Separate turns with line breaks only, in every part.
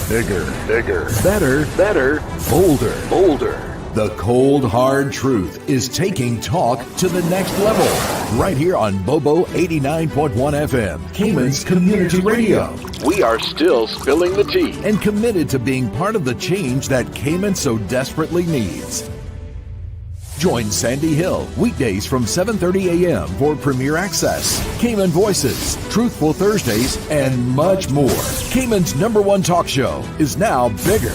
Bigger, better, bolder. The cold, hard truth is taking talk to the next level. Right here on Bobo 89.1 FM, Cayman's Community Radio. We are still spilling the tea and committed to being part of the change that Cayman so desperately needs. Join Sandy Hill weekdays from 7:30 a.m. for Premier Access, Cayman Voices, Truthful Thursdays, and much more. Cayman's #1 talk show is now bigger,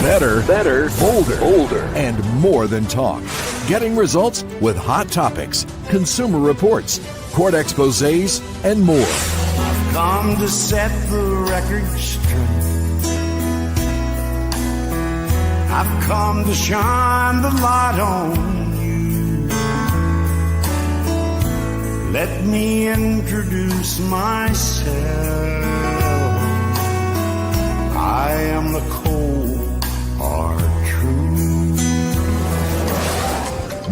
better, bolder, and more than talk. Getting results with hot topics, consumer reports, court exposés, and more.
I've come to set the record straight. I've come to shine the light on you. Let me introduce myself. I am the cold, hard truth.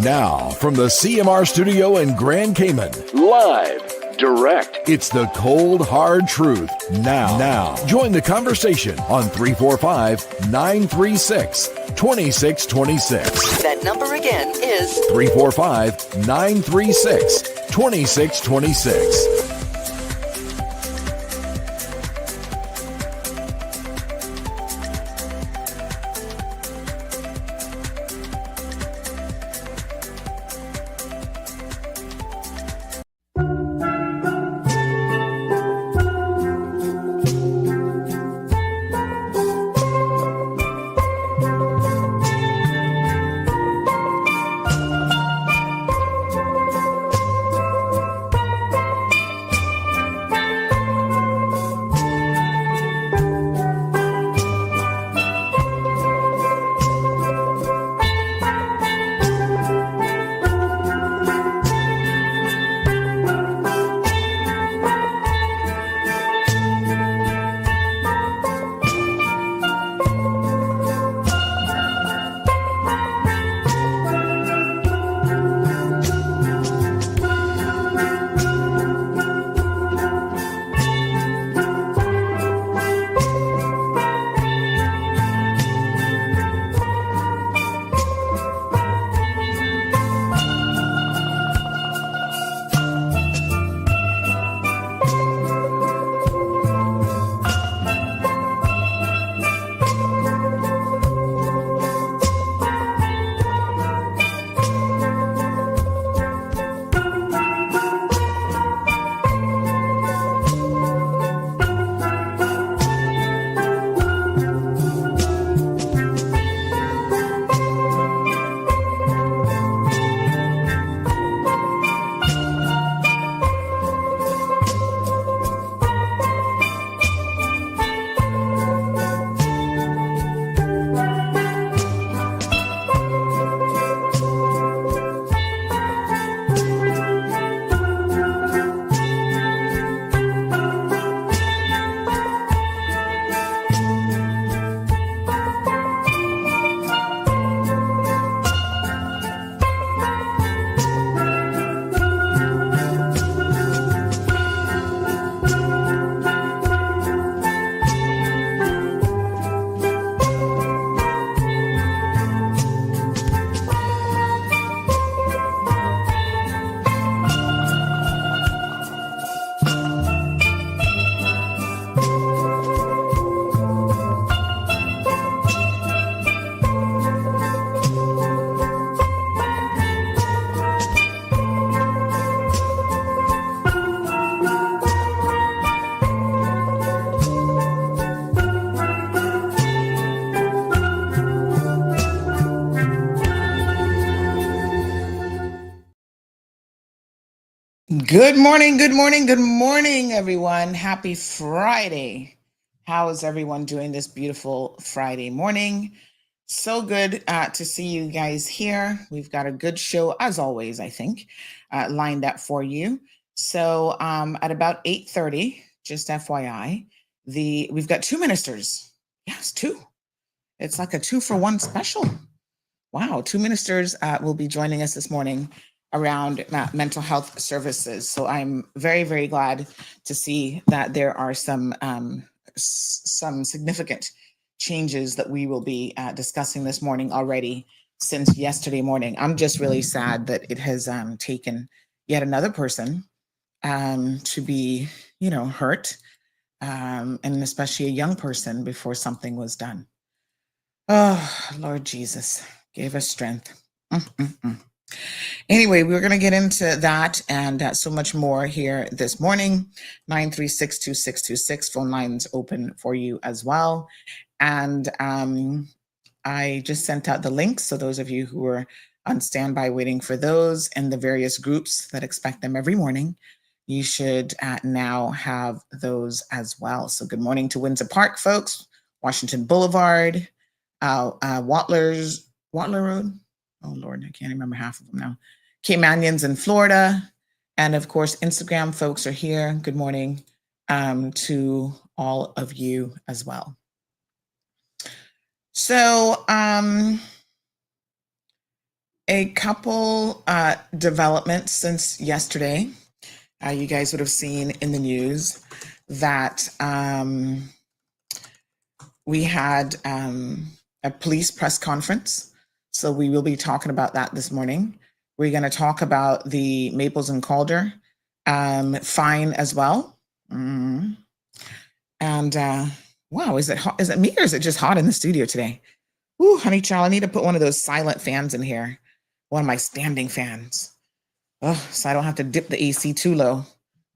Now, from the CMR studio in Grand Cayman, live, direct, it's the cold, hard truth. Now, join the conversation on 345-936-2626.
That number again is
345-936-2626.
Good morning, everyone. Happy Friday. How is everyone doing this beautiful Friday morning? So good to see you guys here. We've got a good show, as always, I think, lined up for you. So at about 8:30, just FYI, we've got two ministers. Yes, two. It's like a 2-for-1 special. Wow, two ministers will be joining us this morning around mental health services. So I'm very, very glad to see that there are some some significant changes that we will be discussing this morning already since yesterday morning. I'm just really sad that it has taken yet another person to be, hurt, and especially a young person before something was done. Oh, Lord Jesus, gave us strength. Anyway, we're going to get into that and so much more here this morning. 936-2626, phone lines open for you as well. And I just sent out the links. So those of you who are on standby waiting for those and the various groups that expect them every morning, you should now have those as well. So good morning to Windsor Park, folks, Washington Boulevard, Watler Road. Oh, Lord, I can't remember half of them now. Caymanians in Florida. And of course, Instagram folks are here. Good morning to all of you as well. So a couple developments since yesterday. You guys would have seen in the news that we had a police press conference. So we will be talking about that this morning. We're going to talk about the Maples and Calder fine as well. And wow, is it hot? Is it me or is it just hot in the studio today? Ooh, honey child, I need to put one of those silent fans in here. One of my standing fans. Oh, so I don't have to dip the AC too low.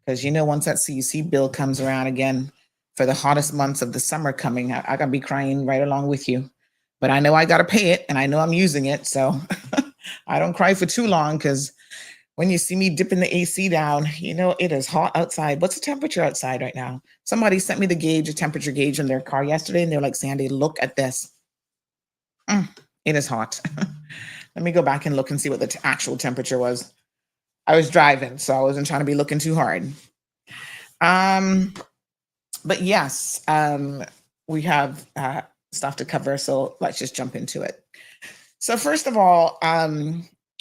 Because once that CUC bill comes around again for the hottest months of the summer coming, I gotta be crying right along with you. But I know I gotta pay it and I know I'm using it. So I don't cry for too long because when you see me dipping the AC down, it is hot outside. What's the temperature outside right now? Somebody sent me a temperature gauge in their car yesterday and they're like, Sandy, look at this. It is hot. Let me go back and look and see what the actual temperature was. I was driving, so I wasn't trying to be looking too hard. But yes, we have stuff to cover, so let's just jump into it. So first of all,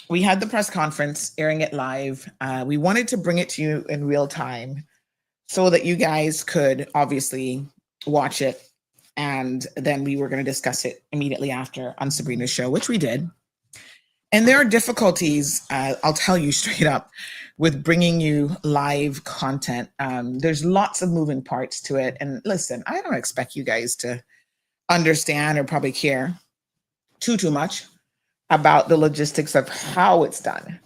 we had the press conference, airing it live. We wanted to bring it to you in real time so that you guys could obviously watch it, and then we were going to discuss it immediately after on Sabrina's show, which we did. And there are difficulties, I'll tell you straight up, with bringing you live content. There's lots of moving parts to it. And listen, I don't expect you guys to understand or probably care too much about the logistics of how it's done.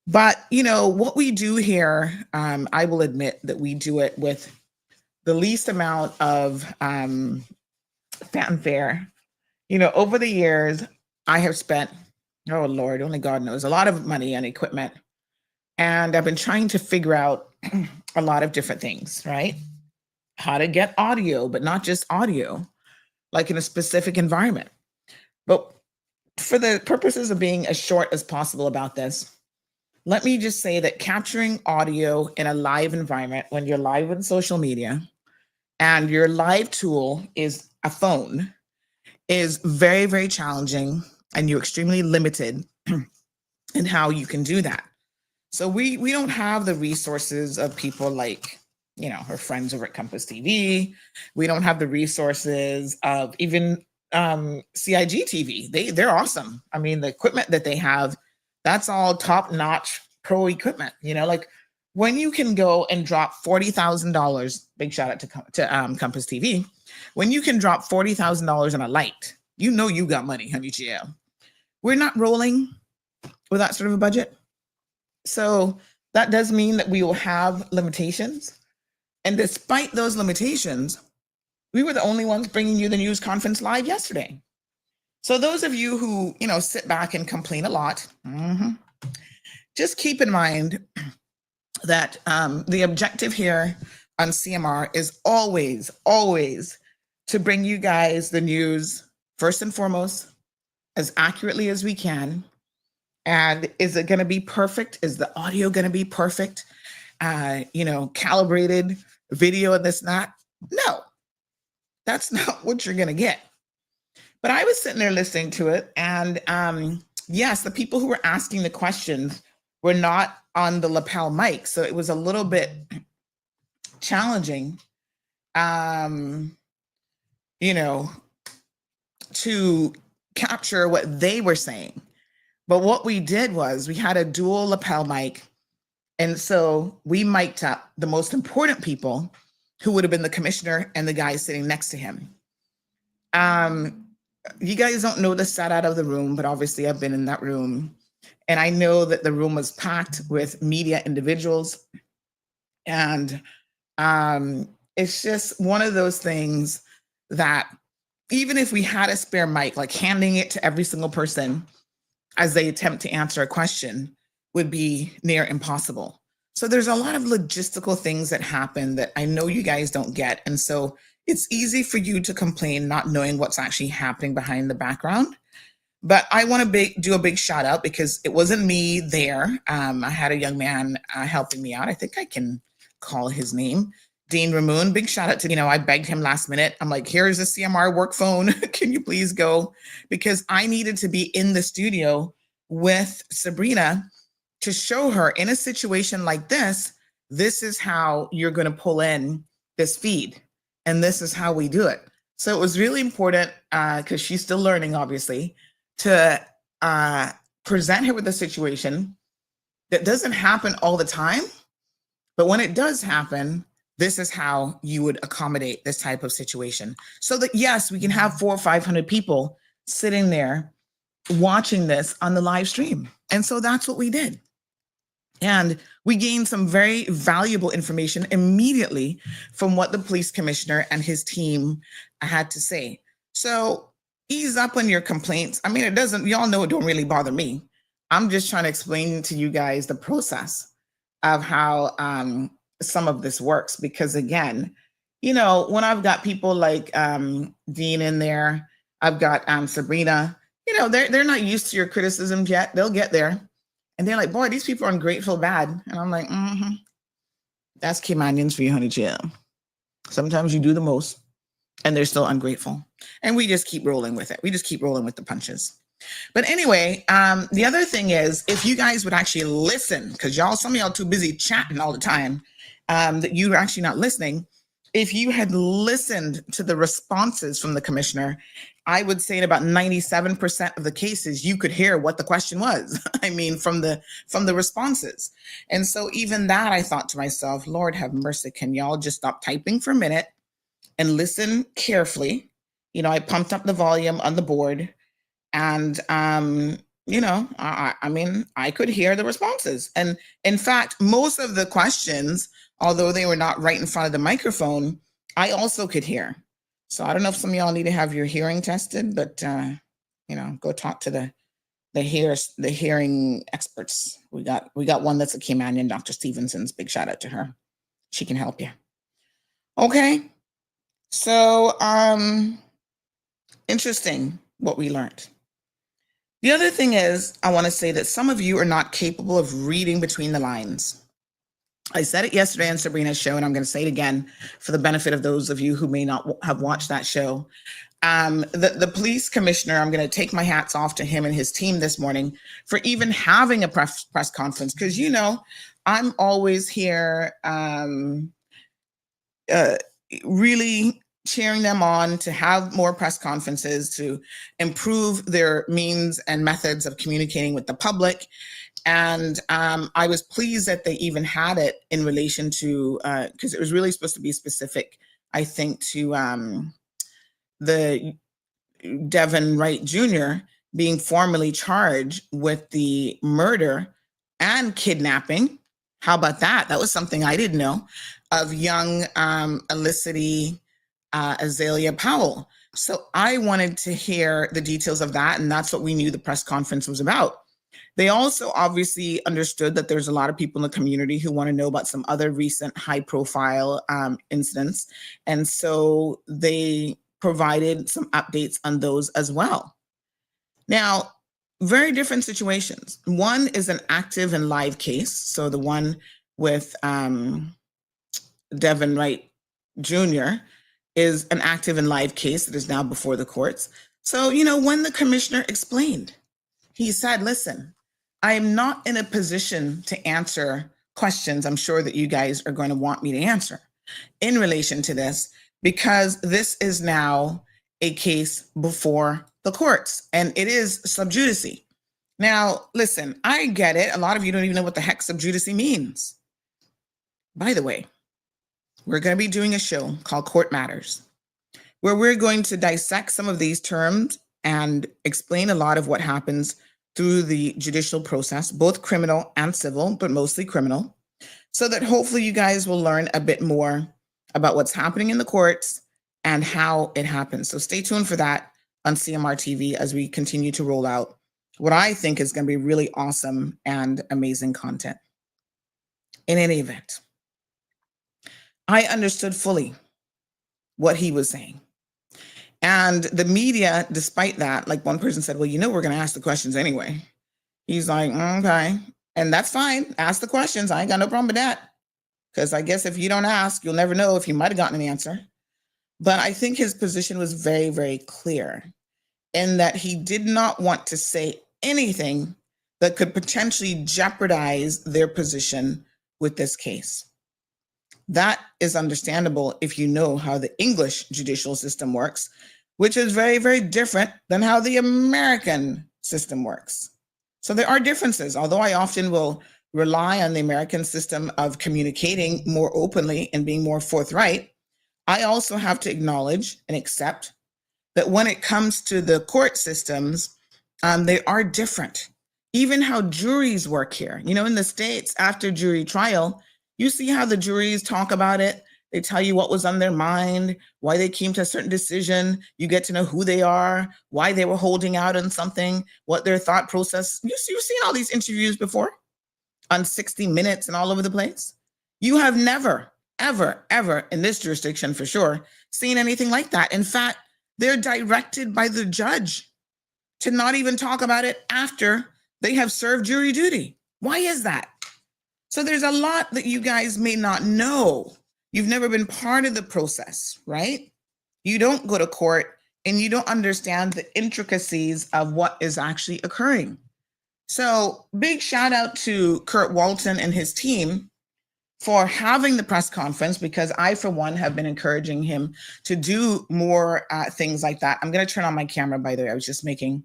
But, what we do here, I will admit that we do it with the least amount of fanfare. Over the years, I have spent, oh Lord, only God knows, a lot of money on equipment. And I've been trying to figure out a lot of different things, right? How to get audio, but not just audio, like in a specific environment. But for the purposes of being as short as possible about this, let me just say that capturing audio in a live environment, when you're live on social media and your live tool is a phone, is very, very challenging. And you're extremely limited in how you can do that. So we don't have the resources of people like, her friends over at Compass TV. We don't have the resources of even CIG TV. They're awesome. I mean, the equipment that they have, that's all top-notch pro equipment. Like when you can go and drop $40,000, big shout out to Compass TV, when you can drop $40,000 on a light, you got money, honey GL. We're not rolling with that sort of a budget. So that does mean that we will have limitations. And despite those limitations, we were the only ones bringing you the news conference live yesterday. So those of you who, sit back and complain a lot, just keep in mind that the objective here on CMR is always to bring you guys the news, first and foremost, as accurately as we can. And is it going to be perfect? Is the audio going to be perfect? Calibrated video and this and that? No, that's not what you're going to get. But I was sitting there listening to it. And yes, the people who were asking the questions were not on the lapel mic. So it was a little bit challenging um, you know, to capture what they were saying. But what we did was we had a dual lapel mic. And so we mic'd up the most important people, who would have been the commissioner and the guy sitting next to him. You guys don't know the set out of the room, but obviously I've been in that room. And I know that the room was packed with media individuals. And it's just one of those things that even if we had a spare mic, like handing it to every single person as they attempt to answer a question would be near impossible. So there's a lot of logistical things that happen that I know you guys don't get. And so it's easy for you to complain not knowing what's actually happening behind the background. But I want to do a big shout out because it wasn't me there. I had a young man helping me out. I think I can call his name, Dean Ramoon. Big shout out to, I begged him last minute. I'm like, here's a CMR work phone. Can you please go? Because I needed to be in the studio with Sabrina to show her in a situation like this, this is how you're going to pull in this feed. And this is how we do it. So it was really important because she's still learning, obviously, to present her with a situation that doesn't happen all the time. But when it does happen, this is how you would accommodate this type of situation. So that, yes, we can have 400 or 500 people sitting there watching this on the live stream. And so that's what we did. And we gained some very valuable information immediately from what the police commissioner and his team had to say. So ease up on your complaints. I mean, y'all know it don't really bother me. I'm just trying to explain to you guys the process of how some of this works. Because again, when I've got people like Dean in there, I've got Sabrina, they're not used to your criticisms yet. They'll get there. And they're like, boy, these people are ungrateful bad. And I'm like, that's Caymanians for you, honey chill. Sometimes you do the most and they're still ungrateful. And we just keep rolling with it. We just keep rolling with the punches. But anyway, the other thing is, if you guys would actually listen, because some of y'all too busy chatting all the time, that you're actually not listening. If you had listened to the responses from the commissioner, I would say in about 97% of the cases, you could hear what the question was. I mean, from the responses. And so even that, I thought to myself, Lord have mercy, can y'all just stop typing for a minute and listen carefully? I pumped up the volume on the board and, I could hear the responses. And in fact, most of the questions, although they were not right in front of the microphone, I also could hear. So I don't know if some of y'all need to have your hearing tested, but go talk to the hearing experts. We got one that's a Caymanian, Dr. Stevenson's. Big shout out to her. She can help you. Okay. So interesting what we learned. The other thing is, I want to say that some of you are not capable of reading between the lines. I said it yesterday on Sabrina's show, and I'm going to say it again for the benefit of those of you who may not have watched that show. The police commissioner, I'm going to take my hats off to him and his team this morning for even having a press conference, because, I'm always here really cheering them on to have more press conferences, to improve their means and methods of communicating with the public. And I was pleased that they even had it in relation to, because it was really supposed to be specific, I think, to the Devin Wright Jr. being formally charged with the murder and kidnapping. How about that? That was something I didn't know, of young Elicity Azalea Powell. So I wanted to hear the details of that, and that's what we knew the press conference was about. They also obviously understood that there's a lot of people in the community who want to know about some other recent high-profile incidents, and so they provided some updates on those as well. Now, very different situations. One is an active and live case, so the one with Devin Wright Jr. is an active and live case that is now before the courts. So, when the commissioner explained, he said, listen, I am not in a position to answer questions I'm sure that you guys are going to want me to answer. in relation to this, because this is now a case before the courts and it is sub judice. Now, listen, I get it. A lot of you don't even know what the heck sub judice means. By the way, we're going to be doing a show called Court Matters, where we're going to dissect some of these terms and explain a lot of what happens through the judicial process, both criminal and civil, but mostly criminal, so that hopefully you guys will learn a bit more about what's happening in the courts and how it happens. So stay tuned for that on CMR TV as we continue to roll out what I think is going to be really awesome and amazing content. In any event, I understood fully what he was saying. And the media, despite that, like one person said, well, you know, we're going to ask the questions anyway. He's like, okay. And that's fine. Ask the questions. I ain't got no problem with that. Because I guess if you don't ask, you'll never know if you might have gotten an answer. But I think his position was very, very clear in that he did not want to say anything that could potentially jeopardize their position with this case. That is understandable if you know how the English judicial system works, which is very, very different than how the American system works. So there are differences, although I often will rely on the American system of communicating more openly and being more forthright. I also have to acknowledge and accept that when it comes to the court systems, they are different. Even how juries work here. You know, in the States, after jury trial, you see how the juries talk about it. They tell you what was on their mind, why they came to a certain decision. You get to know who they are, why they were holding out on something, what their thought process. You've seen all these interviews before on 60 Minutes and all over the place. You have never, ever, ever in this jurisdiction for sure, seen anything like that. In fact, they're directed by the judge to not even talk about it after they have served jury duty. Why is that? So there's a lot that you guys may not know. You've never been part of the process, right? You don't go to court and you don't understand the intricacies of what is actually occurring. So big shout out to Kurt Walton and his team for having the press conference, because I, for one, have been encouraging him to do more things like that. I'm going to turn on my camera, by the way. I was just making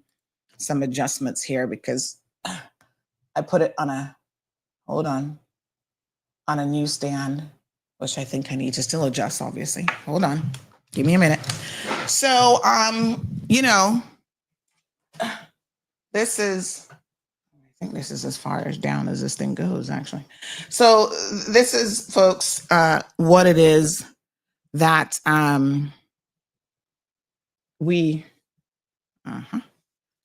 some adjustments here because I put it on a, hold on a newsstand, which I think I need to still adjust, obviously. Hold on. Give me a minute. So, you know, this is, I think this is as far as down as this thing goes, actually. So this is, folks, what it is that we,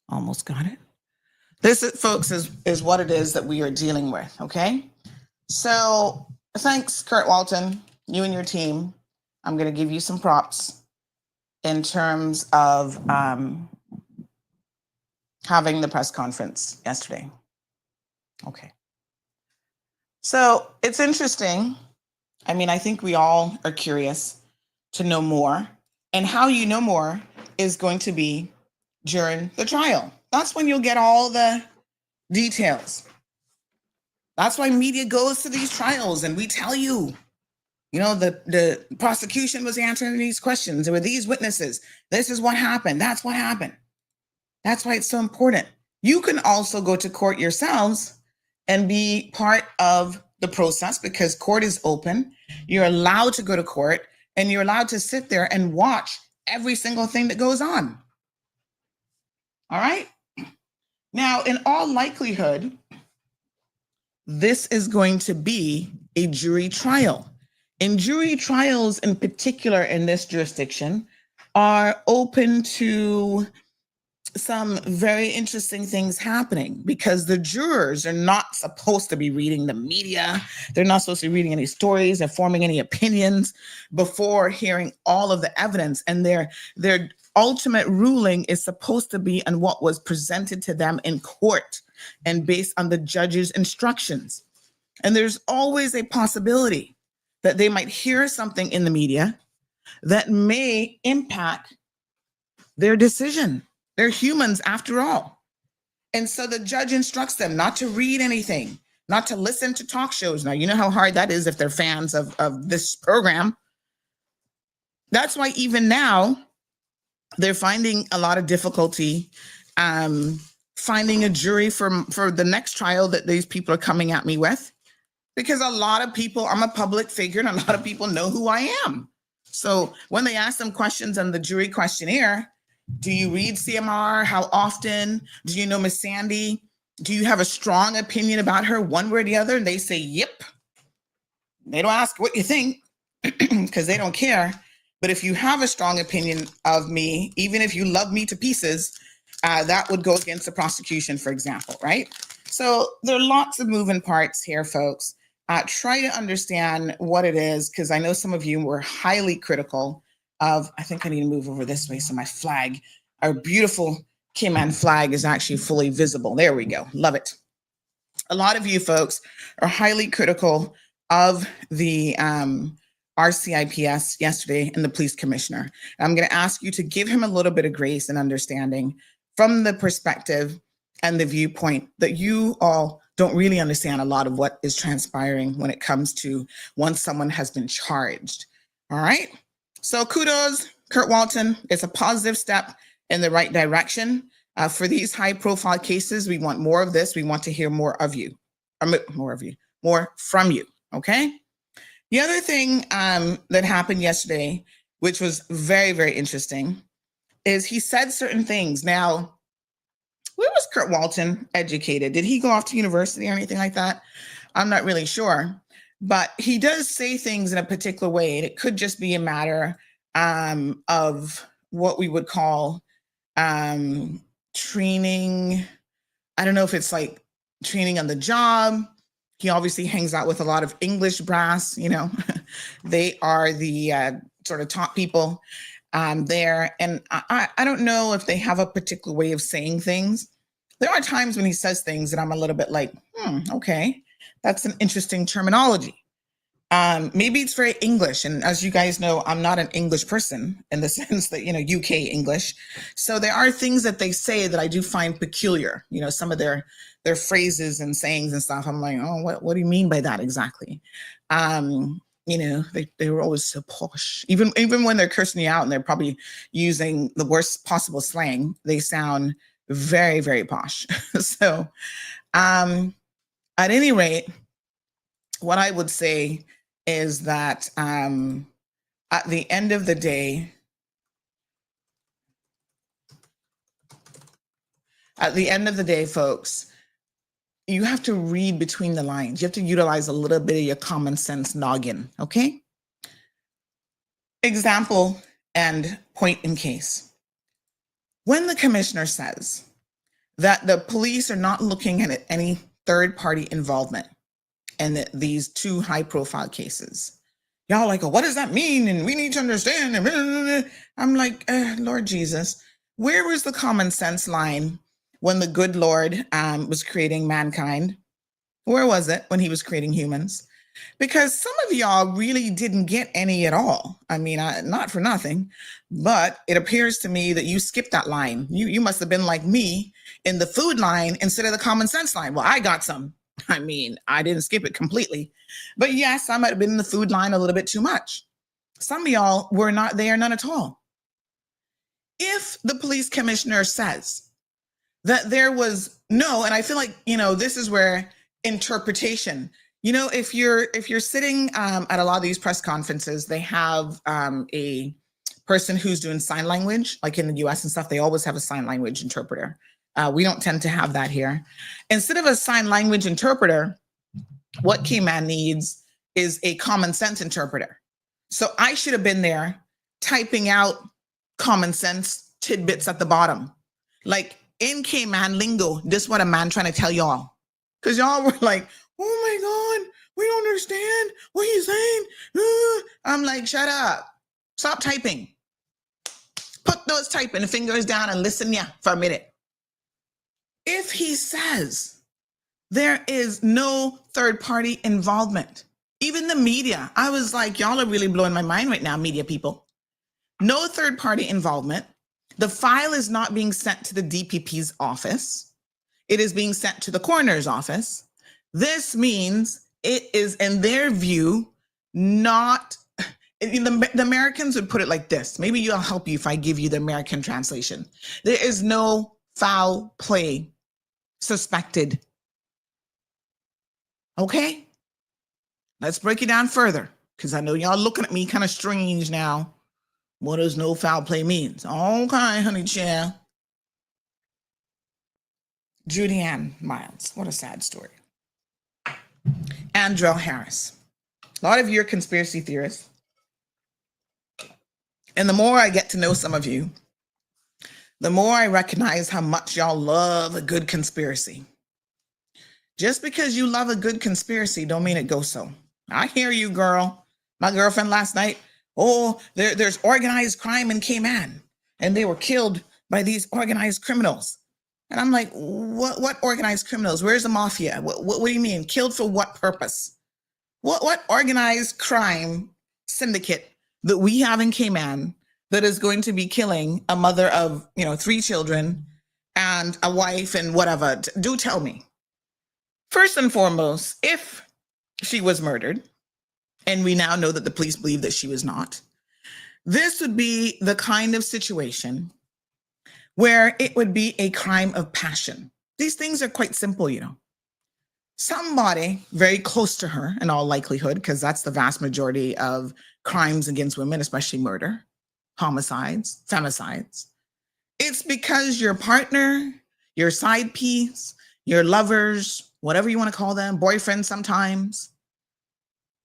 almost got it. This, folks, is what it is that we are dealing with, okay? So thanks, Kurt Walton, you and your team. I'm going to give you some props in terms of having the press conference yesterday. Okay. So it's interesting. I mean, I think we all are curious to know more. And how you know more is going to be during the trial. That's when you'll get all the details. That's why media goes to these trials and we tell you, you know, the prosecution was answering these questions. There were these witnesses. This is what happened. That's what happened. That's why it's so important. You can also go to court yourselves and be part of the process because court is open. You're allowed to go to court and you're allowed to sit there and watch every single thing that goes on. All right. Now, in all likelihood, this is going to be a jury trial. And jury trials in particular in this jurisdiction are open to some very interesting things happening because the jurors are not supposed to be reading the media. They're not supposed to be reading any stories or forming any opinions before hearing all of the evidence. And their ultimate ruling is supposed to be on what was presented to them in court and based on the judge's instructions. And there's always a possibility that they might hear something in the media that may impact their decision. They're humans after all. And so the judge instructs them not to read anything, not to listen to talk shows. Now, you know how hard that is if they're fans of this program. That's why even now they're finding a lot of difficulty finding a jury for the next trial that these people are coming at me with, because a lot of people, I'm a public figure and a lot of people know who I am. So when they ask them questions on the jury questionnaire, do you read CMR? How often? Do you know Miss Sandy? Do you have a strong opinion about her, one way or the other? And they say, yep. They don't ask what you think because they don't care. But if you have a strong opinion of me, even if you love me to pieces, that would go against the prosecution, for example, right? So there are lots of moving parts here, folks. Try to understand what it is, because I know some of you were highly critical of, I think I need to move over this way so my flag, our beautiful Cayman flag is actually fully visible. There we go. Love it. A lot of you folks are highly critical of the RCIPS yesterday and the police commissioner. I'm going to ask you to give him a little bit of grace and understanding from the perspective and the viewpoint that you all don't really understand a lot of what is transpiring when it comes to once someone has been charged. All right. So kudos, Kurt Walton. It's a positive step in the right direction. For these high profile cases, we want more of this. We want to hear more of you, more from you. Okay. The other thing that happened yesterday, which was very, very interesting, is he said certain things. Now, where was Kurt Walton educated? Did he go off to university or anything like that? I'm not really sure. But he does say things in a particular way. And it could just be a matter of what we would call training. I don't know if it's like training on the job. He obviously hangs out with a lot of English brass, you know. They are the sort of top people there. And I don't know if they have a particular way of saying things. There are times when he says things that I'm a little bit like, okay, that's an interesting terminology. Maybe it's very English. And as you guys know, I'm not an English person in the sense that, you know, UK English. So there are things that they say that I do find peculiar, you know, some of their phrases and sayings and stuff. I'm like, oh, what do you mean by that exactly? You know, they were always so posh. Even when they're cursing you out and they're probably using the worst possible slang, they sound very, very posh. So at any rate, what I would say is that at the end of the day, folks, you have to read between the lines. You have to utilize a little bit of your common sense noggin, okay? Example and point in case. When the commissioner says that the police are not looking at any third-party involvement in these two high-profile cases, y'all like, oh, what does that mean? And we need to understand. I'm like, Lord Jesus, where was the common sense line when the good Lord was creating mankind? Where was it when he was creating humans? Because some of y'all really didn't get any at all. I mean, not for nothing, but it appears to me that you skipped that line. You must have been like me in the food line instead of the common sense line. Well, I got some. I mean, I didn't skip it completely. But yes, I might have been in the food line a little bit too much. Some of y'all were not there, none at all. If the police commissioner says that there was no, and I feel like, you know, this is where interpretation, you know, if you're sitting at a lot of these press conferences, they have a person who's doing sign language, like in the US and stuff, they always have a sign language interpreter. We don't tend to have that here. Instead of a sign language interpreter, what Cayman needs is a common sense interpreter. So I should have been there typing out common sense tidbits at the bottom. Like in Cayman lingo, this is what a man trying to tell y'all. Because y'all were like, oh my God, we don't understand what he's saying. I'm like, shut up. Stop typing. Put those typing fingers down and listen for a minute. If he says there is no third-party involvement, even the media, I was like, y'all are really blowing my mind right now, media people. No third-party involvement. The file is not being sent to the DPP's office. It is being sent to the coroner's office. This means it is, in their view, not. The Americans would put it like this. Maybe I'll help you if I give you the American translation. There is no foul play suspected. Okay? Let's break it down further, because I know y'all looking at me kind of strange now. What does no foul play means? Okay, honey child. Judy Ann Miles. What a sad story. Andrell Harris. A lot of you are conspiracy theorists. And the more I get to know some of you, the more I recognize how much y'all love a good conspiracy. Just because you love a good conspiracy don't mean it goes so. I hear you, girl. My girlfriend last night, there's organized crime in Cayman, and they were killed by these organized criminals. And I'm like, what organized criminals? Where's the mafia? What do you mean? Killed for what purpose? What organized crime syndicate that we have in Cayman that is going to be killing a mother of 3 children and a wife and whatever? Do tell me. First and foremost, if she was murdered, and we now know that the police believe that she was not, this would be the kind of situation where it would be a crime of passion. These things are quite simple, Somebody very close to her, in all likelihood, because that's the vast majority of crimes against women, especially murder, homicides, femicides. It's because your partner, your side piece, your lovers, whatever you want to call them, boyfriend sometimes,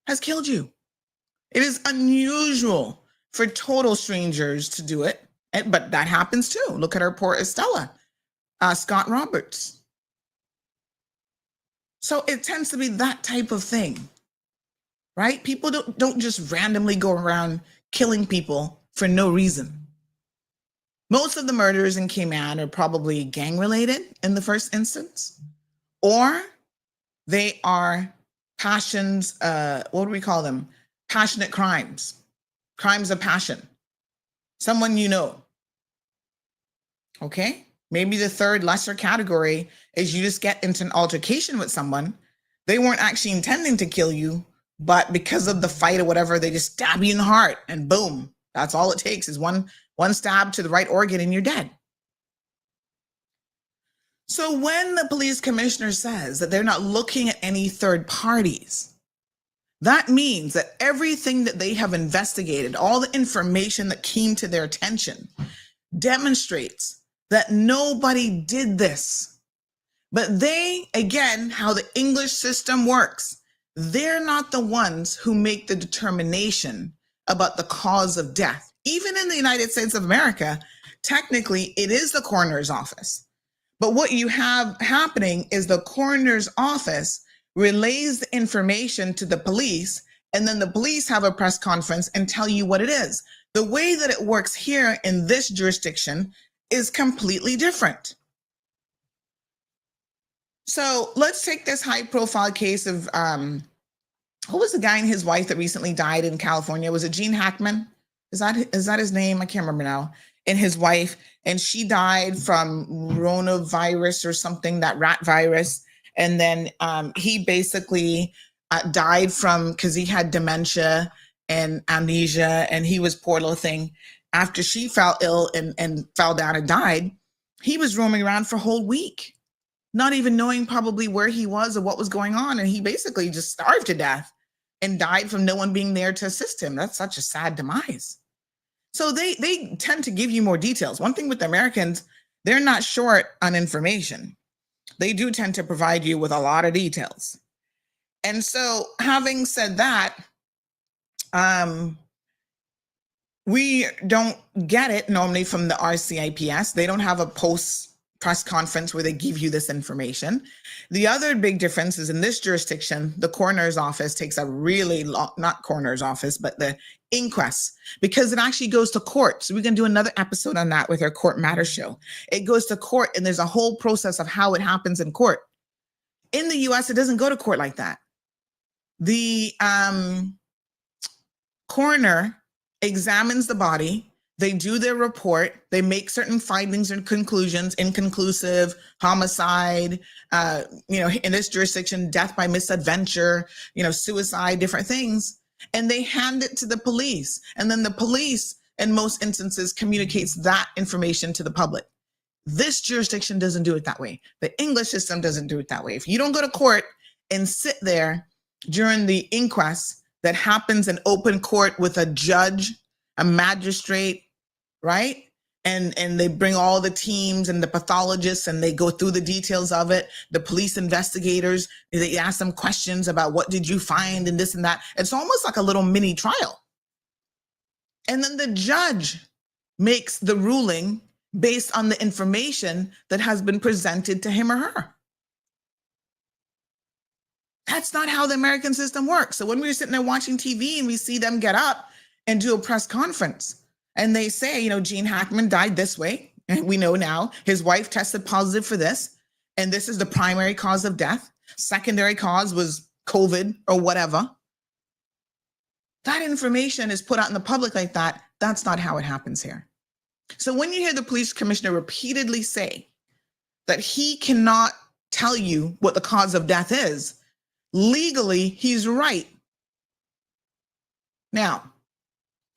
has killed you. It is unusual for total strangers to do it, but that happens too. Look at our poor Estella, Scott Roberts. So it tends to be that type of thing, right? People don't just randomly go around killing people for no reason. Most of the murders in Cayman are probably gang related in the first instance, or they are passions, what do we call them? Passionate crimes, crimes of passion. Someone okay? Maybe the third lesser category is you just get into an altercation with someone. They weren't actually intending to kill you, but because of the fight or whatever, they just stab you in the heart and boom. That's all it takes is one stab to the right organ and you're dead. So when the police commissioner says that they're not looking at any third parties, that means that everything that they have investigated, all the information that came to their attention, demonstrates that nobody did this. But they, again, how the English system works, they're not the ones who make the determination about the cause of death. Even in the United States of America, technically, it is the coroner's office. But what you have happening is the coroner's office relays the information to the police, and then the police have a press conference and tell you what it is. The way that it works here in this jurisdiction is completely different. So let's take this high profile case of, who was the guy and his wife that recently died in California? Was it Gene Hackman? Is that his name? I can't remember now. And his wife, and she died from coronavirus or something, that rat virus. And then he basically died from, because he had dementia and amnesia, and he was poor little thing. After she fell ill and fell down and died, he was roaming around for a whole week, not even knowing probably where he was or what was going on. And he basically just starved to death and died from no one being there to assist him. That's such a sad demise. So they tend to give you more details. One thing with the Americans, they're not short on information. They do tend to provide you with a lot of details. And so having said that, we don't get it normally from the RCIPS. They don't have a post press conference where they give you this information. The other big difference is in this jurisdiction, the coroner's office takes a really long, not coroner's office, but the inquest, because it actually goes to court. So we can do another episode on that with our Court Matters show. It goes to court and there's a whole process of how it happens in court. In the US, it doesn't go to court like that. The coroner examines the body. They do their report. They make certain findings and conclusions, inconclusive, homicide, in this jurisdiction, death by misadventure, suicide, different things. And they hand it to the police. And then the police, in most instances, communicates that information to the public. This jurisdiction doesn't do it that way. The English system doesn't do it that way. If you don't go to court and sit there during the inquest that happens in open court with a judge, a magistrate, right? And they bring all the teams and the pathologists and they go through the details of it. The police investigators, they ask them questions about what did you find and this and that. It's almost like a little mini trial. And then the judge makes the ruling based on the information that has been presented to him or her. That's not how the American system works. So when we're sitting there watching TV and we see them get up and do a press conference, and they say, Gene Hackman died this way. And we know now his wife tested positive for this. And this is the primary cause of death. Secondary cause was COVID or whatever. That information is put out in the public like that. That's not how it happens here. So when you hear the police commissioner repeatedly say that he cannot tell you what the cause of death is, legally, he's right. Now,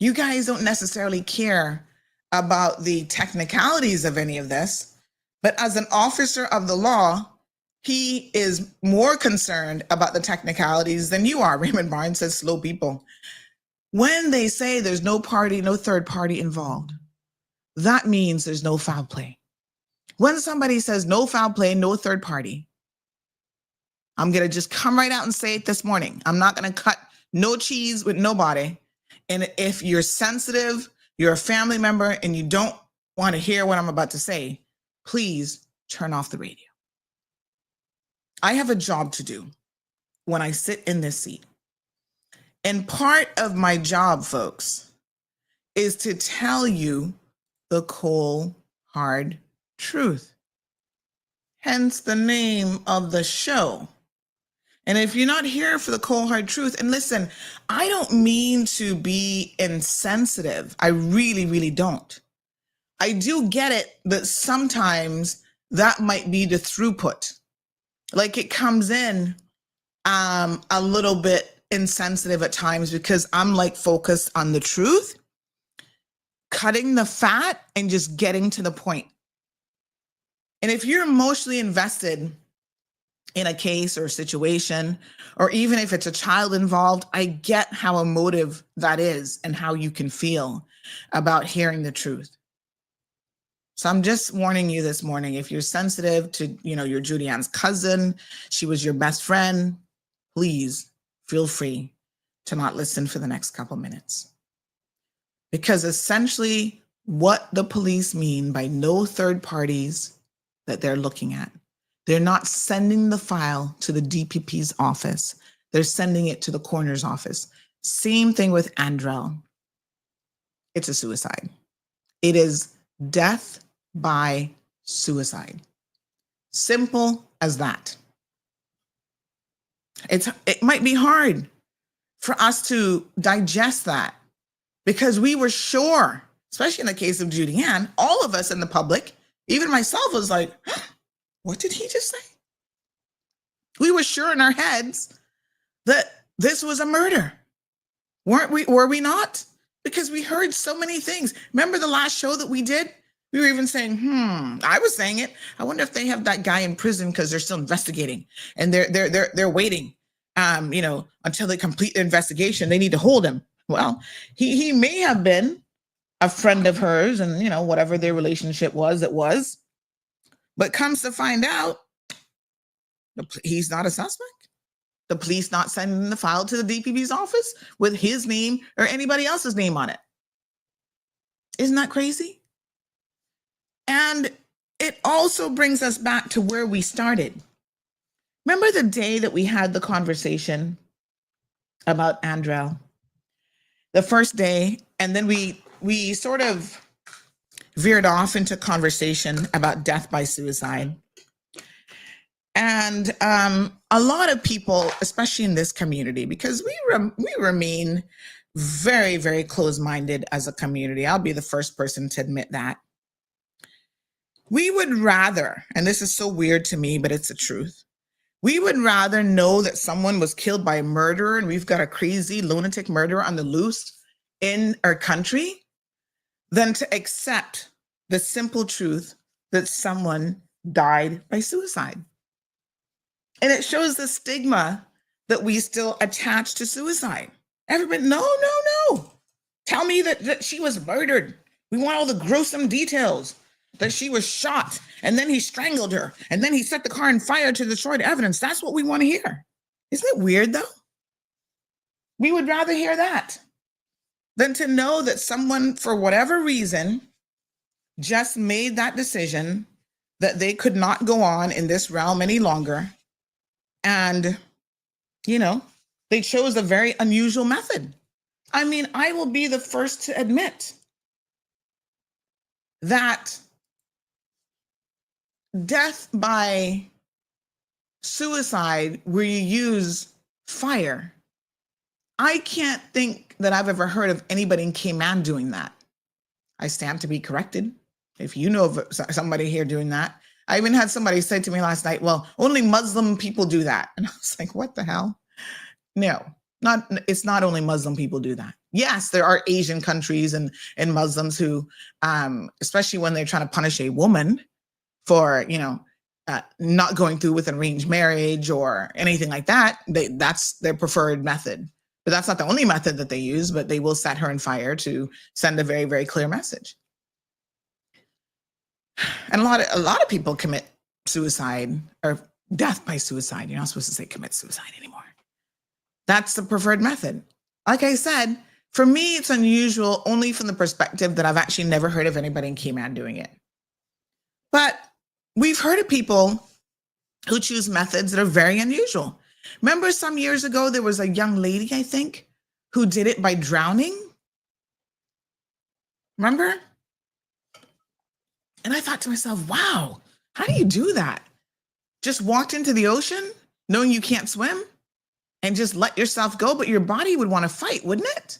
you guys don't necessarily care about the technicalities of any of this, but as an officer of the law, he is more concerned about the technicalities than you are. Raymond Barnes says, slow people. When they say there's no party, no third party involved, that means there's no foul play. When somebody says no foul play, no third party, I'm going to just come right out and say it this morning. I'm not going to cut no cheese with nobody. And if you're sensitive, you're a family member, and you don't want to hear what I'm about to say, please turn off the radio. I have a job to do when I sit in this seat. And part of my job, folks, is to tell you the cold, hard truth. Hence the name of the show. And if you're not here for the cold, hard truth, and listen, I don't mean to be insensitive. I really, really don't. I do get it that sometimes that might be the throughput. Like it comes in a little bit insensitive at times because I'm like focused on the truth, cutting the fat and just getting to the point. And if you're emotionally invested in a case or a situation, or even if it's a child involved, I get how emotive that is and how you can feel about hearing the truth. So I'm just warning you this morning, if you're sensitive to, your Julianne's cousin, she was your best friend, please feel free to not listen for the next couple minutes. Because essentially what the police mean by no third parties that they're looking at, they're not sending the file to the DPP's office. They're sending it to the coroner's office. Same thing with Andrell. It's a suicide. It is death by suicide. Simple as that. It might be hard for us to digest that because we were sure, especially in the case of Julianne, all of us in the public, even myself, was like, huh? What did he just say? We were sure in our heads that this was a murder. Were we not? Because we heard so many things. Remember the last show that we did? We were even saying, I was saying it. I wonder if they have that guy in prison because they're still investigating and they're waiting, until they complete the investigation. They need to hold him. Well, he may have been a friend of hers and, whatever their relationship was, it was. But comes to find out, he's not a suspect. The police not sending the file to the DPP's office with his name or anybody else's name on it. Isn't that crazy? And it also brings us back to where we started. Remember the day that we had the conversation about Andrell? The first day, and then we sort of veered off into conversation about death by suicide. And a lot of people, especially in this community, because we remain very, very close-minded as a community. I'll be the first person to admit that. We would rather, and this is so weird to me, but it's the truth. We would rather know that someone was killed by a murderer and we've got a crazy lunatic murderer on the loose in our country than to accept the simple truth that someone died by suicide. And it shows the stigma that we still attach to suicide. Everybody, no. Tell me that she was murdered. We want all the gruesome details, that she was shot and then he strangled her and then he set the car on fire to destroy the evidence. That's what we want to hear. Isn't it weird though? We would rather hear that than to know that someone, for whatever reason, just made that decision that they could not go on in this realm any longer. And, they chose a very unusual method. I mean, I will be the first to admit that death by suicide where you use fire, I can't think that I've ever heard of anybody in Cayman doing that. I stand to be corrected. If you know of somebody here doing that. I even had somebody say to me last night, well, only Muslim people do that. And I was like, what the hell? No, it's not only Muslim people do that. Yes, there are Asian countries and Muslims who, especially when they're trying to punish a woman for, not going through with an arranged marriage or anything like that, that's their preferred method. But that's not the only method that they use, but they will set her on fire to send a very, very clear message. And a lot of people commit suicide or death by suicide. You're not supposed to say commit suicide anymore. That's the preferred method. Like I said, for me, it's unusual only from the perspective that I've actually never heard of anybody in Cayman doing it. But we've heard of people who choose methods that are very unusual. Remember some years ago, there was a young lady, I think, who did it by drowning? Remember? And I thought to myself, wow, how do you do that? Just walked into the ocean knowing you can't swim and just let yourself go, but your body would want to fight, wouldn't it?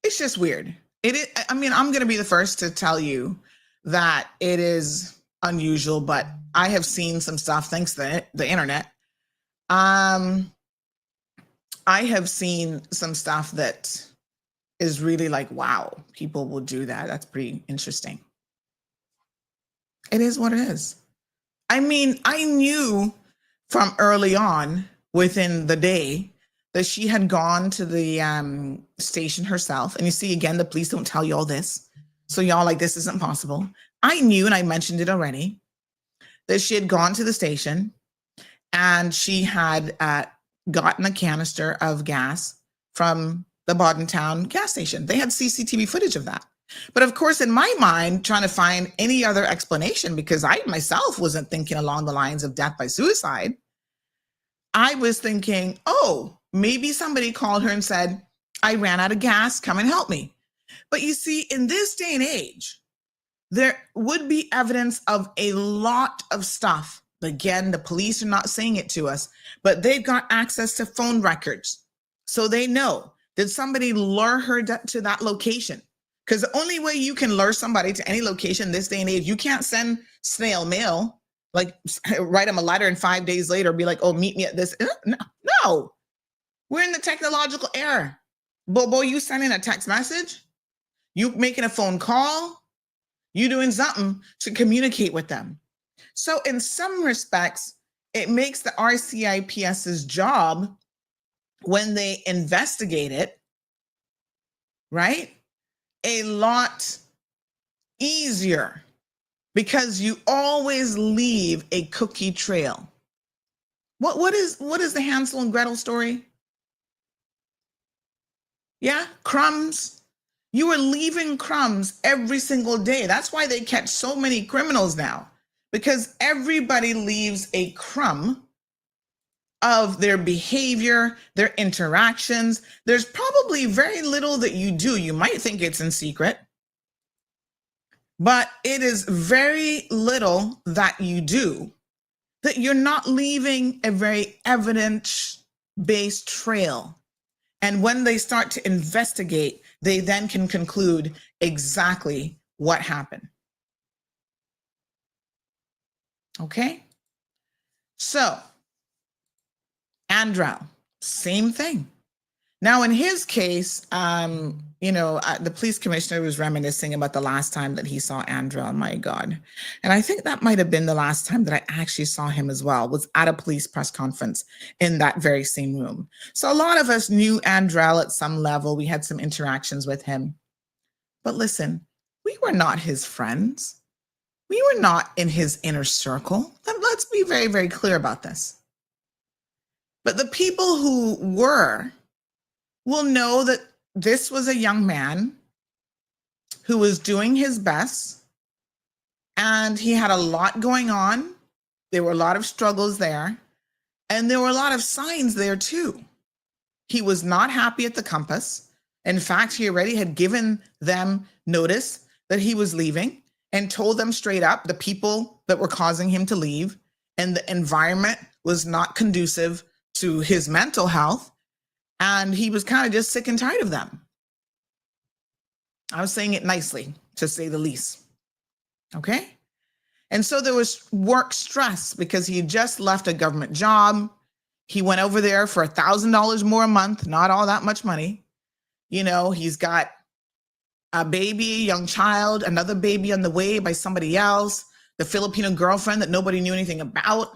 It's just weird. I'm going to be the first to tell you that it is unusual, but I have seen some stuff thanks to the internet. I have seen some stuff that is really like, wow, people will do that. That's pretty interesting. It is what it is. I mean, I knew from early on within the day that she had gone to the station herself. And you see, again, the police don't tell you all this. So y'all like, this isn't possible. I knew, and I mentioned it already, that she had gone to the station and she had gotten a canister of gas from the Bodentown gas station. They had CCTV footage of that. But of course, in my mind, trying to find any other explanation, because I myself wasn't thinking along the lines of death by suicide. I was thinking, oh, maybe somebody called her and said, I ran out of gas, come and help me. But you see, in this day and age, there would be evidence of a lot of stuff. Again, the police are not saying it to us, but they've got access to phone records. So they know, did somebody lure her to that location? Because the only way you can lure somebody to any location this day and age, you can't send snail mail, like write them a letter and 5 days later be like, oh, meet me at this. No, we're in the technological era. Bobo, you sending a text message, you making a phone call, you doing something to communicate with them. So in some respects, it makes the RCIPS's job when they investigate it, right, a lot easier, because you always leave a cookie trail. What is the Hansel and Gretel story? Yeah, crumbs. You are leaving crumbs every single day. That's why they catch so many criminals now, because everybody leaves a crumb of their behavior, their interactions. There's probably very little that you do. You might think it's in secret, but it is very little that you do that you're not leaving a very evidence-based trail. And when they start to investigate, they then can conclude exactly what happened. Okay? So, Andrell, same thing. Now, in his case, the police commissioner was reminiscing about the last time that he saw Andrell. My God. And I think that might have been the last time that I actually saw him as well, was at a police press conference in that very same room. So a lot of us knew Andrell at some level. We had some interactions with him. But listen, we were not his friends. We were not in his inner circle. Let's be very, very clear about this. But the people who were will know that this was a young man who was doing his best, and he had a lot going on. There were a lot of struggles there, and there were a lot of signs there too. He was not happy at the campus. In fact, he already had given them notice that he was leaving and told them straight up the people that were causing him to leave, and the environment was not conducive to his mental health. And he was kind of just sick and tired of them. I was saying it nicely, to say the least. Okay? And so there was work stress because he had just left a government job. He went over there for $1,000 more a month, not all that much money. He's got a baby, a young child, another baby on the way by somebody else, the Filipino girlfriend that nobody knew anything about,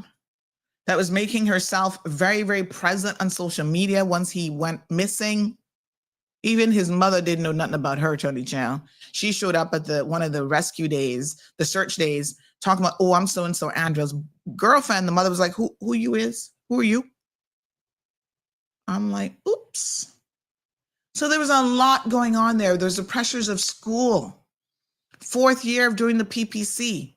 that was making herself very, very present on social media once he went missing. Even his mother didn't know nothing about her, Tony Chow. She showed up at one of the rescue days, the search days, talking about, I'm so-and-so Andrew's girlfriend. The mother was like, who you is? Who are you? I'm like, oops. So there was a lot going on there. There's the pressures of school. 4th year of doing the PPC.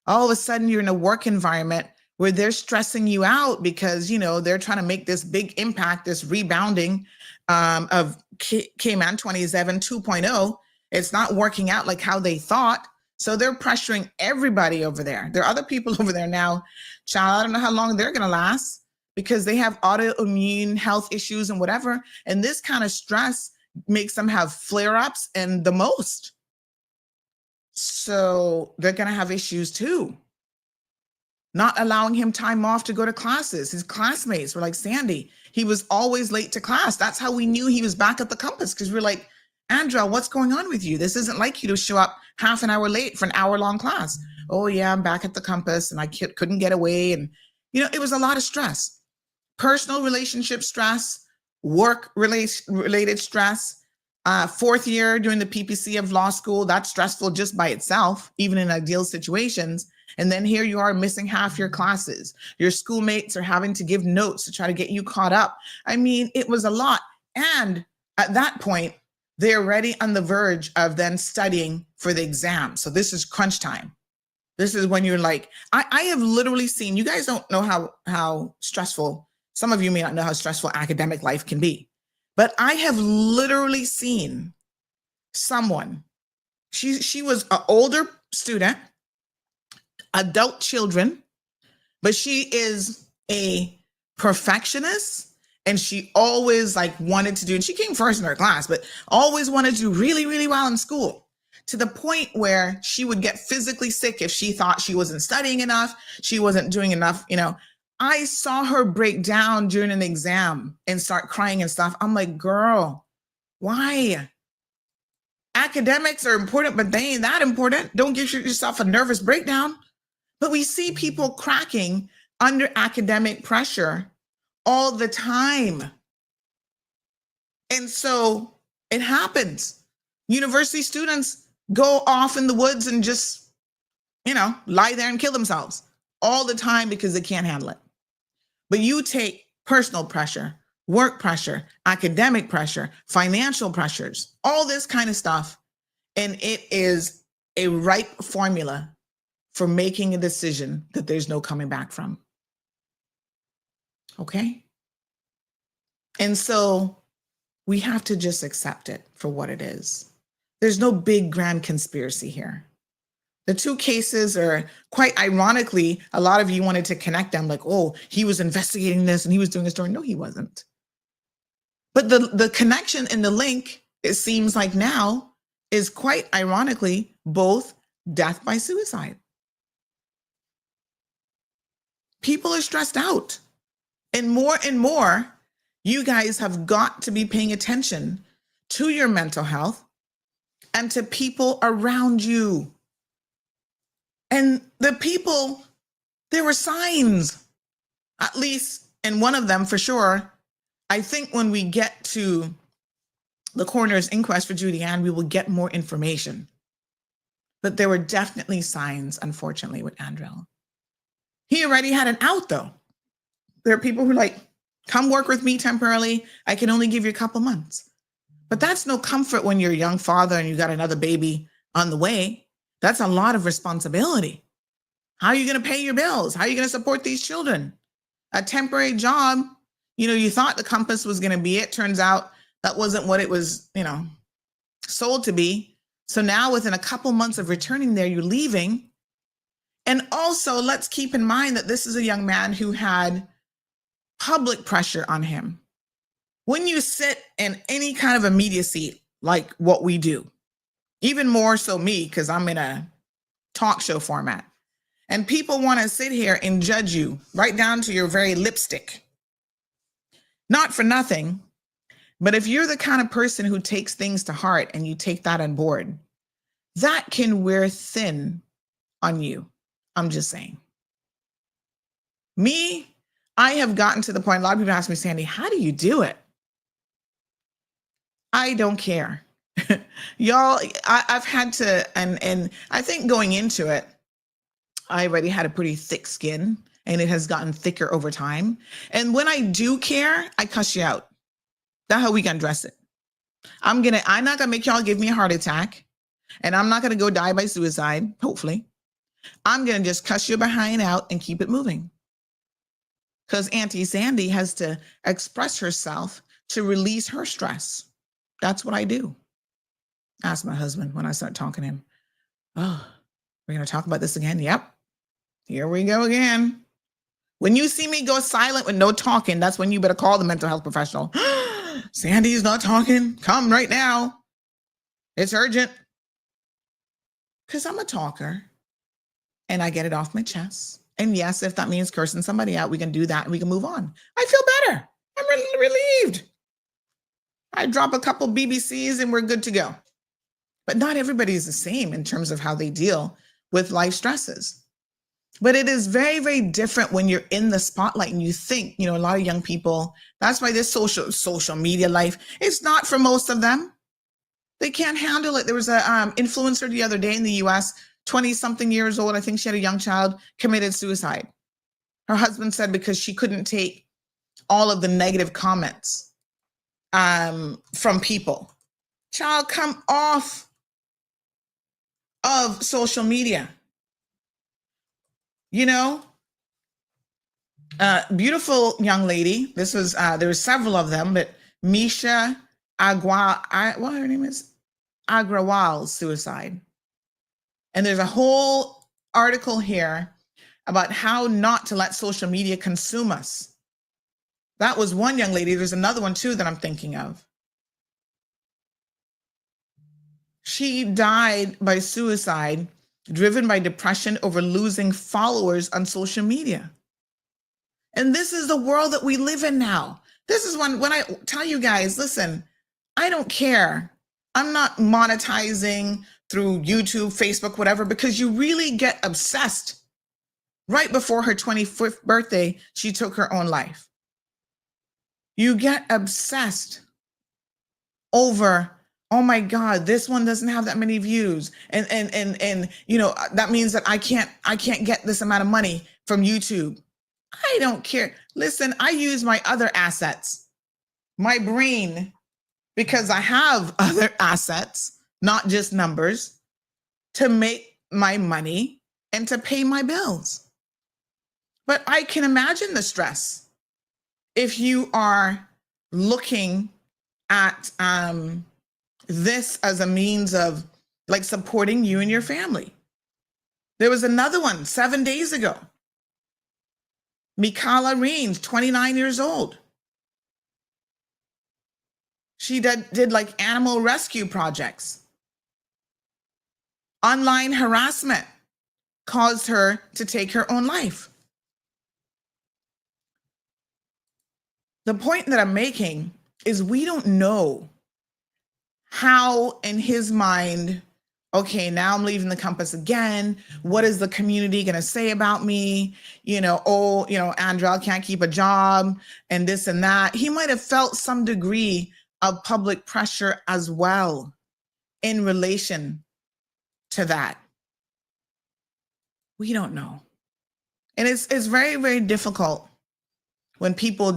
All of a sudden you're in a work environment where they're stressing you out because, they're trying to make this big impact, this rebounding of Cayman 27 2.0. It's not working out like how they thought. So they're pressuring everybody over there. There are other people over there now. Child, I don't know how long they're going to last because they have autoimmune health issues and whatever. And this kind of stress makes them have flare-ups and the most. So they're going to have issues too. Not allowing him time off to go to classes. His classmates were like, Sandy, he was always late to class. That's how we knew he was back at the campus, because we're like, Andrew, what's going on with you? This isn't like you to show up half an hour late for an hour-long class. Oh, yeah, I'm back at the campus and I couldn't get away. And, it was a lot of stress. Personal relationship stress, work-related stress. 4th year doing the PPC of law school, that's stressful just by itself, even in ideal situations. And then here you are missing half your classes. Your schoolmates are having to give notes to try to get you caught up. I mean, it was a lot. And at that point, they're already on the verge of then studying for the exam. So this is crunch time. This is when you're like, I have literally seen, you guys don't know how stressful, some of you may not know how stressful academic life can be, but I have literally seen someone, she was an older student, adult children, but she is a perfectionist, and she always wanted to do, and she came first in her class, but always wanted to do really, really well in school, to the point where she would get physically sick if she thought she wasn't studying enough, she wasn't doing enough. I saw her break down during an exam and start crying and stuff. I'm like, girl, why? Academics are important, but they ain't that important. Don't give yourself a nervous breakdown. But we see people cracking under academic pressure all the time. And so it happens. University students go off in the woods and just, lie there and kill themselves all the time because they can't handle it. But you take personal pressure, work pressure, academic pressure, financial pressures, all this kind of stuff, and it is a ripe formula for making a decision that there's no coming back from. Okay? And so we have to just accept it for what it is. There's no big grand conspiracy here. The two cases are, quite ironically, a lot of you wanted to connect them like, oh, he was investigating this and he was doing a story. No, he wasn't. But the connection in the link, it seems like now, is quite ironically both death by suicide. People are stressed out. And more, you guys have got to be paying attention to your mental health and to people around you. And the people, there were signs, at least in one of them for sure. I think when we get to the coroner's inquest for Judy Ann, we will get more information. But there were definitely signs, unfortunately, with Andrell. He already had an out, though. There are people who are like, come work with me temporarily. I can only give you a couple months. But that's no comfort when you're a young father and you got another baby on the way. That's a lot of responsibility. How are you going to pay your bills? How are you going to support these children? A temporary job, you thought the compass was going to be it. Turns out that wasn't what it was, sold to be. So now within a couple months of returning there, you're leaving. And also let's keep in mind that this is a young man who had public pressure on him. When you sit in any kind of a media seat, like what we do, even more so me, because I'm in a talk show format, and people want to sit here and judge you right down to your very lipstick. Not for nothing, but if you're the kind of person who takes things to heart and you take that on board, that can wear thin on you. I'm just saying. Me, I have gotten to the point, a lot of people ask me, Sandy, how do you do it? I don't care. Y'all, I've had to, and I think going into it, I already had a pretty thick skin and it has gotten thicker over time. And when I do care, I cuss you out. That's how we can address it. I'm not gonna make y'all give me a heart attack, and I'm not gonna go die by suicide, hopefully. I'm gonna just cuss your behind out and keep it moving. Because Auntie Sandy has to express herself to release her stress. That's what I do. Ask my husband when I start talking to him. Oh, we're going to talk about this again? Yep. Here we go again. When you see me go silent with no talking, that's when you better call the mental health professional. Sandy's not talking. Come right now. It's urgent. Because I'm a talker and I get it off my chest. And yes, if that means cursing somebody out, we can do that and we can move on. I feel better. I'm relieved. I drop a couple BBCs and we're good to go. But not everybody is the same in terms of how they deal with life stresses. But it is very, very different when you're in the spotlight and you think, a lot of young people, that's why this social media life, it's not for most of them. They can't handle it. There was a influencer the other day in the US, 20-something years old. I think she had a young child, committed suicide. Her husband said because she couldn't take all of the negative comments from people. Child, come off of social media. Beautiful young lady. This was, there were several of them, but Misha what her name is? Agrawal's suicide. And there's a whole article here about how not to let social media consume us. That was one young lady. There's another one too that I'm thinking of. She died by suicide, driven by depression over losing followers on social media. And this is the world that we live in now. This is when I tell you guys, listen, I don't care. I'm not monetizing through YouTube, Facebook, whatever, because you really get obsessed. Right before her 25th birthday, she took her own life. You get obsessed over, oh my God, this one doesn't have that many views. And that means that I can't get this amount of money from YouTube. I don't care. Listen, I use my other assets, my brain, because I have other assets, not just numbers, to make my money and to pay my bills. But I can imagine the stress if you are looking at this as a means of like supporting you and your family. There was another one 7 days ago. Mikala Reams, 29 years old. She did like animal rescue projects. Online harassment caused her to take her own life. The point that I'm making is we don't know how in his mind, okay, now I'm leaving the campus again. What is the community going to say about me? Andrel can't keep a job and this and that. He might have felt some degree of public pressure as well in relation to that. We don't know. And it's very, very difficult when people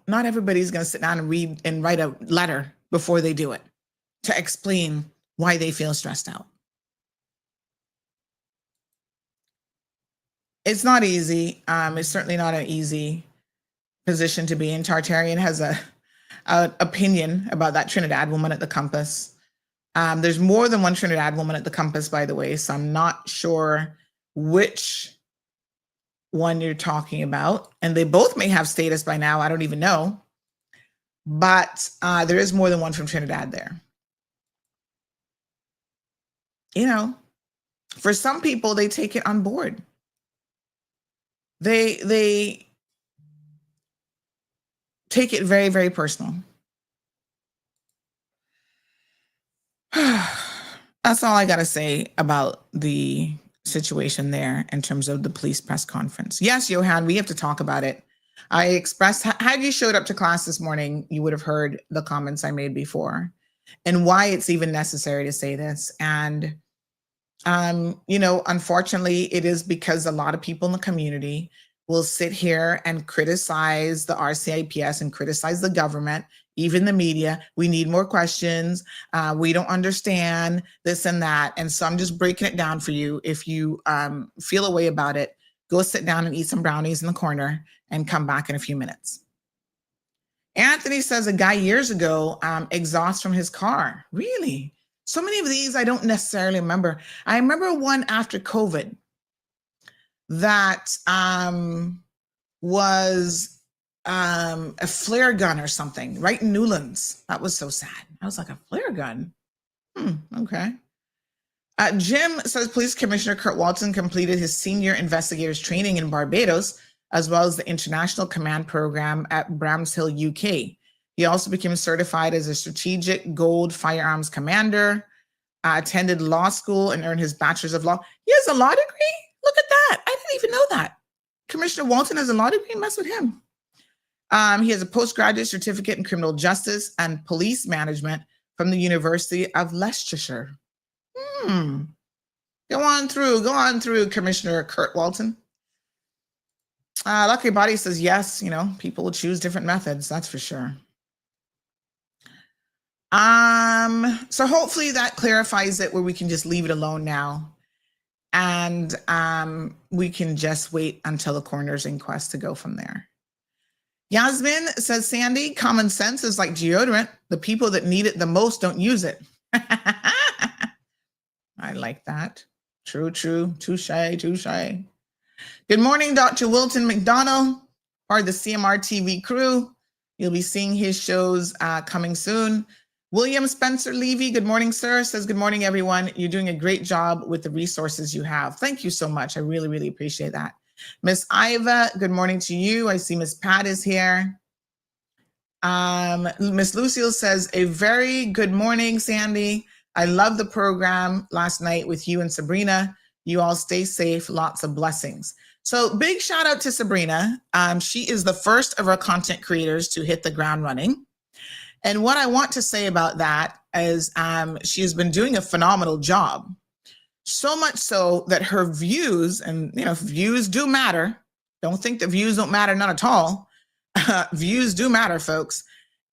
not everybody's going to sit down and read and write a letter before they do it to explain why they feel stressed out. It's not easy. It's certainly not an easy position to be in. Tartarian has an opinion about that Trinidad woman at the campus. There's more than one Trinidad woman at the campus, by the way, so I'm not sure which one you're talking about. And they both may have status by now. I don't even know. But there is more than one from Trinidad there. For some people, they take it on board. They take it very, very personal. That's all I got to say about the situation there in terms of the police press conference. Yes, Johan, we have to talk about it. I expressed, had you showed up to class this morning, you would have heard the comments I made before and why it's even necessary to say this. And, unfortunately, it is because a lot of people in the community will sit here and criticize the RCIPS and criticize the government, even the media. We need more questions. We don't understand this and that. And so I'm just breaking it down for you. If you feel a way about it, go sit down and eat some brownies in the corner and come back in a few minutes. Anthony says a guy years ago exhaust from his car. Really? So many of these I don't necessarily remember. I remember one after COVID that was a flare gun or something, right in Newlands. That was so sad. I was like, a flare gun? Okay. Jim says Police Commissioner Kurt Walton completed his senior investigators training in Barbados, as well as the International Command Program at Bramshill, UK. He also became certified as a strategic gold firearms commander, attended law school and earned his bachelor's of law. He has a law degree? Look at that. I didn't even know that. Commissioner Walton has a law degree? Mess with him. He has a postgraduate certificate in criminal justice and police management from the University of Leicestershire. Go on through, Commissioner Kurt Walton. Lucky Body says, yes, people will choose different methods, that's for sure. So hopefully that clarifies it where we can just leave it alone now. And we can just wait until the coroner's inquest to go from there. Yasmin says, Sandy, common sense is like deodorant. The people that need it the most don't use it. I like that. True. Touche. Good morning, Dr. Wilton McDonald, part of the CMR TV crew. You'll be seeing his shows coming soon. William Spencer Levy, good morning, sir. Says, good morning, everyone. You're doing a great job with the resources you have. Thank you so much. I really, really appreciate that. Miss Iva, good morning to you. I see Miss Pat is here. Miss Lucille says, a very good morning, Sandy. I love the program last night with you and Sabrina. You all stay safe. Lots of blessings. So big shout out to Sabrina. She is the first of our content creators to hit the ground running. And what I want to say about that is she has been doing a phenomenal job. So much so that her views, and views do matter. Don't think that views don't matter, not at all. Views do matter, folks.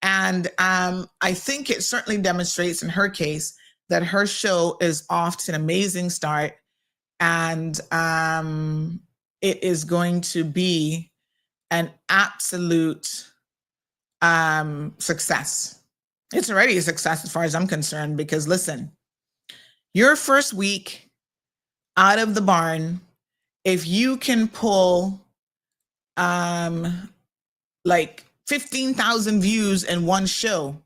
And I think it certainly demonstrates in her case that her show is off to an amazing start. And it is going to be an absolute success. It's already a success as far as I'm concerned, because listen, your first week out of the barn, if you can pull like 15,000 views in one show,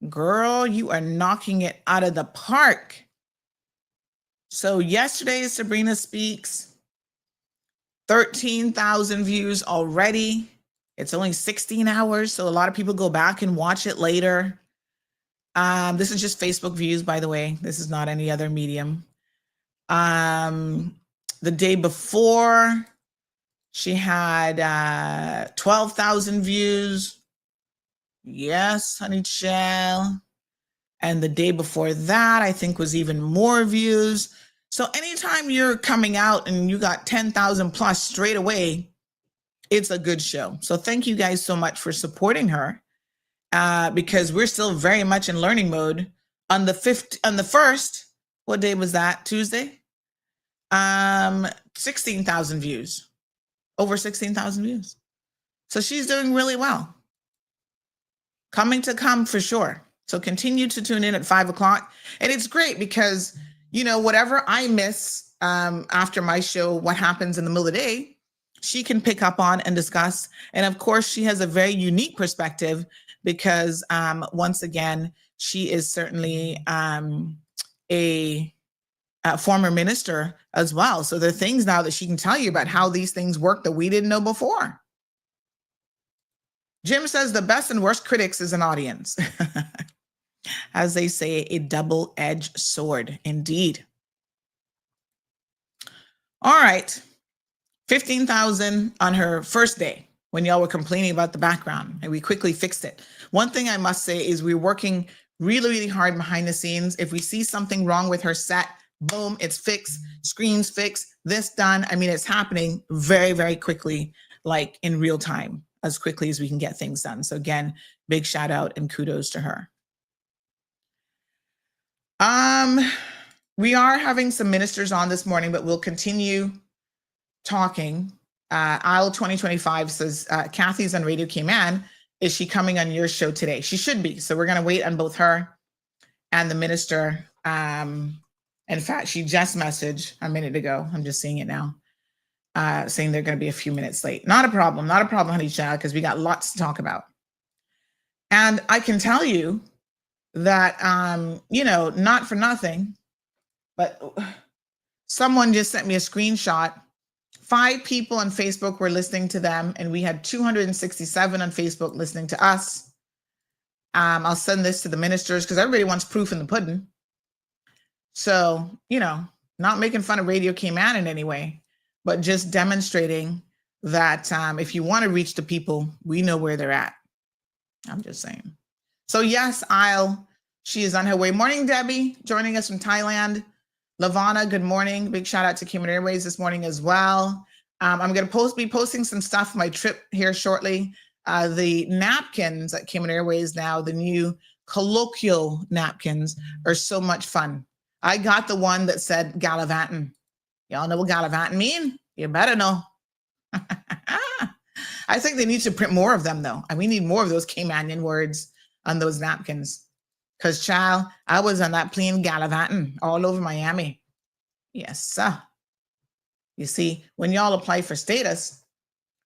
Girl, you are knocking it out of the park. So yesterday, Sabrina Speaks, 13,000 views already. It's only 16 hours, so a lot of people go back and watch it later. This is just Facebook views, by the way. This is not any other medium. The day before, she had 12,000 views. Yes, honey child. And the day before that, I think, was even more views. So anytime you're coming out and you got 10,000 plus straight away, it's a good show. So thank you guys so much for supporting her, because we're still very much in learning mode. On the first, what day was that? Tuesday? 16,000 views, over 16,000 views. So she's doing really well. Coming to come for sure. So continue to tune in at 5 o'clock. And it's great because, you know, whatever I miss after my show, what happens in the middle of the day, she can pick up on and discuss. And of course, she has a very unique perspective because once again, she is certainly a former minister as well. So there are things now that she can tell you about how these things work that we didn't know before. Jim says the best and worst critics is an audience. As they say, a double-edged sword, indeed. All right, 15,000 on her first day when y'all were complaining about the background, and we quickly fixed it. One thing I must say is we're working really, really hard behind the scenes. If we see something wrong with her set, boom, it's fixed, screens fixed, this done. I mean, it's happening very, very quickly, like in real time, as quickly as we can get things done. So again, big shout out and kudos to her. We are having some ministers on this morning, but we'll continue talking. Aisle 2025 says, Kathy's on Radio Cayman. Is she coming on your show today? She should be. So we're going to wait on both her and the minister. In fact, she just messaged a minute ago. I'm just seeing it now, saying they're going to be a few minutes late. Not a problem, honey child, because we got lots to talk about. And I can tell you that, you know, not for nothing, but someone just sent me a screenshot. 5 people on Facebook were listening to them, and we had 267 on Facebook listening to us. I'll send this to the ministers because everybody wants proof in the pudding. So, you know, not making fun of Radio Cayman in any way, but just demonstrating that if you want to reach the people, we know where they're at. I'm just saying. So yes, she is on her way. Morning, Debbie, joining us from Thailand. Lavana, good morning. Big shout out to Cayman Airways this morning as well. I'm going to be posting some stuff for my trip here shortly. The napkins at Cayman Airways now, the new colloquial napkins, are so much fun. I got the one that said gallivanting. Y'all know what gallivanting mean? You better know. I think they need to print more of them, though. And we need more of those Caymanian words on those napkins. Because, child, I was on that plane gallivanting all over Miami. Yes, sir. You see, when y'all apply for status,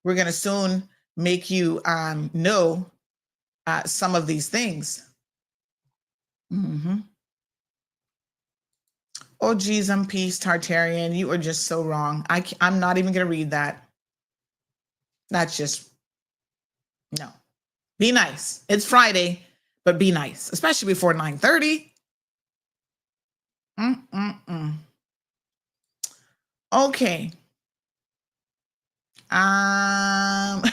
we're going to soon make you know some of these things. Mm-hmm. Oh, geez, I'm peace, Tartarian. You are just so wrong. I'm not even going to read that. That's just, no. Be nice. It's Friday. But be nice, especially before 9:30. Okay.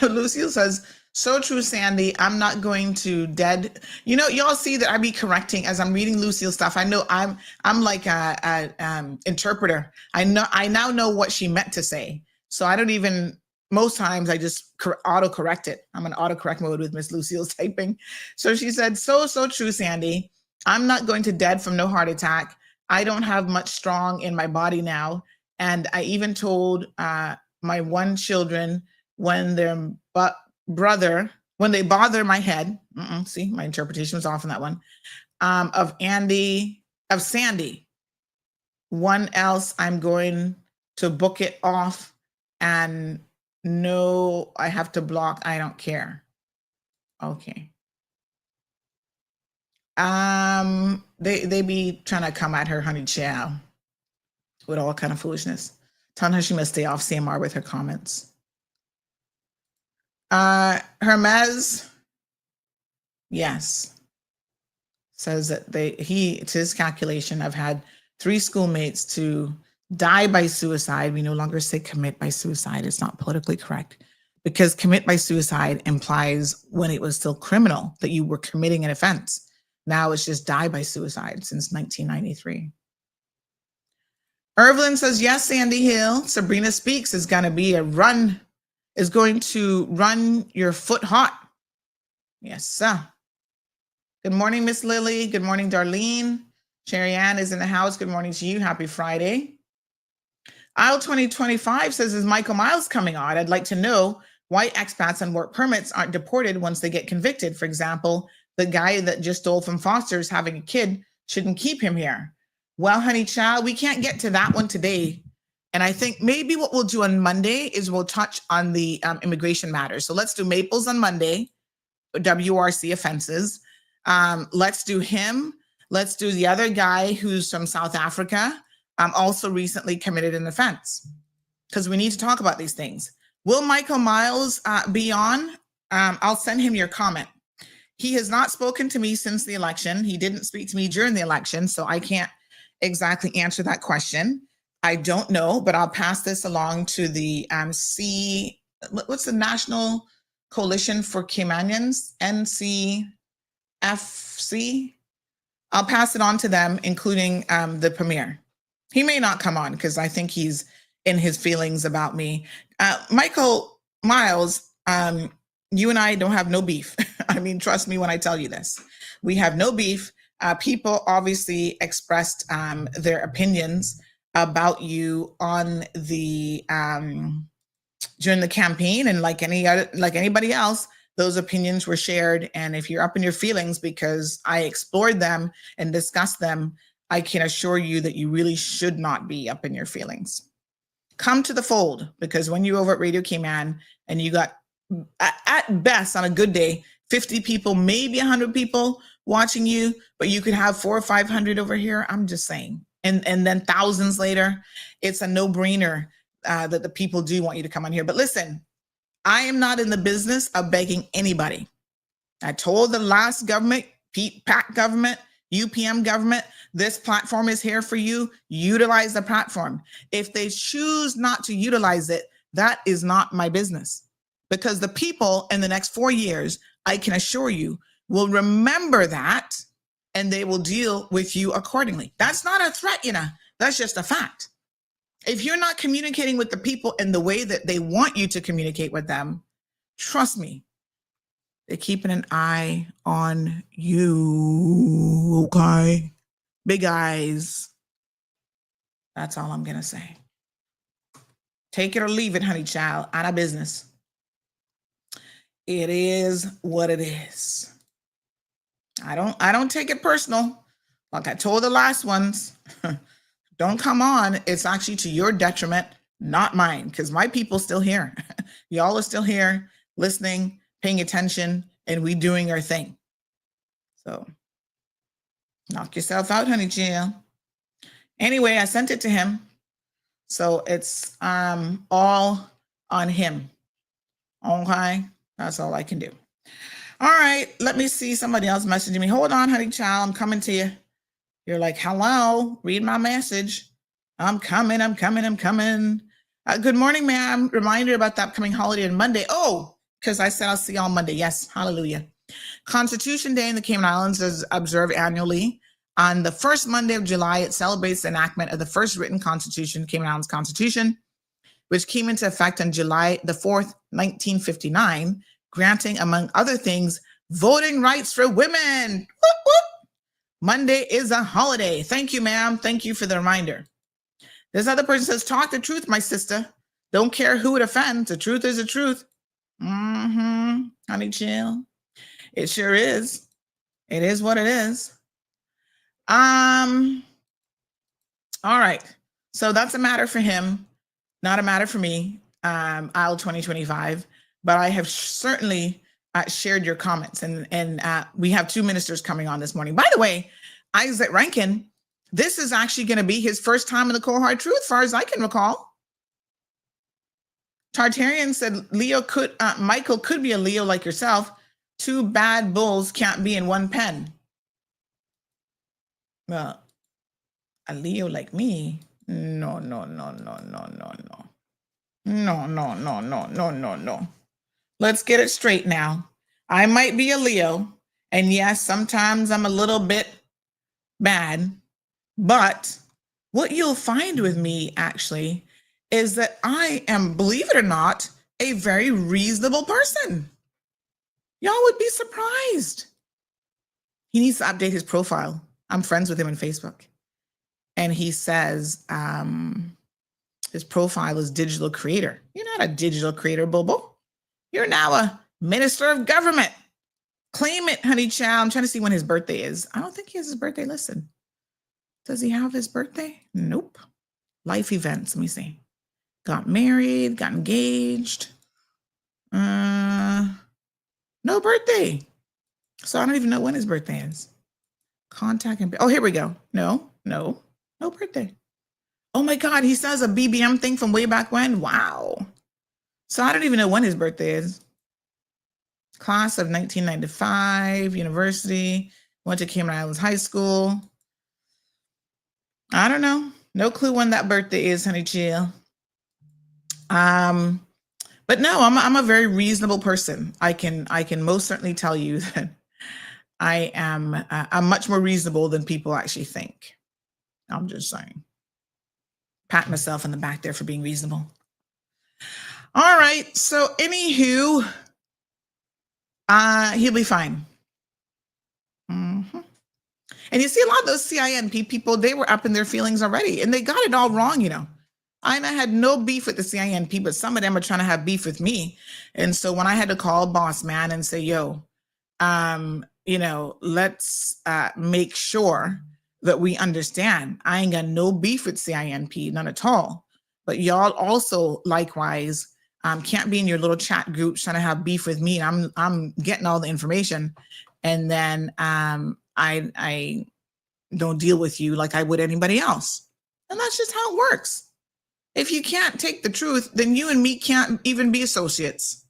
Lucille says, so true, Sandy. I'm not going to dead. You know, y'all see that I be correcting as I'm reading Lucille's stuff. I know I'm like a interpreter. I now know what she meant to say. So I don't even. Most times I just auto-correct it. I'm in auto-correct mode with Miss Lucille's typing. So she said, so true, Sandy. I'm not going to dead from no heart attack. I don't have much strong in my body now. And I even told my one children when their when they bother my head, see, my interpretation was off on that one, of Sandy. One else, I'm going to book it off and no, I have to block. I don't care. Okay. They be trying to come at her, honey child, with all kind of foolishness, telling her she must stay off CMR with her comments. Hermes, yes, says that it's his calculation. I've had 3 schoolmates to die by suicide. We no longer say commit by suicide. It's not politically correct, because commit by suicide implies when it was still criminal that you were committing an offense. Now it's just die by suicide since 1993. Irvlin says, yes, Sandy Hill. Sabrina Speaks is going to run your foot hot. Yes, sir. Good morning, Miss Lily. Good morning, Darlene. Sherry Ann is in the house. Good morning to you. Happy Friday. Aisle 2025 says, is Michael Miles coming on? I'd like to know why expats on work permits aren't deported once they get convicted. For example, the guy that just stole from Foster's having a kid, shouldn't keep him here. Well, honey child, we can't get to that one today. And I think maybe what we'll do on Monday is we'll touch on the immigration matters. So let's do Maples on Monday, WRC offenses. Let's do him. Let's do the other guy who's from South Africa, also recently committed an offense, because we need to talk about these things. Will Michael Miles be on? I'll send him your comment. He has not spoken to me since the election. He didn't speak to me during the election, so I can't exactly answer that question. I don't know, but I'll pass this along to the what's the National Coalition for Caymanians, NCFC. I'll pass it on to them, including the premier. He may not come on because I think he's in his feelings about me. Michael Miles, you and I don't have no beef. I mean, trust me when I tell you this. We have no beef. People obviously expressed their opinions about you on the during the campaign, and like anybody else, those opinions were shared. And if you're up in your feelings because I explored them and discussed them, I can assure you that you really should not be up in your feelings. Come to the fold, because when you're over at Radio Cayman and you got, at best on a good day, 50 people, maybe 100 people watching you, but you could have 400 or 500 over here. I'm just saying. And then thousands later, it's a no-brainer that the people do want you to come on here. But listen, I am not in the business of begging anybody. I told the last government, PAC government, UPM government, this platform is here for you. Utilize the platform. If they choose not to utilize it, that is not my business. Because the people in the next 4 years, I can assure you, will remember that, and they will deal with you accordingly. That's not a threat, that's just a fact. If you're not communicating with the people in the way that they want you to communicate with them, trust me, they're keeping an eye on you, okay? Big eyes. That's all I'm gonna say. Take it or leave it, honey child, out of business. It is what it is. I don't take it personal. Like I told the last ones, don't come on. It's actually to your detriment, not mine, because my people still here. Y'all are still here, listening, paying attention, and we doing our thing. So knock yourself out, honey child. Anyway, I sent it to him. So it's all on him. Okay, that's all I can do. All right, let me see. Somebody else messaging me. Hold on, honey child, I'm coming to you. You're like, hello, read my message. I'm coming. Good morning, ma'am. Reminder about the upcoming holiday on Monday. Oh, because I said I'll see you on Monday. Yes, hallelujah. Constitution Day in the Cayman Islands is observed annually. On the first Monday of July, it celebrates the enactment of the first written constitution, Cayman Islands Constitution, which came into effect on July the 4th, 1959, granting, among other things, voting rights for women. Whoop, whoop. Monday is a holiday. Thank you, ma'am. Thank you for the reminder. This other person says, talk the truth, my sister. Don't care who it offends. The truth is the truth. Honey chill. It sure is. It is what it is. All right. So that's a matter for him, not a matter for me, aisle 2025. But I have certainly shared your comments, and we have two ministers coming on this morning. By the way, Isaac Rankin, this is actually going to be his first time in the Cold Hard Truth, as far as I can recall. Tartarian said Michael could be a Leo like yourself. Two bad bulls can't be in one pen. Well, a Leo like me? No. Let's get it straight now. I might be a Leo, and yes, sometimes I'm a little bit bad, but what you'll find with me actually is that I am, believe it or not, a very reasonable person. Y'all would be surprised. He needs to update his profile. I'm friends with him on Facebook. And he says his profile is digital creator. You're not a digital creator, Bobo. You're now a minister of government. Claim it, honey child. I'm trying to see when his birthday is. I don't think he has his birthday listed. Does he have his birthday? Nope. Life events. Let me see. Got married, got engaged. No birthday. So I don't even know when his birthday is. Contact him. Oh, here we go. No birthday. Oh my God, he says a BBM thing from way back when. Wow. So I don't even know when his birthday is. Class of 1995, university, went to Cayman Islands High School. I don't know. No clue when that birthday is, honey chill. But no, I'm a very reasonable person. I can most certainly tell you that I'm much more reasonable than people actually think. I'm just saying. Pat myself in the back there for being reasonable. All right. So anywho, he'll be fine. Mm-hmm. And you see a lot of those CINP people, they were up in their feelings already, and they got it all wrong, you know. I had no beef with the CINP, but some of them are trying to have beef with me. And so when I had to call boss man and say, yo, let's make sure that we understand. I ain't got no beef with CINP, none at all. But y'all also likewise can't be in your little chat groups trying to have beef with me. I'm getting all the information, and then I don't deal with you like I would anybody else. And that's just how it works. If you can't take the truth, then you and me can't even be associates.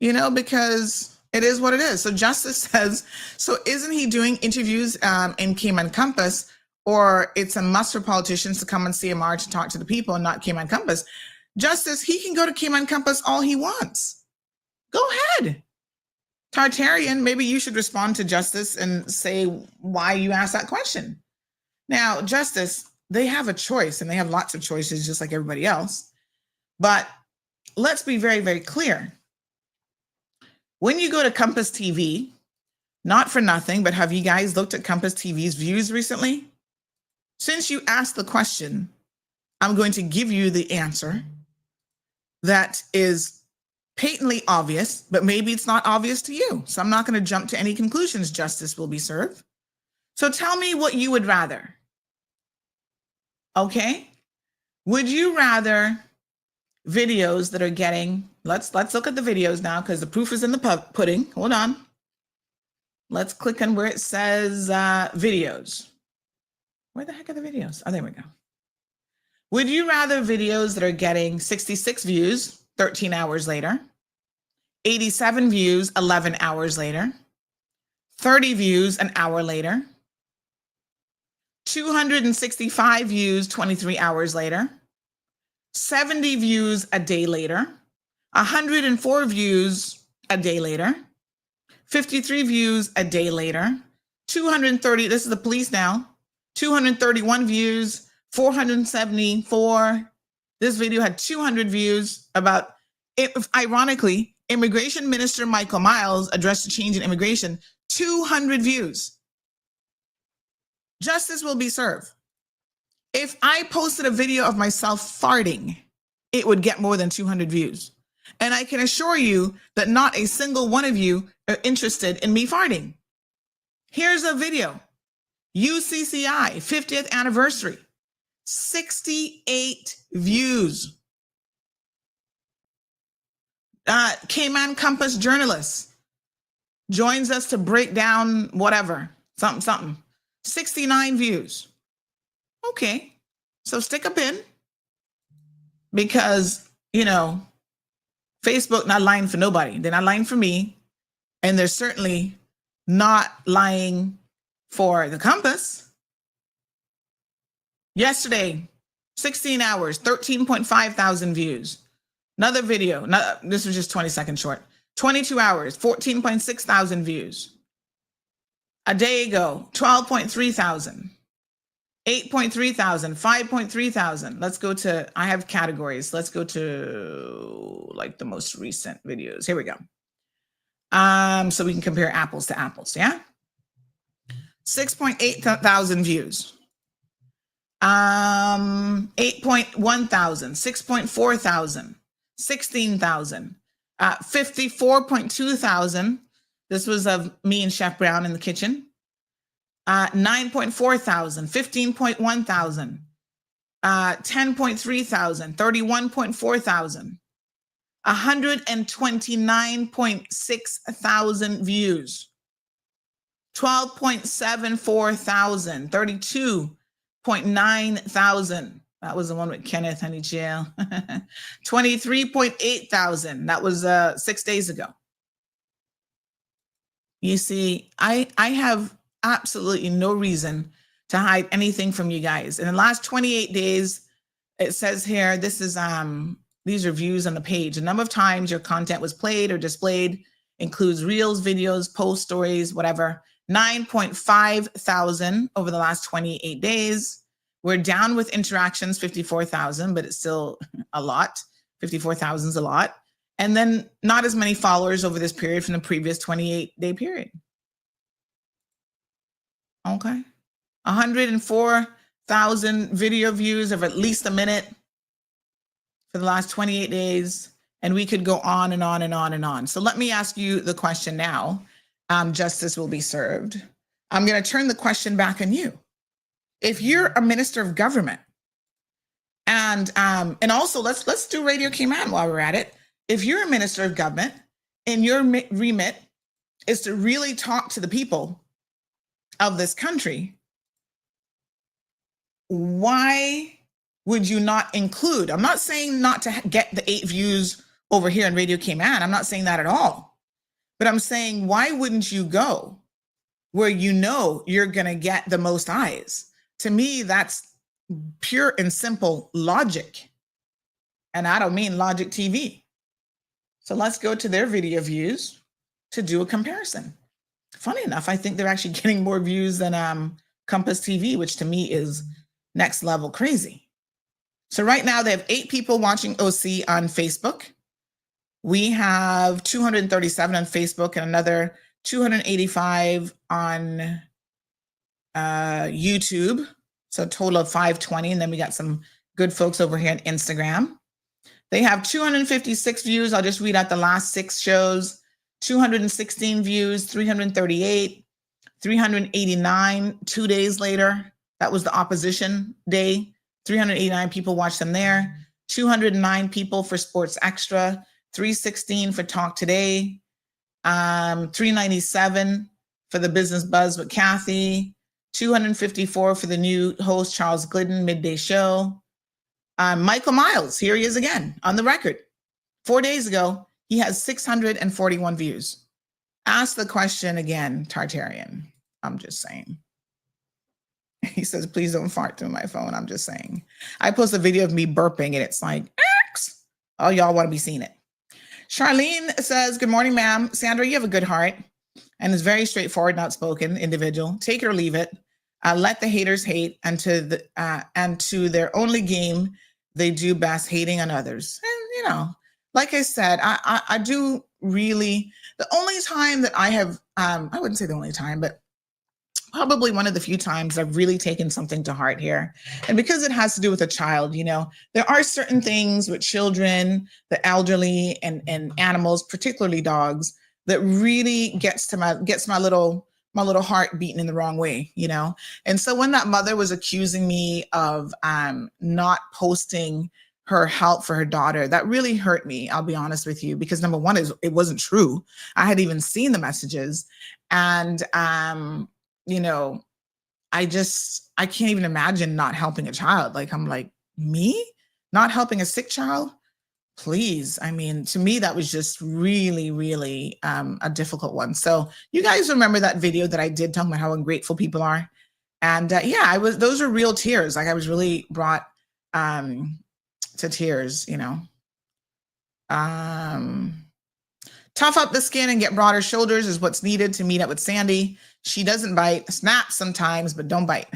You know, because it is what it is. So Justice says, so isn't he doing interviews in Cayman Compass, or it's a must for politicians to come on CMR to talk to the people and not Cayman Compass? Justice, he can go to Cayman Compass all he wants. Go ahead. Tartarian, maybe you should respond to Justice and say why you asked that question. Now, Justice, they have a choice, and they have lots of choices just like everybody else. But let's be very, very clear. When you go to Compass TV, not for nothing, but have you guys looked at Compass TV's views recently? Since you asked the question, I'm going to give you the answer that is patently obvious, but maybe it's not obvious to you. So I'm not going to jump to any conclusions. Justice will be served. So tell me what you would rather. Okay? Would you rather videos that are getting, let's look at the videos now, because the proof is in the pudding. Hold on. Let's click on where it says videos. Where the heck are the videos? Oh, there we go. Would you rather videos that are getting 66 views 13 hours later, 87 views 11 hours later, 30 views an hour later, 265 views 23 hours later, 70 views a day later, 104 views a day later, 53 views a day later, 230, this is the police now, 231 views, 474. This video had 200 views about, ironically, Immigration Minister Michael Miles addressed a change in immigration, 200 views. Justice will be served. If I posted a video of myself farting, it would get more than 200 views. And I can assure you that not a single one of you are interested in me farting. Here's a video. UCCI 50th anniversary, 68 views. Cayman Compass journalist joins us to break down whatever, something. 69 views. Okay, so stick a pin because, Facebook not lying for nobody. They're not lying for me, and they're certainly not lying for the Compass. Yesterday, 16 hours, 13.5 thousand views. Another video, this was just 20 seconds short. 22 hours, 14.6 thousand views. A day ago, 12.3 thousand. 8.3 thousand, 5.3 thousand. Let's go to, I have categories. Let's go to like the most recent videos. Here we go. So we can compare apples to apples, yeah? 6.8 thousand views. 8.1 thousand, 6.4 thousand, 16,000, 54.2 thousand. This was of me and Chef Brown in the kitchen. 9.4 thousand, 15.1 thousand, 10.3 thousand, 31.4 thousand, 129.6 thousand views, 12.74 thousand, 32.9 thousand. That was the one with Kenneth Honey Jail. 23.8 thousand. That was 6 days ago. You see, I have absolutely no reason to hide anything from you guys. In the last 28 days, it says here, this is these are views on the page. The number of times your content was played or displayed includes reels, videos, post stories, whatever. 9.5 thousand over the last 28 days. We're down with interactions, 54,000, but it's still a lot. 54,000 is a lot. And then not as many followers over this period from the previous 28-day period. Okay. 104,000 video views of at least a minute for the last 28 days. And we could go on and on and on and on. So let me ask you the question now. Justice will be served. I'm going to turn the question back on you. If you're a minister of government, and also let's do Radio Cayman while we're at it. If you're a minister of government and your remit is to really talk to the people of this country, why would you not include? I'm not saying not to get the 8 views over here on Radio Cayman. I'm not saying that at all. But I'm saying, why wouldn't you go where you know you're going to get the most eyes? To me, that's pure and simple logic. And I don't mean Logic TV. So let's go to their video views to do a comparison. Funny enough, I think they're actually getting more views than Compass TV, which to me is next level crazy. So right now they have 8 people watching OC on Facebook. We have 237 on Facebook and another 285 on YouTube. So a total of 520. And then we got some good folks over here on Instagram. They have 256 views. I'll just read out the last 6 shows. 216 views, 338, 389 2 days later. That was the opposition day. 389 people watched them there. 209 people for Sports Extra. 316 for Talk Today. 397 for the Business Buzz with Kathy. 254 for the new host, Charles Glidden, Midday Show. Michael Miles, here he is again on the record. 4 days ago, he has 641 views. Ask the question again, Tartarian. I'm just saying. He says, please don't fart through my phone. I'm just saying. I post a video of me burping and it's like, X. Oh, y'all want to be seeing it. Charlene says, good morning, ma'am. Sandra, you have a good heart and is very straightforward, outspoken individual. Take it or leave it. Let the haters hate, and to their only game, they do best, hating on others. And, like I said, I do really, the only time that I have, I wouldn't say the only time, but probably one of the few times I've really taken something to heart here. And because it has to do with a child, there are certain things with children, the elderly, and animals, particularly dogs, that really gets my little heart beating in the wrong way, And so when that mother was accusing me of not posting her help for her daughter. That really hurt me, I'll be honest with you, because number one is it wasn't true. I had even seen the messages. And you know, I can't even imagine not helping a child. Like, I'm like, me? Not helping a sick child? Please. I mean, to me, that was just really, really a difficult one. So you guys remember that video that I did talking about how ungrateful people are? And yeah, those are real tears. Like, I was really brought to tears, you know. Tough up the skin and get broader shoulders is what's needed to meet up with Sandy. She doesn't bite, snaps sometimes, but don't bite.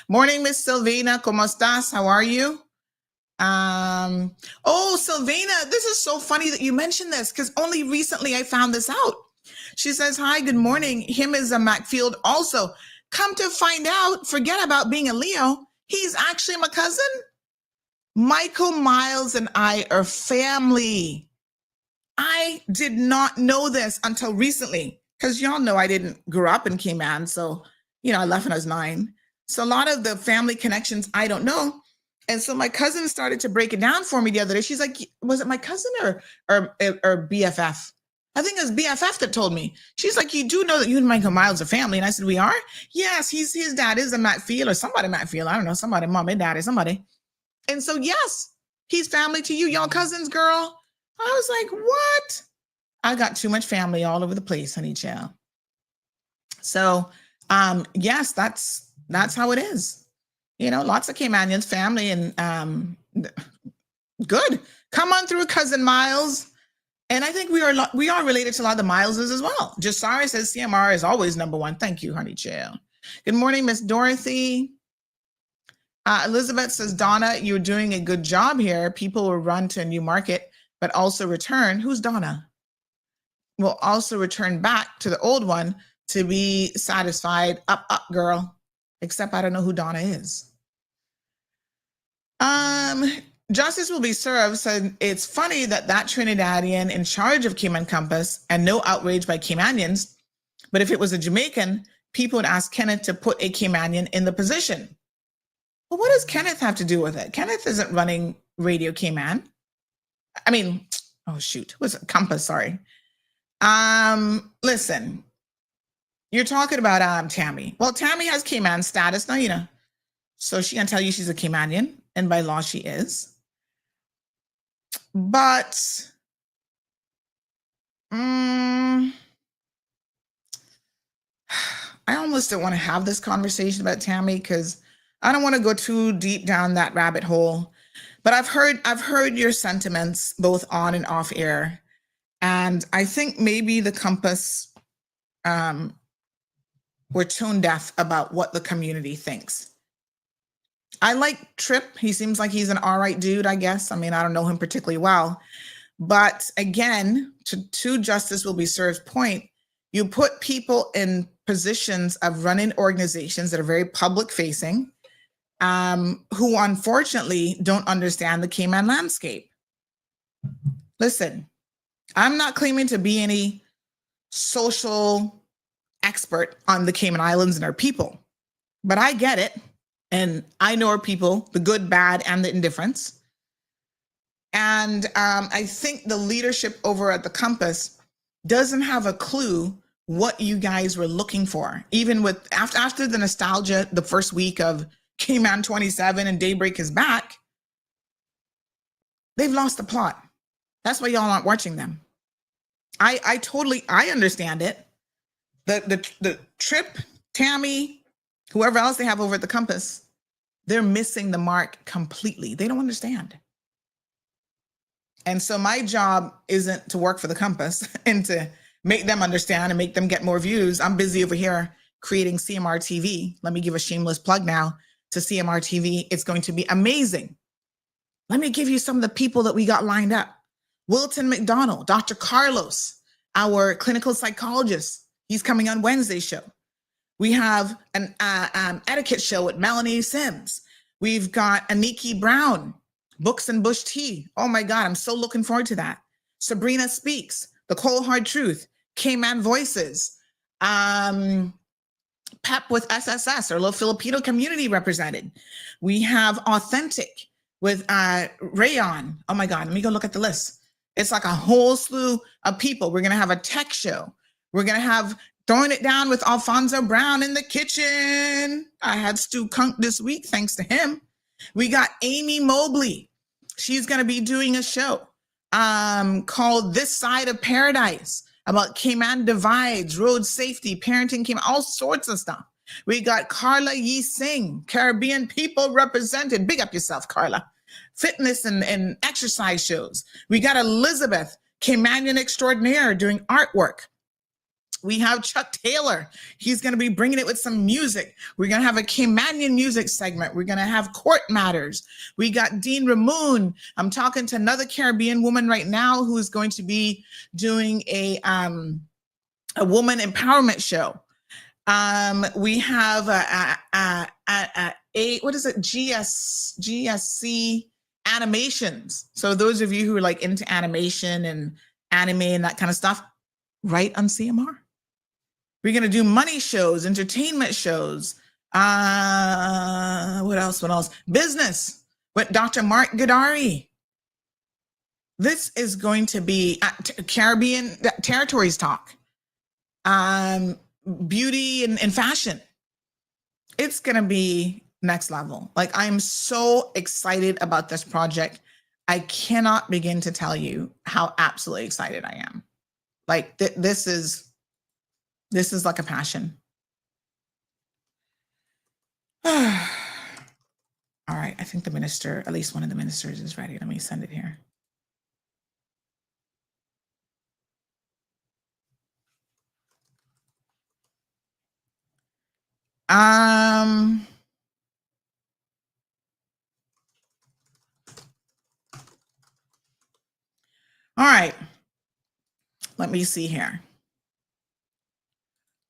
Morning, Miss Silvina. ¿Cómo estás? How are you? Oh, Silvina, this is so funny that you mentioned this, because only recently I found this out. She says, hi, good morning. Him is a Macfield also. Come to find out, forget about being a Leo. He's actually my cousin. Michael Miles and I are family. I did not know this until recently, because y'all know I didn't grow up in Cayman. So, you know, I left when I was 9. So a lot of the family connections I don't know. And so my cousin started to break it down for me the other day. She's like, was it my cousin or BFF? I think it was BFF that told me. She's like, you do know that you and Michael Miles are family. And I said, we are? Yes, his dad is a Macfield or somebody Macfield. I don't know, somebody, mom and daddy, somebody. And so, yes, he's family to you. Y'all cousins, girl. I was like, what? I got too much family all over the place, honey child. So, yes, that's how it is. You know, lots of Caymanians, family, and good. Come on through, cousin Miles. And I think we are related to a lot of the Mileses as well. Jasara says CMR is always number one. Thank you, honey chill. Good morning, Miss Dorothy. Elizabeth says, Donna, you're doing a good job here. People will run to a new market, but also return. Who's Donna? Will also return back to the old one to be satisfied. Up, girl. Except I don't know who Donna is. Justice will be served. So it's funny that Trinidadian in charge of Cayman Compass, and no outrage by Caymanians, but if it was a Jamaican, people would ask Kenneth to put a Caymanian in the position. Well, what does Kenneth have to do with it? Kenneth isn't running Radio Cayman. I mean, oh shoot, was it Compass? Sorry. Listen, you're talking about Tammy. Well, Tammy has Cayman status now, you know, so she can tell you she's a Caymanian, and by law she is. But I almost don't want to have this conversation about Tammy, because I don't want to go too deep down that rabbit hole. But I've heard your sentiments both on and off air, and I think maybe the Compass were tone deaf about what the community thinks. I like Tripp. He seems like he's an all right dude, I guess. I mean, I don't know him particularly well. But again, to Justice will be served point, you put people in positions of running organizations that are very public facing, who unfortunately don't understand the Cayman landscape. Listen, I'm not claiming to be any social expert on the Cayman Islands and our people, but I get it. And I know our people, the good, bad, and the indifference. And I think the leadership over at the Compass doesn't have a clue what you guys were looking for. Even with after the nostalgia, the first week of Cayman 27 and Daybreak is back, they've lost the plot. That's why y'all aren't watching them. I totally understand it. The Tripp, Tammy, whoever else they have over at the Compass, they're missing the mark completely. They don't understand. And so my job isn't to work for the Compass and to make them understand and make them get more views. I'm busy over here creating CMR TV. Let me give a shameless plug now to CMR TV. It's going to be amazing. Let me give you some of the people that we got lined up. Wilton McDonald, Dr. Carlos, our clinical psychologist. He's coming on Wednesday's show. We have an etiquette show with Melanie Sims. We've got Aniki Brown, Books and Bush Tea. Oh my God, I'm so looking forward to that. Sabrina Speaks, The Cold Hard Truth, Cayman Voices, PEP with SSS, our little Filipino community represented. We have Authentic. with Rayon. Oh my God, let me go look at the list. It's like a whole slew of people. We're going to have a tech show. We're going to have Throwing It Down with Alfonso Brown in the kitchen. I had Stu Kunk this week, thanks to him. We got Amy Mobley. She's going to be doing a show called This Side of Paradise about Cayman divides, road safety, parenting, Cayman, all sorts of stuff. We got Carla Yee Singh, Caribbean people represented. Big up yourself, Carla. Fitness and exercise shows. We got Elizabeth, Caymanian extraordinaire, doing artwork. We have Chuck Taylor. He's going to be bringing it with some music. We're going to have a Caymanian music segment. We're going to have Court Matters. We got Dean Ramoon. I'm talking to another Caribbean woman right now who is going to be doing a woman empowerment show. We have what is it? GSC animations. So those of you who are like into animation and anime and that kind of stuff, right on CMR. We're going to do money shows, entertainment shows. What else? Business with Dr. Mark Gadari. This is going to be Caribbean territories talk. Beauty and fashion. It's going to be next level. Like, I'm so excited about this project. I cannot begin to tell you how absolutely excited I am. Like, this is like a passion. All right, I think the minister, at least one of the ministers, is ready. Let me send it here. All right. Let me see here.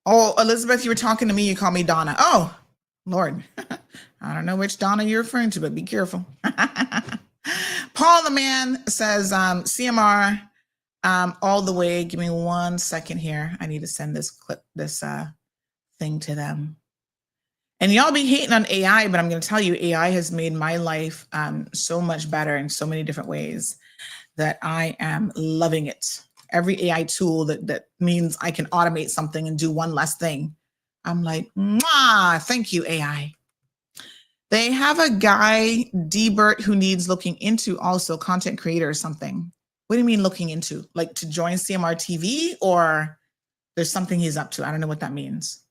Oh, Elizabeth, you were talking to me. You call me Donna. Oh, Lord. I don't know which Donna you're referring to, but be careful. Paul the man says, CMR, all the way. Give me 1 second here. I need to send this thing to them. And y'all be hating on AI, but I'm going to tell you, AI has made my life so much better in so many different ways that I am loving it. Every AI tool that means I can automate something and do one less thing, I'm like, mwah, thank you, AI. They have a guy, Dbert, who needs looking into, also content creator or something. What do you mean looking into? Like to join CMR TV, or there's something he's up to? I don't know what that means.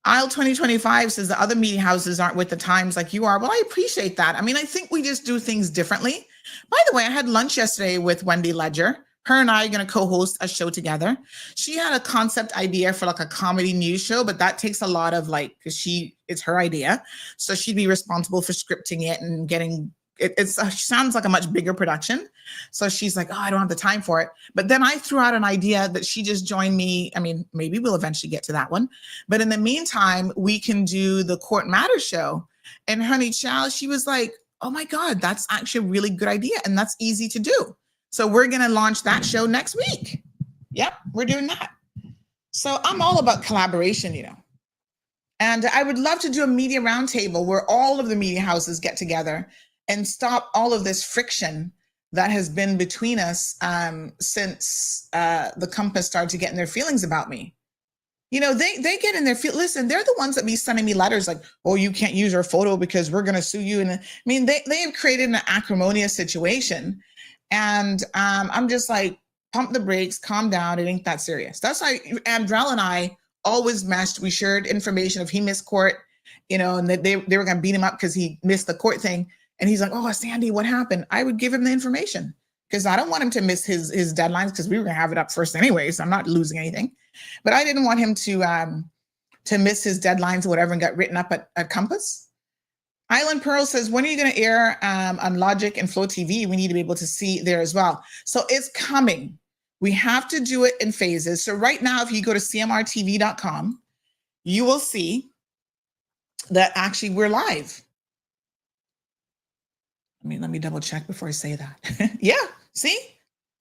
Aisle 2025 says the other media houses aren't with the times like you are. Well, I appreciate that. I mean, I think we just do things differently. By the way, I had lunch yesterday with Wendy Ledger. Her and I are going to co-host a show together. She had a concept idea for like a comedy news show, but that takes a lot of like, because it's her idea. So she'd be responsible for scripting it and getting it. It sounds like a much bigger production. So she's like, oh, I don't have the time for it. But then I threw out an idea that she just joined me. I mean, maybe we'll eventually get to that one. But in the meantime, we can do the Court Matters show. And Honey Chow, she was like, oh my God, that's actually a really good idea. And that's easy to do. So we're going to launch that show next week. Yep, we're doing that. So I'm all about collaboration, you know. And I would love to do a media roundtable where all of the media houses get together and stop all of this friction that has been between us since the Compass started to get in their feelings about me. You know, they get in their listen, they're the ones that be sending me letters like, oh, you can't use our photo because we're going to sue you. And I mean, they have created an acrimonious situation. And I'm just like, pump the brakes, calm down. It ain't that serious. That's why Andrell and I always meshed. We shared information if he missed court, you know, and they were going to beat him up because he missed the court thing. And he's like, oh, Sandy, what happened? I would give him the information because I don't want him to miss his deadlines because we were going to have it up first anyway. So I'm not losing anything. But I didn't want him to miss his deadlines or whatever and got written up at Compass. Island Pearl says, when are you going to air on Logic and Flow TV? We need to be able to see there as well. So it's coming. We have to do it in phases. So right now, if you go to cmrtv.com, you will see that actually we're live. Let me double check before I say that. Yeah, see?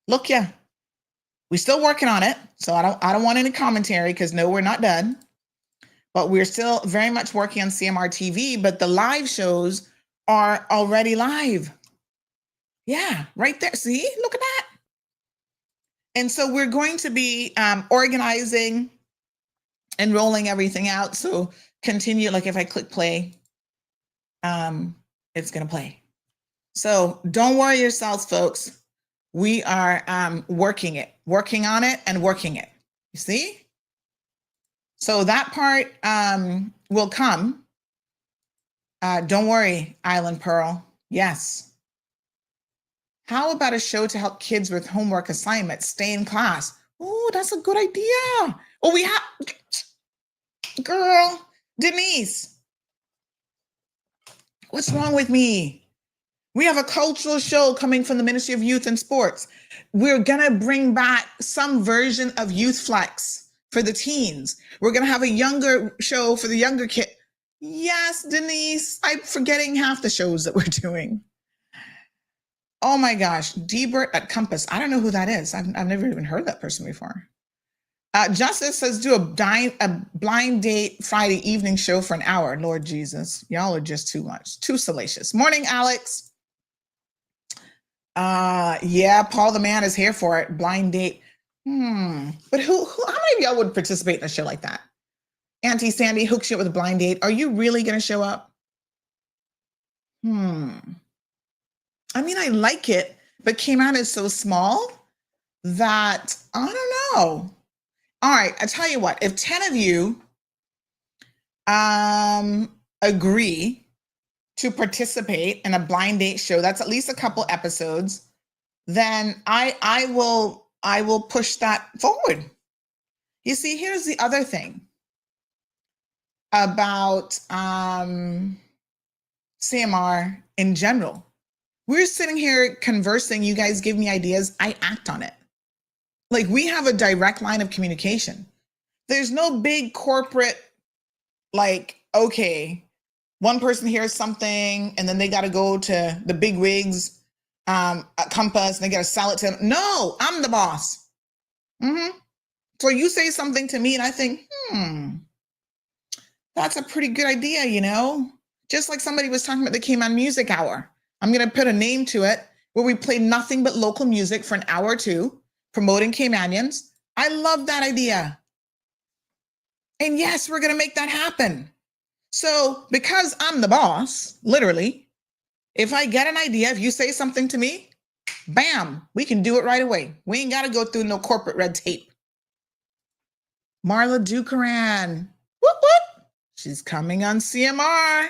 Look, yeah. We're still working on it. So I don't want any commentary because no, we're not done. But we're still very much working on CMR TV, but the live shows are already live. Yeah, right there. See, look at that. And so we're going to be organizing and rolling everything out. So continue, like if I click play, it's going to play. So don't worry yourselves, folks. We are working on it and working it. You see? So that part will come. Don't worry, Island Pearl. Yes. How about a show to help kids with homework assignments stay in class? Oh, that's a good idea. Oh, we have, girl, Denise, what's wrong with me? We have a cultural show coming from the Ministry of Youth and Sports. We're gonna bring back some version of Youth Flex for the teens. We're gonna have a younger show for the younger kid. Yes, Denise, I'm forgetting half the shows that we're doing. Oh my gosh, Debert at Compass. I don't know who that is. I've never even heard that person before. Justice says do a blind date Friday evening show for an hour. Lord Jesus, y'all are just too much, too salacious. Morning, Alex. Yeah, Paul the man is here for it. Blind date. But who how many of y'all would participate in a show like that? Auntie Sandy hooks you up with a blind date. Are you really gonna show up? I mean, I like it, but Cayman is so small that I don't know. All right, I tell you what, if 10 of you agree to participate in a blind date show, that's at least a couple episodes, then I will push that forward. You see, here's the other thing about CMR in general. We're sitting here conversing, you guys give me ideas, I act on it. Like we have a direct line of communication. There's no big corporate, like, okay, one person hears something and then they got to go to the big wigs at Compass and they got to sell it to them. No, I'm the boss. So you say something to me and I think, that's a pretty good idea, you know? Just like somebody was talking about the Cayman Music Hour. I'm going to put a name to it where we play nothing but local music for an hour or two, promoting Caymanians. I love that idea. And yes, we're going to make that happen. So because I'm the boss, literally, if I get an idea, if you say something to me, bam, we can do it right away. We ain't got to go through no corporate red tape. Marla Ducaran, whoop, whoop. She's coming on CMR,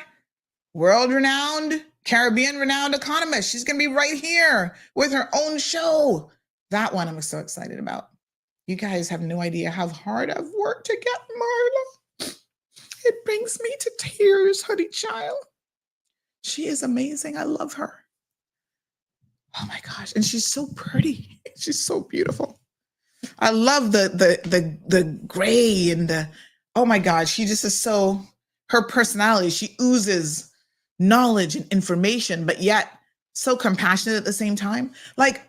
world-renowned, Caribbean-renowned economist. She's going to be right here with her own show. That one I'm so excited about. You guys have no idea how hard I've worked to get Marla. It brings me to tears, honey child. She is amazing. I love her. Oh my gosh. And she's so pretty. She's so beautiful. I love the gray and the, oh my God, she just is so, her personality, she oozes knowledge and information, but yet so compassionate at the same time. Like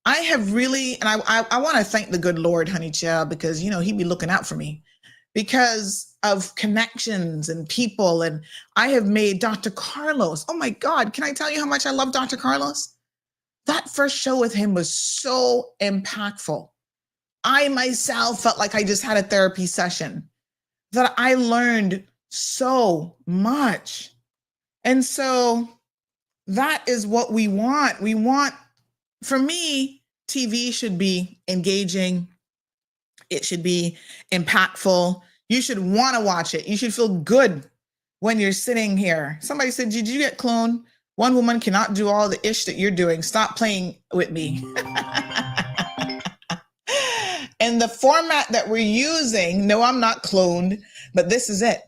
I have really, and I want to thank the good Lord, honey child, because, you know, he be looking out for me because of connections and people. And I have made Dr. Carlos. Oh my God. Can I tell you how much I love Dr. Carlos? That first show with him was so impactful. I myself felt like I just had a therapy session, that I learned so much. And so that is what we want. We want, for me, TV should be engaging. It should be impactful. You should want to watch it. You should feel good when you're sitting here. Somebody said, did you get cloned? One woman cannot do all the ish that you're doing. Stop playing with me. And the format that we're using, no, I'm not cloned, but this is it.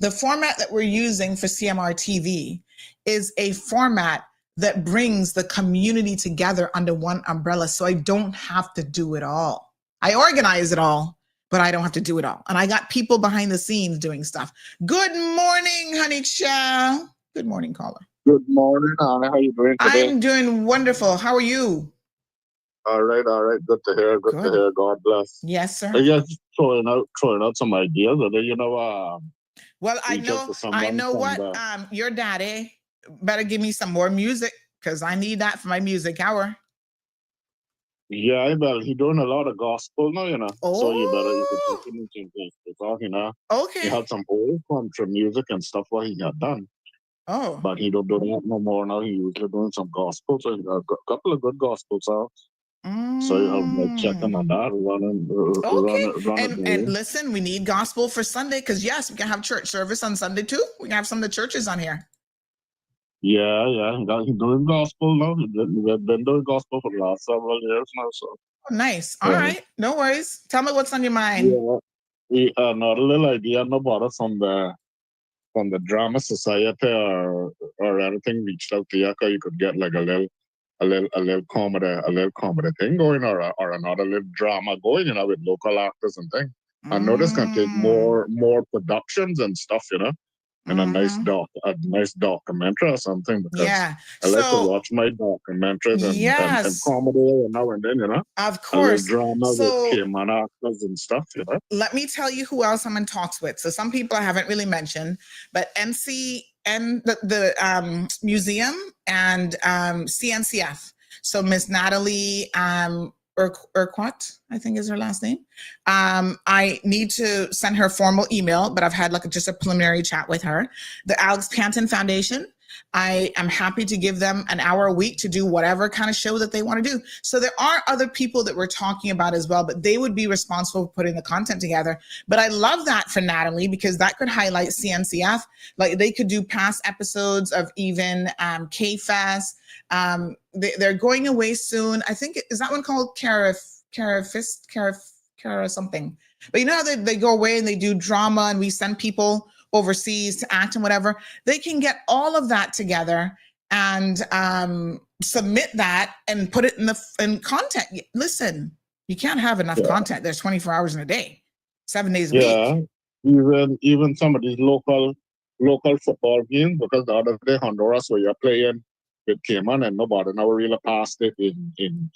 The format that we're using for CMR TV is a format that brings the community together under one umbrella. So I don't have to do it all. I organize it all, but I don't have to do it all. And I got people behind the scenes doing stuff. Good morning, honey child. Good morning, caller.
Good morning, Anna. How are you doing today?
I'm doing wonderful. How are you?
All right. Good to hear. Good to hear. God bless.
Yes, sir.
I just throwing out some ideas. And then,
well, I know what, your daddy better give me some more music because I need that for my music hour.
Yeah, well, he doing a lot of gospel now, So you could
Oh,
continue to gospel, He
okay.
had some old country music and stuff what he got done.
Oh,
But he don't do that no more now. He usually doing some gospel. So he got a couple of good gospel songs. So you have like checking on that,
okay.
running
And listen, we need gospel for Sunday because yes, we can have church service on Sunday too. We can have some of the churches on here.
Yeah, he's doing gospel now. We've been doing gospel for the last several years now. So
Oh, nice. All right. No worries. Tell me what's on your mind.
yeah, we not a little idea about it from the drama society or anything reached out to you. 'Cause you could get like a little comedy thing going or another little drama going, with local actors and things. I know this can take more productions and stuff, and a nice documentary or something because I like to watch my documentaries and comedy now and then,
Of
a little
course.
drama
So
with Cayman actors and stuff,
let me tell you who else I'm in talks with. So some people I haven't really mentioned, but the museum and CNCF. So Miss Natalie Urquhart, I think is her last name. I need to send her a formal email, but I've had just a preliminary chat with her. The Alex Panton Foundation, I am happy to give them an hour a week to do whatever kind of show that they want to do. So there are other people that we're talking about as well, but they would be responsible for putting the content together. But I love that for Natalie because that could highlight CNCF. Like they could do past episodes of even KFAS. They're going away soon. I think, is that one called Cara something? But you know how they go away and they do drama and we send people overseas to act and whatever. They can get all of that together and submit that and put it in content. Listen, you can't have enough content. There's 24 hours in a day, 7 days a week.
Even some of these local football games, because the other day Honduras where you're playing with Cayman and nobody never really passed it in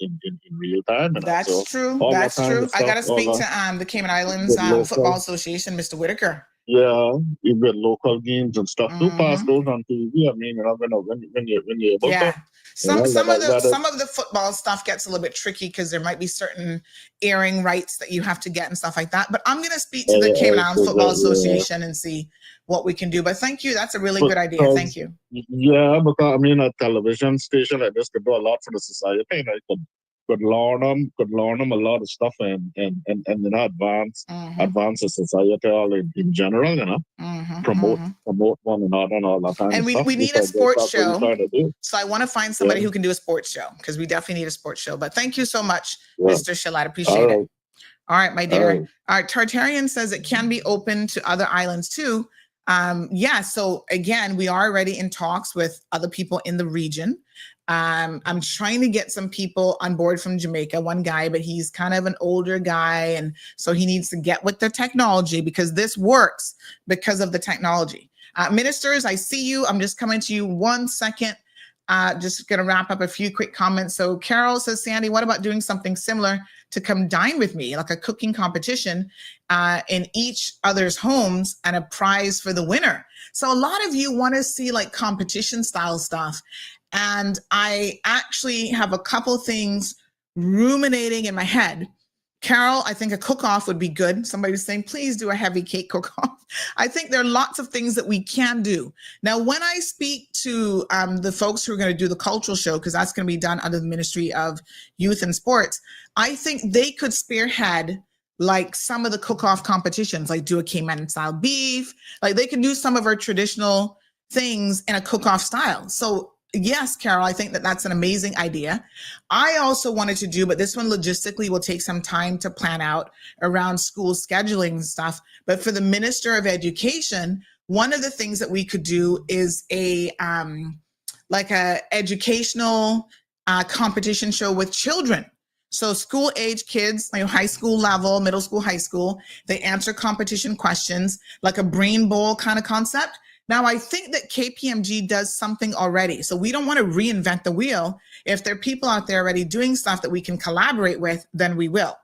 real time.
That's true. That's true. I got to speak to the Cayman Islands Football Association, Mr. Whitaker.
Yeah, you get local games and stuff. Do pass those on TV. I mean, when you're able to.
Some of the football stuff gets a little bit tricky because there might be certain airing rights that you have to get and stuff like that. But I'm going to speak to the Cayman Islands Football Association and see what we can do. But thank you. That's a really good idea. Thank you.
Yeah, because I mean, a television station like this could do a lot for the society. Could learn them a lot of stuff and advance the society all in general, promote one another and all that kind of stuff.
And we need a sports show. So I want to find somebody who can do a sports show because we definitely need a sports show. But thank you so much, Mr. Shalat. Appreciate it. All right, my dear. All right, Tartarian says it can be open to other islands too. So again, we are already in talks with other people in the region. I'm trying to get some people on board from Jamaica, one guy, but he's kind of an older guy. And so he needs to get with the technology because this works because of the technology. Ministers, I see you. I'm just coming to you 1 second. Just going to wrap up a few quick comments. So Carol says, Sandy, what about doing something similar to come dine with me, like a cooking competition in each other's homes and a prize for the winner? So a lot of you want to see like competition style stuff. And I actually have a couple things ruminating in my head. Carol, I think a cook-off would be good. Somebody's saying, please do a heavy cake cook-off. I think there are lots of things that we can do. Now, when I speak to the folks who are going to do the cultural show, because that's going to be done under the Ministry of Youth and Sports, I think they could spearhead like some of the cook-off competitions, like do a Cayman style beef. Like they can do some of our traditional things in a cook-off style. So yes, Carol, I think that that's an amazing idea. I also wanted to do, but this one logistically will take some time to plan out around school scheduling and stuff. But for the Minister of Education, one of the things that we could do is a educational competition show with children. So school age kids, high school level, middle school, high school, they answer competition questions, like a brain bowl kind of concept. Now, I think that KPMG does something already. So we don't want to reinvent the wheel. If there are people out there already doing stuff that we can collaborate with, then we will.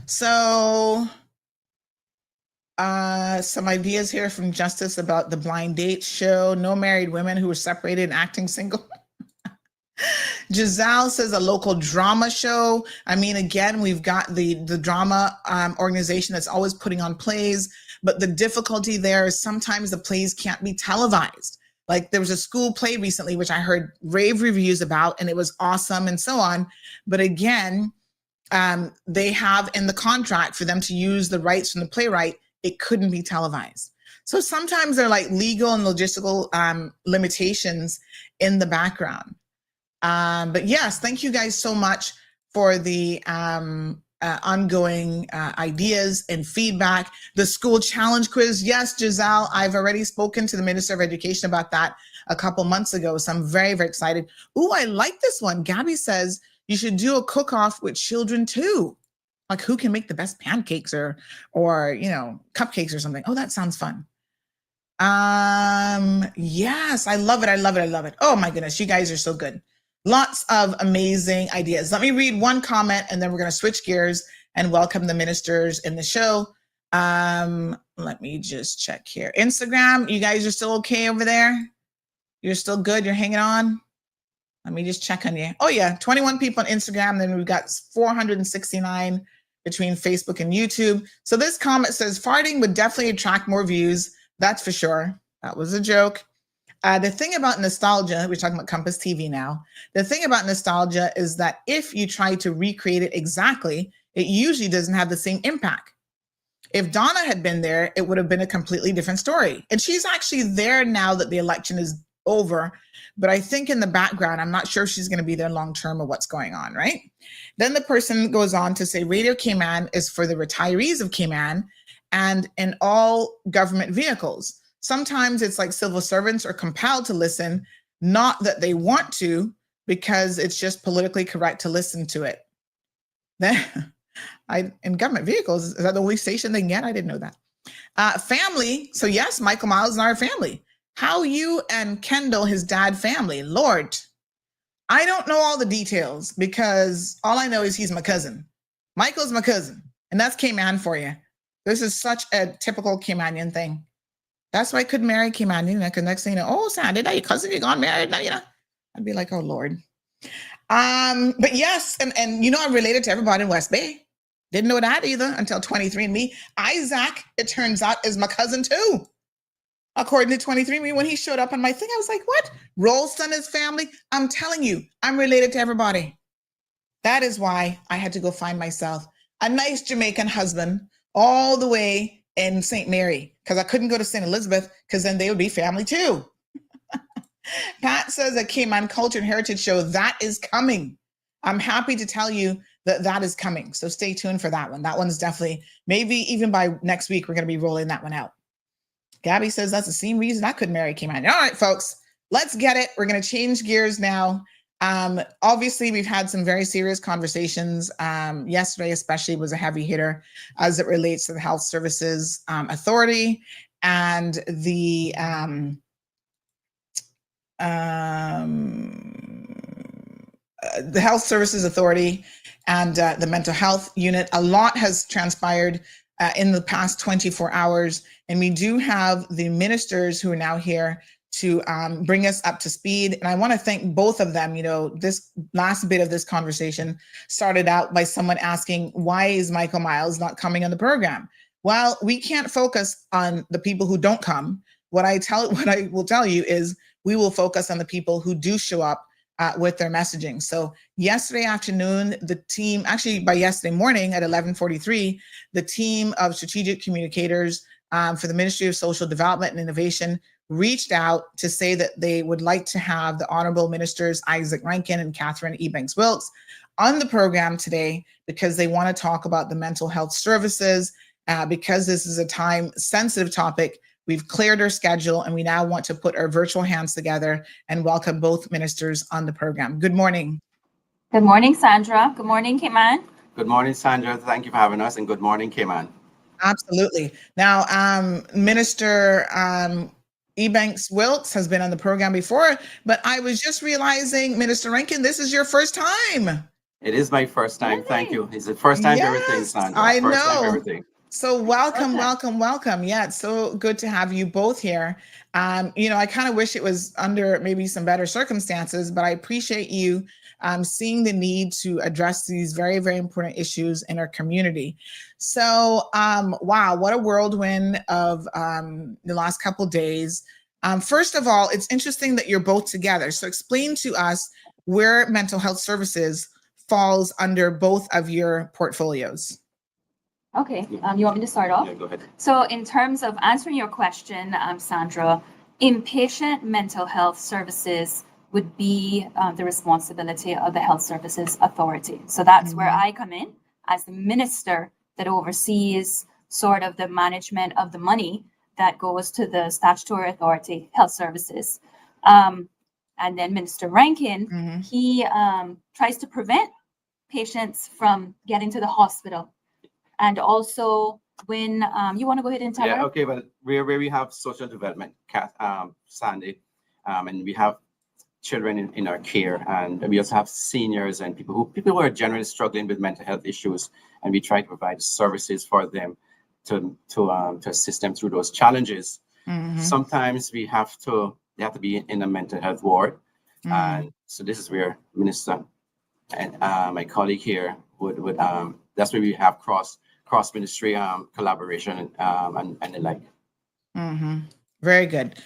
So Some ideas here from Justice about the blind date show. No married women who were separated and acting single. Giselle says a local drama show. I mean, again, we've got the drama organization that's always putting on plays, but the difficulty there is sometimes the plays can't be televised. Like there was a school play recently, which I heard rave reviews about, and it was awesome and so on. But again, they have in the contract for them to use the rights from the playwright, it couldn't be televised. So sometimes they're like legal and logistical limitations in the background. But yes, thank you guys so much for the ongoing ideas and feedback. The school challenge quiz. Yes, Giselle, I've already spoken to the Minister of Education about that a couple months ago. So I'm very, very excited. Ooh, I like this one. Gabby says you should do a cook-off with children too. Like who can make the best pancakes or you know, cupcakes or something. Oh, that sounds fun. Yes, I love it. I love it. I love it. Oh my goodness, you guys are so good. Lots of amazing ideas. Let me read one comment and then we're going to switch gears and welcome the ministers in the show. Let me just check here. Instagram, you guys are still okay over there? You're still good? You're hanging on? Let me just check on you. Oh yeah, 21 people on Instagram. Then we've got 469 between Facebook and YouTube. So this comment says, farting would definitely attract more views. That's for sure. That was a joke. The thing about nostalgia, we're talking about Compass TV now. The thing about nostalgia is that if you try to recreate it exactly, it usually doesn't have the same impact. If Donna had been there, it would have been a completely different story. And she's actually there now that the election is over. But I think in the background, I'm not sure if she's going to be there long term or what's going on, right? Then the person goes on to say Radio Cayman is for the retirees of Cayman and in all government vehicles. Sometimes it's like civil servants are compelled to listen, not that they want to, because it's just politically correct to listen to it. Then, in government vehicles, is that the only station they can get? I didn't know that. Family. So yes, Michael Miles is our family. How you and Kendall, his dad, family? Lord, I don't know all the details because all I know is he's my cousin. Michael's my cousin, and that's Cayman for you. This is such a typical Caymanian thing. That's why I couldn't marry Caymanian, because next thing you know, oh, Sandy, that your cousin, you gone married now, you know? I'd be like, oh, Lord. But yes, and you know, I'm related to everybody in West Bay. Didn't know that either until 23andMe. Isaac, it turns out, is my cousin too. According to 23andMe, when he showed up on my thing, I was like, what? Rolston is family? I'm telling you, I'm related to everybody. That is why I had to go find myself a nice Jamaican husband all the way in St. Mary, because I couldn't go to St. Elizabeth because then they would be family too. Pat says a Cayman Culture and Heritage Show, that is coming. I'm happy to tell you that that is coming. So stay tuned for that one. That one's definitely, maybe even by next week, we're going to be rolling that one out. Gabby says that's the same reason I couldn't marry Cayman. All right, folks, let's get it. We're going to change gears now. Obviously, we've had some very serious conversations. Yesterday, especially, was a heavy hitter as it relates to the Health Services Authority and the Health Services Authority and the Mental Health Unit. A lot has transpired in the past 24 hours, and we do have the ministers who are now here to bring us up to speed. And I want to thank both of them. You know, this last bit of this conversation started out by someone asking, why is Michael Miles not coming on the program? Well, we can't focus on the people who don't come. What I will tell you is we will focus on the people who do show up with their messaging. So yesterday afternoon, the team, actually by yesterday morning at 11:43, the team of strategic communicators for the Ministry of Social Development and Innovation reached out to say that they would like to have the Honorable Ministers Isaac Rankin and Catherine Ebanks-Wilkes on the program today because they want to talk about the mental health services. Because this is a time-sensitive topic, we've cleared our schedule and we now want to put our virtual hands together and welcome both ministers on the program. Good morning.
Good morning, Sandra. Good morning, Cayman.
Good morning, Sandra. Thank you for having us, and good morning, Cayman.
Absolutely. Now, Minister Ebanks-Wilkes has been on the program before, but I was just realizing, Minister Rankin, this is your first time.
It is my first time. Thank you. It's the first time for everything, Sandra.
I
First
know.
time for everything.
So welcome. Yeah, it's so good to have you both here. I kind of wish it was under maybe some better circumstances, but I appreciate you seeing the need to address these very, very important issues in our community. So, wow, what a whirlwind of the last couple days. First of all, it's interesting that you're both together. So explain to us where mental health services falls under both of your portfolios.
Okay, you want me to start off?
Yeah, go ahead.
So in terms of answering your question, Sandra, inpatient mental health services would be the responsibility of the Health Services Authority. So that's where I come in as the minister that oversees sort of the management of the money that goes to the statutory authority, Health Services. And then Minister Rankin, he tries to prevent patients from getting to the hospital. And also when you want to go ahead and tell her?
Yeah, okay, well, where we have social development, Sandy, and we have children in our care, and we also have seniors and people who are generally struggling with mental health issues, and we try to provide services for them to assist them through those challenges. Sometimes they have to be in a mental health ward, and so this is where Minister and my colleague here would that's where we have cross ministry collaboration and the like.
Very good.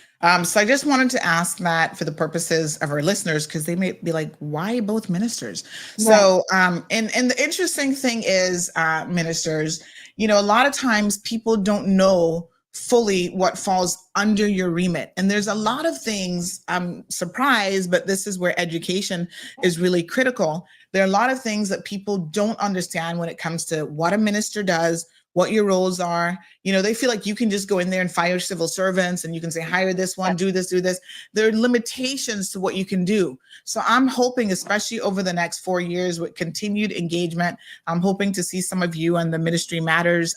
So I just wanted to ask that for the purposes of our listeners, because they may be like, why both ministers? Right. So and the interesting thing is, ministers, a lot of times people don't know fully what falls under your remit. And there's a lot of things, I'm surprised, but this is where education is really critical. There are a lot of things that people don't understand when it comes to what a minister does, what your roles are. They feel like you can just go in there and fire civil servants and you can say, hire this one, do this. There are limitations to what you can do. So I'm hoping, especially over the next 4 years with continued engagement, I'm hoping to see some of you on the Ministry Matters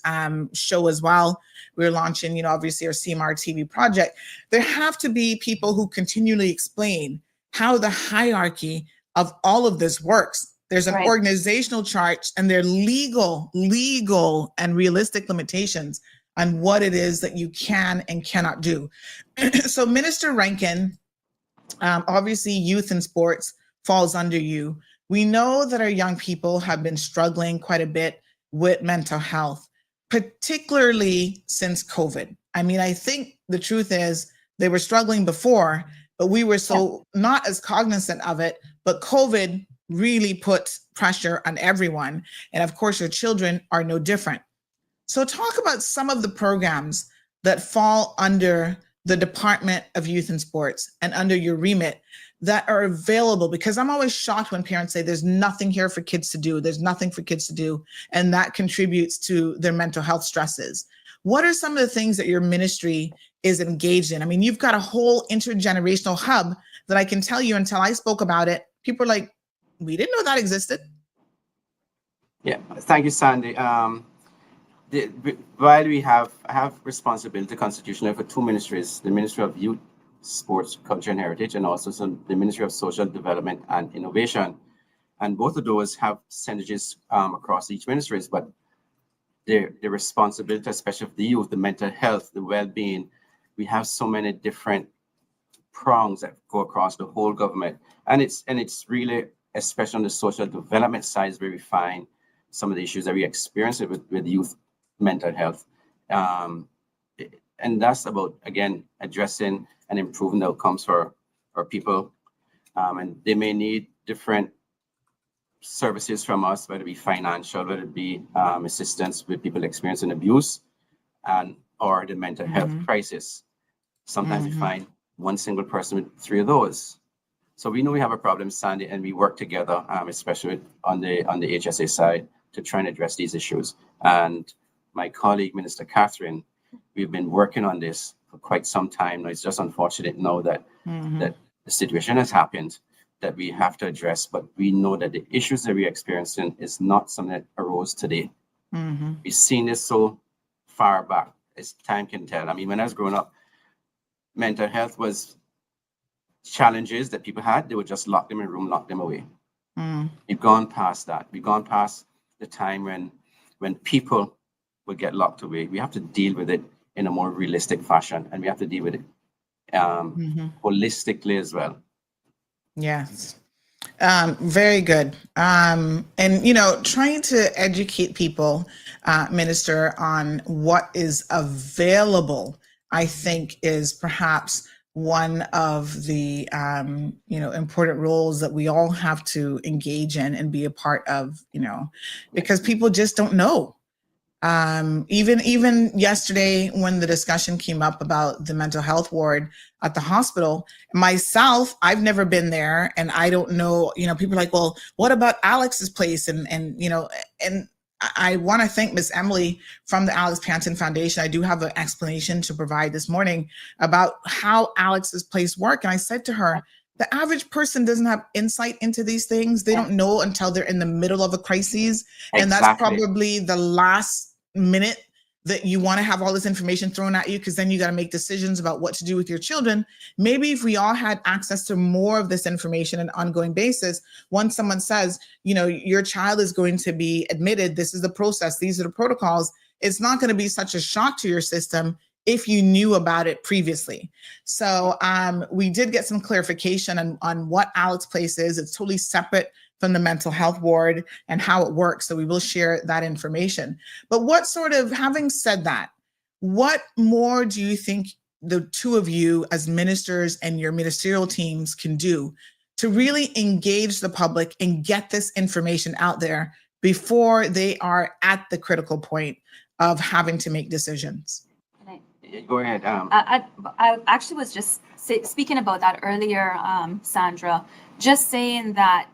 show as well. We're launching, obviously our CMR TV project. There have to be people who continually explain how the hierarchy of all of this works. There's an organizational chart and there are legal and realistic limitations on what it is that you can and cannot do. So Minister Rankin, obviously youth and sports falls under you. We know that our young people have been struggling quite a bit with mental health, particularly since COVID. I mean, I think the truth is they were struggling before, but we were so not as cognizant of it, but COVID really put pressure on everyone. And of course, your children are no different. So talk about some of the programs that fall under the Department of Youth and Sports and under your remit that are available, because I'm always shocked when parents say there's nothing here for kids to do. There's nothing for kids to do. And that contributes to their mental health stresses. What are some of the things that your ministry is engaged in? I mean, you've got a whole intergenerational hub that I can tell you until I spoke about it, people are like, we didn't know that existed.
Yeah, thank you, Sandy. While I have responsibility constitutionally for two ministries, the Ministry of Youth, Sports, Culture and Heritage, and also the Ministry of Social Development and Innovation. And both of those have synergies across each ministries, but the responsibility, especially of the youth, the mental health, the well-being, we have so many different prongs that go across the whole government. And it's really, especially on the social development side, where we find some of the issues that we experience with youth mental health. And that's about, again, addressing and improving the outcomes for people. And they may need different services from us, whether it be financial, whether it be assistance with people experiencing abuse or the mental health crisis. Sometimes we find one single person with three of those. So we know we have a problem, Sandy, and we work together, especially on the HSA side, to try and address these issues. And my colleague, Minister Catherine, we've been working on this for quite some time now. It's just unfortunate now that that the situation has happened that we have to address, but we know that the issues that we're experiencing is not something that arose today. We've seen this so far back as time can tell. I mean, when I was growing up, mental health was challenges that people had. They would just lock them in a room, lock them away. We've gone past that. We've gone past the time when people will get locked away. We have to deal with it in a more realistic fashion, and we have to deal with it holistically as well.
Yes. Very good. And, trying to educate people, Minister, on what is available, I think is perhaps one of the, important roles that we all have to engage in and be a part of, because people just don't know. Even yesterday when the discussion came up about the mental health ward at the hospital, myself, I've never been there and I don't know, people are like, well, what about Alex's place? And I want to thank Miss Emily from the Alex Panton Foundation. I do have an explanation to provide this morning about how Alex's place work. And I said to her, the average person doesn't have insight into these things. They don't know until they're in the middle of a crisis. And that's probably the last minute that you want to have all this information thrown at you, because then you got to make decisions about what to do with your children. Maybe if we all had access to more of this information on an ongoing basis, once someone says, your child is going to be admitted, this is the process, these are the protocols, it's not going to be such a shock to your system if you knew about it previously. So we did get some clarification on what Alex Place is. It's totally separate from the mental health ward and how it works. So we will share that information. But having said that, what more do you think the two of you as ministers and your ministerial teams can do to really engage the public and get this information out there before they are at the critical point of having to make decisions?
Go ahead.
I actually was just speaking about that earlier, Sandra, just saying that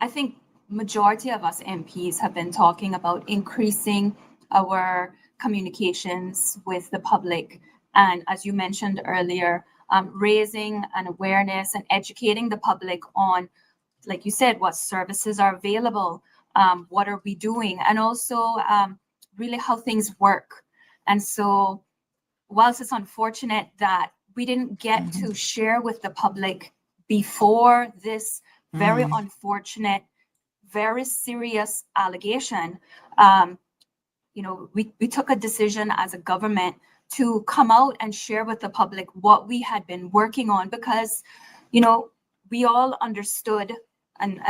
I think majority of us MPs have been talking about increasing our communications with the public. And as you mentioned earlier, raising an awareness and educating the public on, like you said, what services are available, what are we doing, and also really how things work. And so whilst it's unfortunate that we didn't get to share with the public before this very unfortunate, very serious allegation, we took a decision as a government to come out and share with the public what we had been working on, because, we all understood and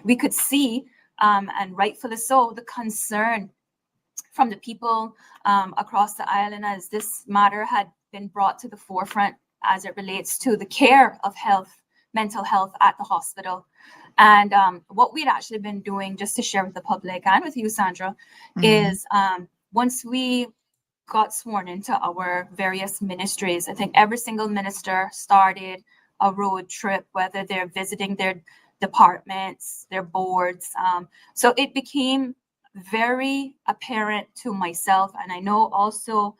we could see, and rightfully so, the concern from the people across the island as this matter had been brought to the forefront as it relates to the care of mental health at the hospital. And what we'd actually been doing, just to share with the public and with you, Sandra, is once we got sworn into our various ministries, I think every single minister started a road trip, whether they're visiting their departments, their boards. So it became very apparent to myself, and I know also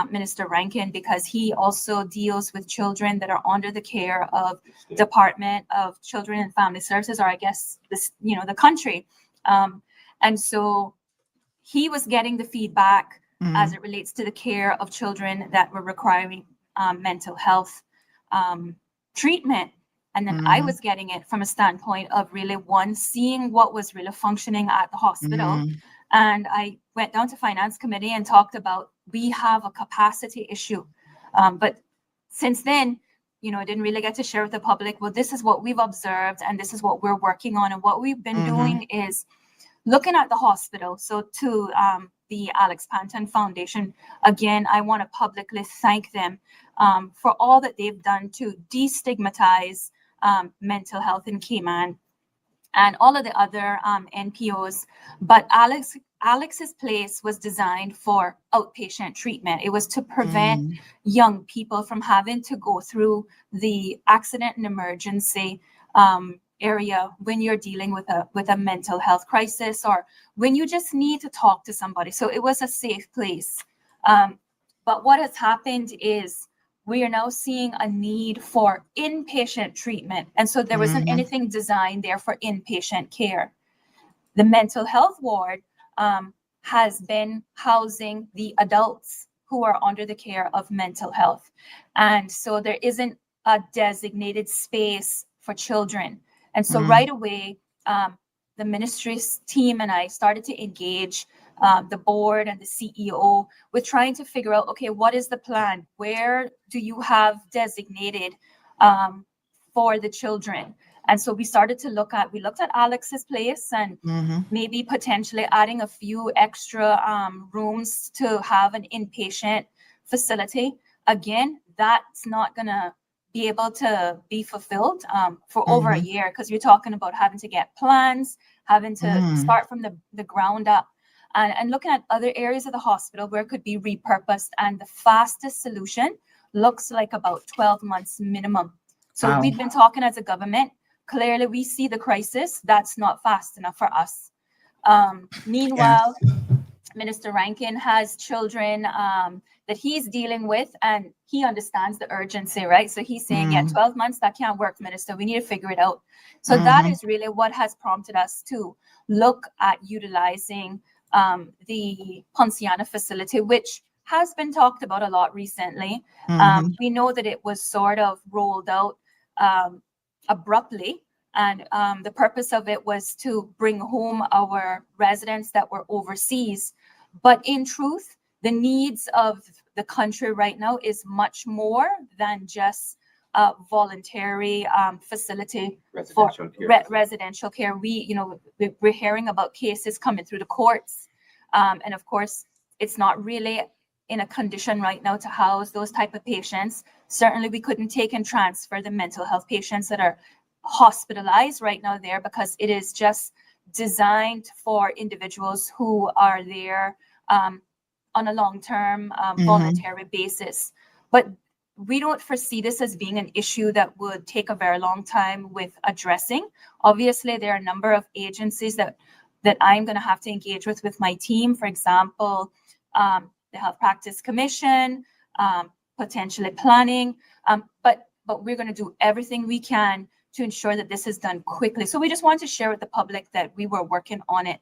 Minister Rankin, because he also deals with children that are under the care of Department of Children and Family Services, or I guess this, the country. And so he was getting the feedback as it relates to the care of children that were requiring mental health treatment. And then I was getting it from a standpoint of really seeing what was really functioning at the hospital. And I went down to finance committee and talked about, we have a capacity issue. But since then, I didn't really get to share with the public, well, this is what we've observed and this is what we're working on. And what we've been doing is looking at the hospital. So to the Alex Panton Foundation, again, I want to publicly thank them for all that they've done to destigmatize mental health in Cayman and all of the other NPOs. But Alex's place was designed for outpatient treatment. It was to prevent young people from having to go through the accident and emergency area when you're dealing with a mental health crisis, or when you just need to talk to somebody. So it was a safe place. But what has happened is we are now seeing a need for inpatient treatment. And so there wasn't anything designed there for inpatient care. The mental health ward has been housing the adults who are under the care of mental health. And so there isn't a designated space for children. And so right away, the ministry's team and I started to engage the board and the CEO with trying to figure out, okay, what is the plan? Where do you have designated for the children? And so we looked at Alex's place and maybe potentially adding a few extra rooms to have an inpatient facility. Again, that's not going to be able to be fulfilled for over a year, because you're talking about having to get plans, having to start from the ground up, and looking at other areas of the hospital where it could be repurposed. And the fastest solution looks like about 12 months minimum. So we've been talking as a government. Clearly, we see the crisis. That's not fast enough for us. Meanwhile, Minister Rankin has children that he's dealing with, and he understands the urgency, right? So he's saying, 12 months, that can't work, Minister. We need to figure it out. So that is really what has prompted us to look at utilizing the Ponciana facility, which has been talked about a lot recently. We know that it was sort of rolled out abruptly, and the purpose of it was to bring home our residents that were overseas. But in truth, the needs of the country right now is much more than just a voluntary facility for residential care. We're hearing about cases coming through the courts, and of course, it's not really in a condition right now to house those type of patients. Certainly, we couldn't take and transfer the mental health patients that are hospitalized right now there, because it is just designed for individuals who are there on a long-term voluntary basis. But we don't foresee this as being an issue that would take a very long time with addressing. Obviously, there are a number of agencies that I'm going to have to engage with my team. For example, the Health Practice Commission, potentially planning, but we're going to do everything we can to ensure that this is done quickly. So we just want to share with the public that we were working on it.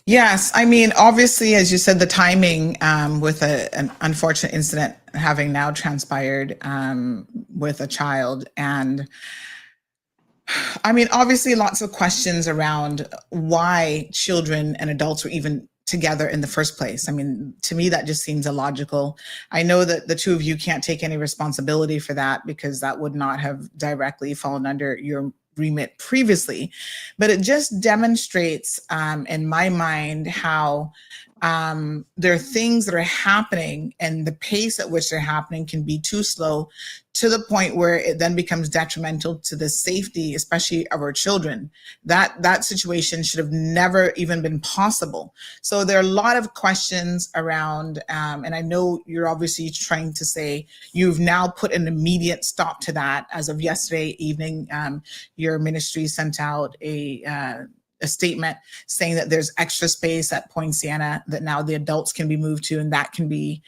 Yes, I mean, obviously, as you said, the timing with an unfortunate incident having now transpired with a child. And I mean, obviously, lots of questions around why children and adults were even together in the first place. I mean, to me, that just seems illogical. I know that the two of you can't take any responsibility for that, because that would not have directly fallen under your remit previously, but it just demonstrates in my mind how there are things that are happening, and the pace at which they're happening can be too slow, to the point where it then becomes detrimental to the safety, especially of our children. That situation should have never even been possible. So there are a lot of questions around, and I know you're obviously trying to say you've now put an immediate stop to that. As of yesterday evening, your ministry sent out a statement saying that there's extra space at Poinciana that now the adults can be moved to, and that can be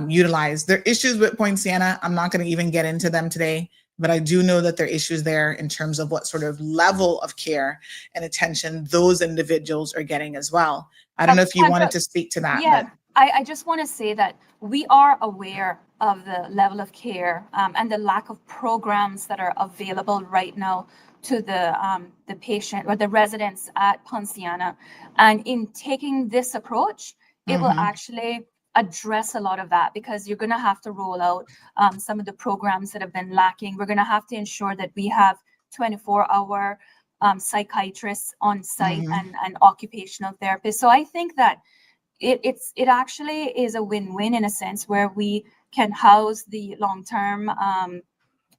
utilized. There are issues with Poinciana. I'm not going to even get into them today, but I do know that there are issues there in terms of what sort of level of care and attention those individuals are getting as well. I don't know if you wanted to speak to that.
Yeah, I just want to say that we are aware of the level of care and the lack of programs that are available right now to the patient or the residents at Ponciana. And in taking this approach, it will actually address a lot of that, because you're going to have to roll out some of the programs that have been lacking. We're going to have to ensure that we have 24-hour psychiatrists on site and occupational therapists. So I think that it actually is a win-win, in a sense, where we can house the long-term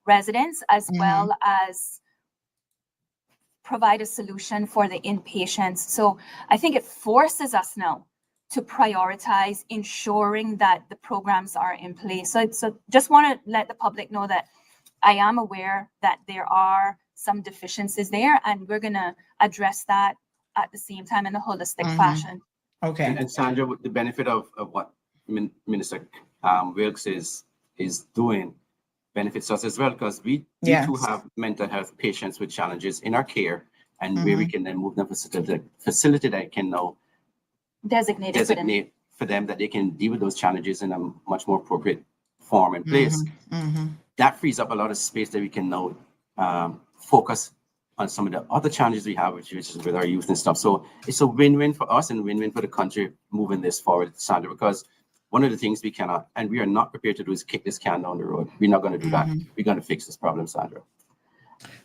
residents as well as provide a solution for the inpatients. So I think it forces us now to prioritize ensuring that the programs are in place. So just want to let the public know that I am aware that there are some deficiencies there, and we're going to address that at the same time in a holistic fashion.
Okay. And Sandra, the benefit of what Minister Wilkes is doing benefits us as well, because we too have mental health patients with challenges in our care, and where we can then move them to facility that can now designate for them that they can deal with those challenges in a much more appropriate form and place. That frees up a lot of space that we can now focus on some of the other challenges we have, which is with our youth and stuff. So it's a win-win for us and win-win for the country moving this forward, Sandra, because one of the things we cannot, and we are not prepared to do, is kick this can down the road. We're not going to do that. We're going to fix this problem, Sandra.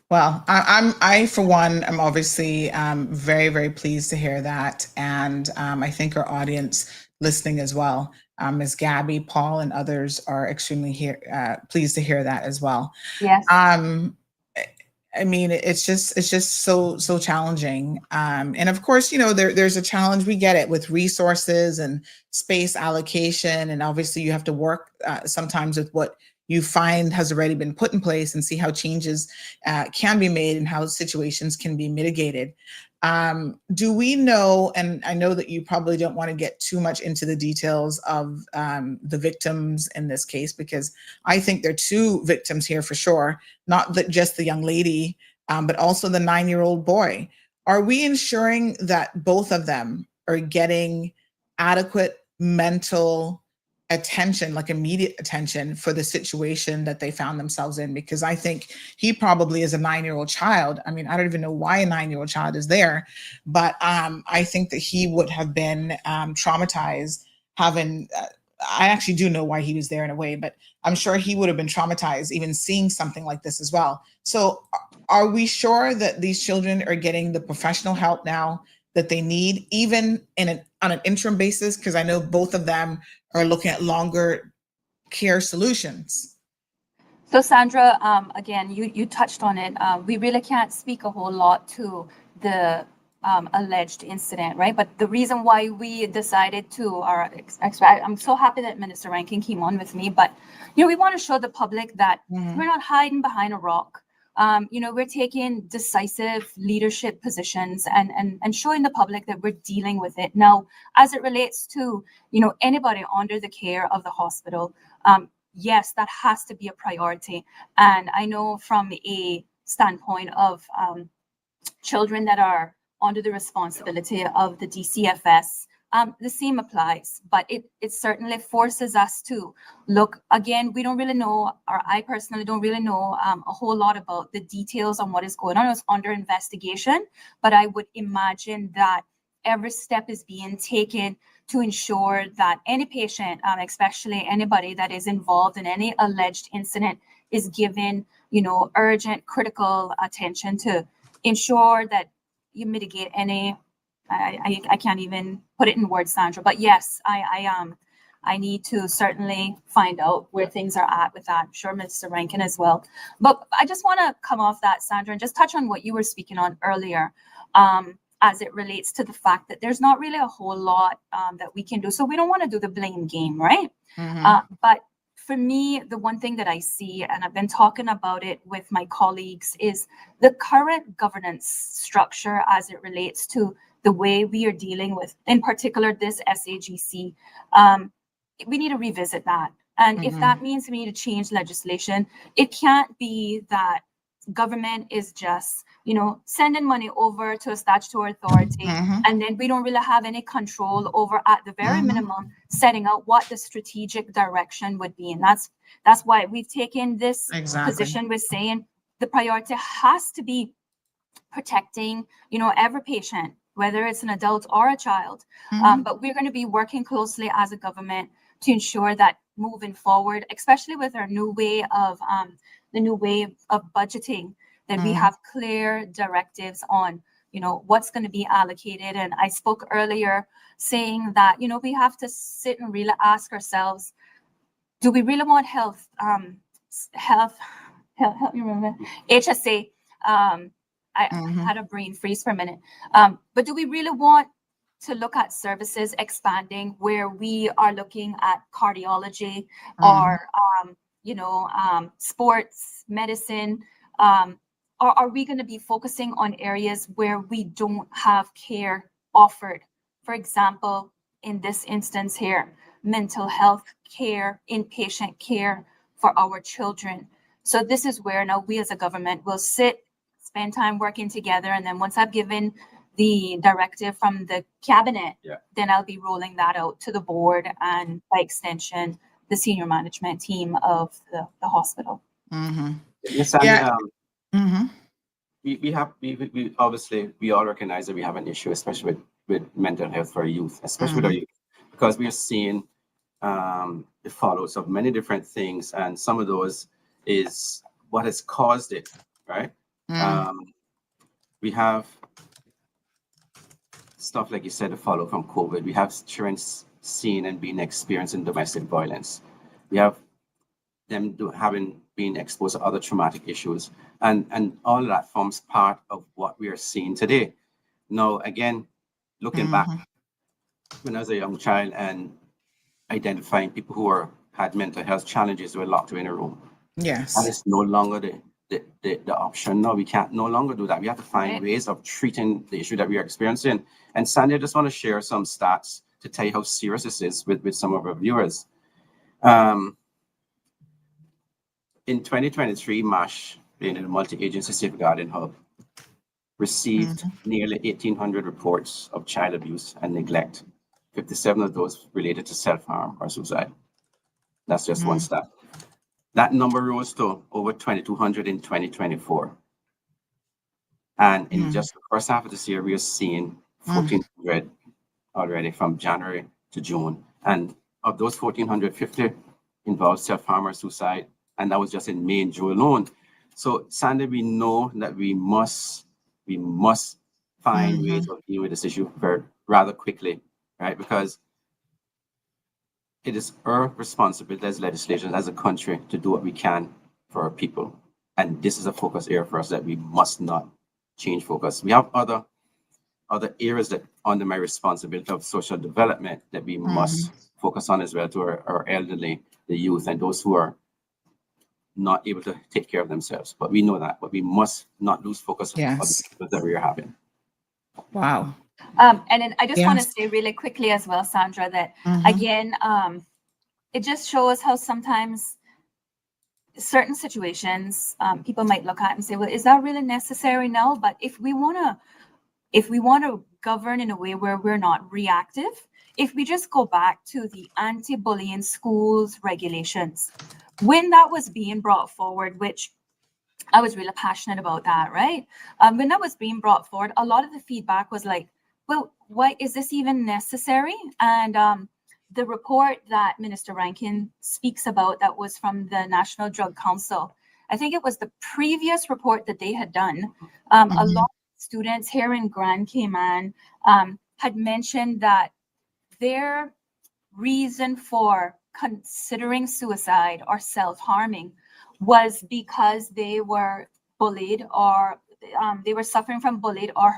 Well, I for one, am obviously very, very pleased to hear that. And I think our audience listening as well, Ms. Gabby, Paul, and others are extremely pleased to hear that as well.
Yes.
I mean, it's just so challenging. And of course, you know, there's a challenge. We get it with resources and space allocation. And obviously you have to work sometimes with what you find has already been put in place and see how changes can be made and how situations can be mitigated. Do we know, and I know that you probably don't want to get too much into the details of the victims in this case, because I think there are two victims here for sure, not just the young lady, but also the 9-year-old boy. Are we ensuring that both of them are getting adequate mental attention, like immediate attention for the situation that they found themselves in? Because I think he probably is a 9-year-old child. I mean, I don't even know why a 9-year-old child is there, but I think that he would have been traumatized having, I actually do know why he was there in a way, but I'm sure he would have been traumatized even seeing something like this as well. So are we sure that these children are getting the professional help now that they need, even on an interim basis? Because I know both of them are looking at longer care solutions.
So Sandra, again, you touched on it. We really can't speak a whole lot to the alleged incident, right? But the reason why we decided to, I'm so happy that Minister Rankin came on with me, but you know, we want to show the public that we're not hiding behind a rock. You know, we're taking decisive leadership positions and showing the public that we're dealing with it. Now, as it relates to, you know, anybody under the care of the hospital, yes, that has to be a priority. And I know from a standpoint of children that are under the responsibility of the DCFS, the same applies, but it certainly forces us to look. Again, we don't really know, or I personally don't really know a whole lot about the details on what is going on. It's under investigation, but I would imagine that every step is being taken to ensure that any patient, especially anybody that is involved in any alleged incident, is given, you know, urgent, critical attention to ensure that you mitigate any. I can't even put it in words, Sandra, but yes, I need to certainly find out where things are at with that. I'm sure Mr. Rankin as well. But I just want to come off that, Sandra, and just touch on what you were speaking on earlier, as it relates to the fact that there's not really a whole lot that we can do. So we don't want to do the blame game, right? But for me, the one thing that I see, and I've been talking about it with my colleagues, is the current governance structure as it relates to the way we are dealing with, in particular, this SAGC. We need to revisit that. And if that means we need to change legislation, it can't be that government is just, you know, sending money over to a statutory authority, and then we don't really have any control over, at the very minimum, setting out what the strategic direction would be. And that's why we've taken this position with saying the priority has to be protecting, you know, every patient, whether it's an adult or a child. But we're going to be working closely as a government to ensure that moving forward, especially with our new way of budgeting, that we have clear directives on, you know, what's going to be allocated. And I spoke earlier saying that, you know, we have to sit and really ask ourselves, do we really want help me remember, HSA, I had a brain freeze for a minute. But do we really want to look at services expanding where we are looking at cardiology or, you know, sports medicine? Or are we going to be focusing on areas where we don't have care offered? For example, in this instance here, mental health care, inpatient care for our children. So this is where now we as a government will sit, spend time working together. And then once I've given the directive from the cabinet, then I'll be rolling that out to the board and by extension, the senior management team of the hospital.
Yes, and, we obviously, we all recognize that we have an issue, especially with mental health for our youth, especially with our youth, because we are seeing the follows of many different things, and some of those is what has caused it, right? We have stuff like you said, the follow from COVID. We have children seen and being experiencing domestic violence. We have them having been exposed to other traumatic issues, and all of that forms part of what we are seeing today. Now, again, looking back, when I was a young child and identifying people who had mental health challenges, were locked in a room.
Yes.
And it's no longer the option. No, we can't no longer do that. We have to find ways of treating the issue that we are experiencing. And Sandy, I just want to share some stats to tell you how serious this is with some of our viewers. In 2023, MASH, being a multi-agency safeguarding hub, received nearly 1,800 reports of child abuse and neglect. 57 of those related to self-harm or suicide. That's just one stat. That number rose to over 2,200 in 2024. And in just the first half of this year, we are seeing 1,400 already from January to June. And of those 1,450 involved self-harm or suicide, and that was just in May and June alone. So, Sandy, we know that we must find ways of dealing with this issue rather quickly, right? Because it is our responsibility as legislators, as a country, to do what we can for our people. And this is a focus area for us that we must not change focus. We have other areas that under my responsibility of social development that we must focus on as well, to our elderly, the youth, and those who are not able to take care of themselves. But we know that, but we must not lose focus on the people that we are having.
Wow.
And then I just want to say really quickly as well, Sandra, that again, it just shows how sometimes certain situations people might look at and say, well, is that really necessary? No, but if we want to govern in a way where we're not reactive, if we just go back to the anti-bullying schools regulations, when that was being brought forward, which I was really passionate about that, right? When that was being brought forward, a lot of the feedback was like, well, why is this even necessary? And the report that Minister Rankin speaks about, that was from the National Drug Council, I think it was the previous report that they had done. A lot of students here in Grand Cayman had mentioned that their reason for considering suicide or self-harming was because they were bullied, or they were suffering from bullying or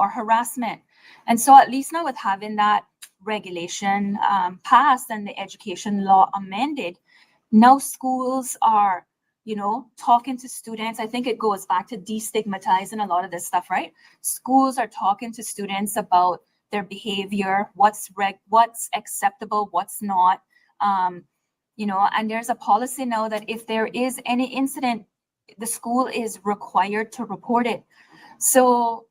harassment. And so at least now, with having that regulation passed and the education law amended, now schools are, talking to students. I think it goes back to destigmatizing a lot of this stuff, right? Schools are talking to students about their behavior, what's acceptable, what's not, and there's a policy now that if there is any incident, the school is required to report it. So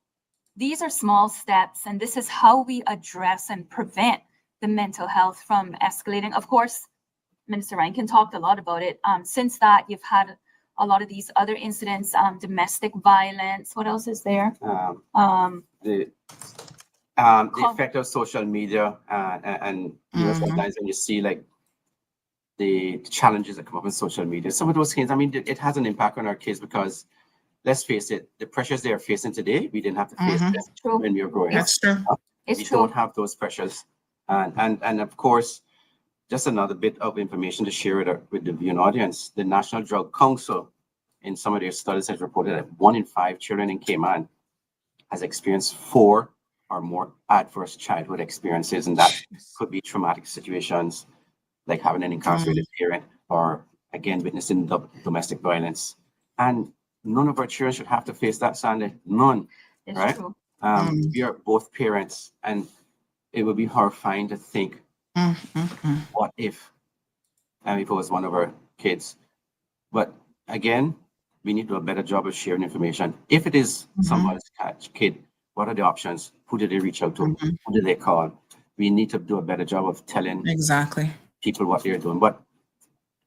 these are small steps, and this is how we address and prevent the mental health from escalating. Of course, Minister Rankin talked a lot about it. Since that, you've had a lot of these other incidents, domestic violence. What else is there?
The effect of social media, and sometimes when you see like the challenges that come up in social media, some of those things, I mean, it has an impact on our kids, because let's face it, the pressures they are facing today, we didn't have to face them when we were growing up.
That's true.
We don't have those pressures. And of course, just another bit of information to share with the viewing audience, the National Drug Council, in some of their studies, has reported that 1 in 5 children in Cayman has experienced 4 or more adverse childhood experiences, and that could be traumatic situations like having an incarcerated parent, or again witnessing domestic violence. And none of our children should have to face that, Sandy. None.
It's
right?
true.
We are both parents, and it would be horrifying to think, what if it was one of our kids? But again, we need to do a better job of sharing information. If it is somebody's kid, what are the options? Who did they reach out to? Who did they call? We need to do a better job of telling people what they're doing. But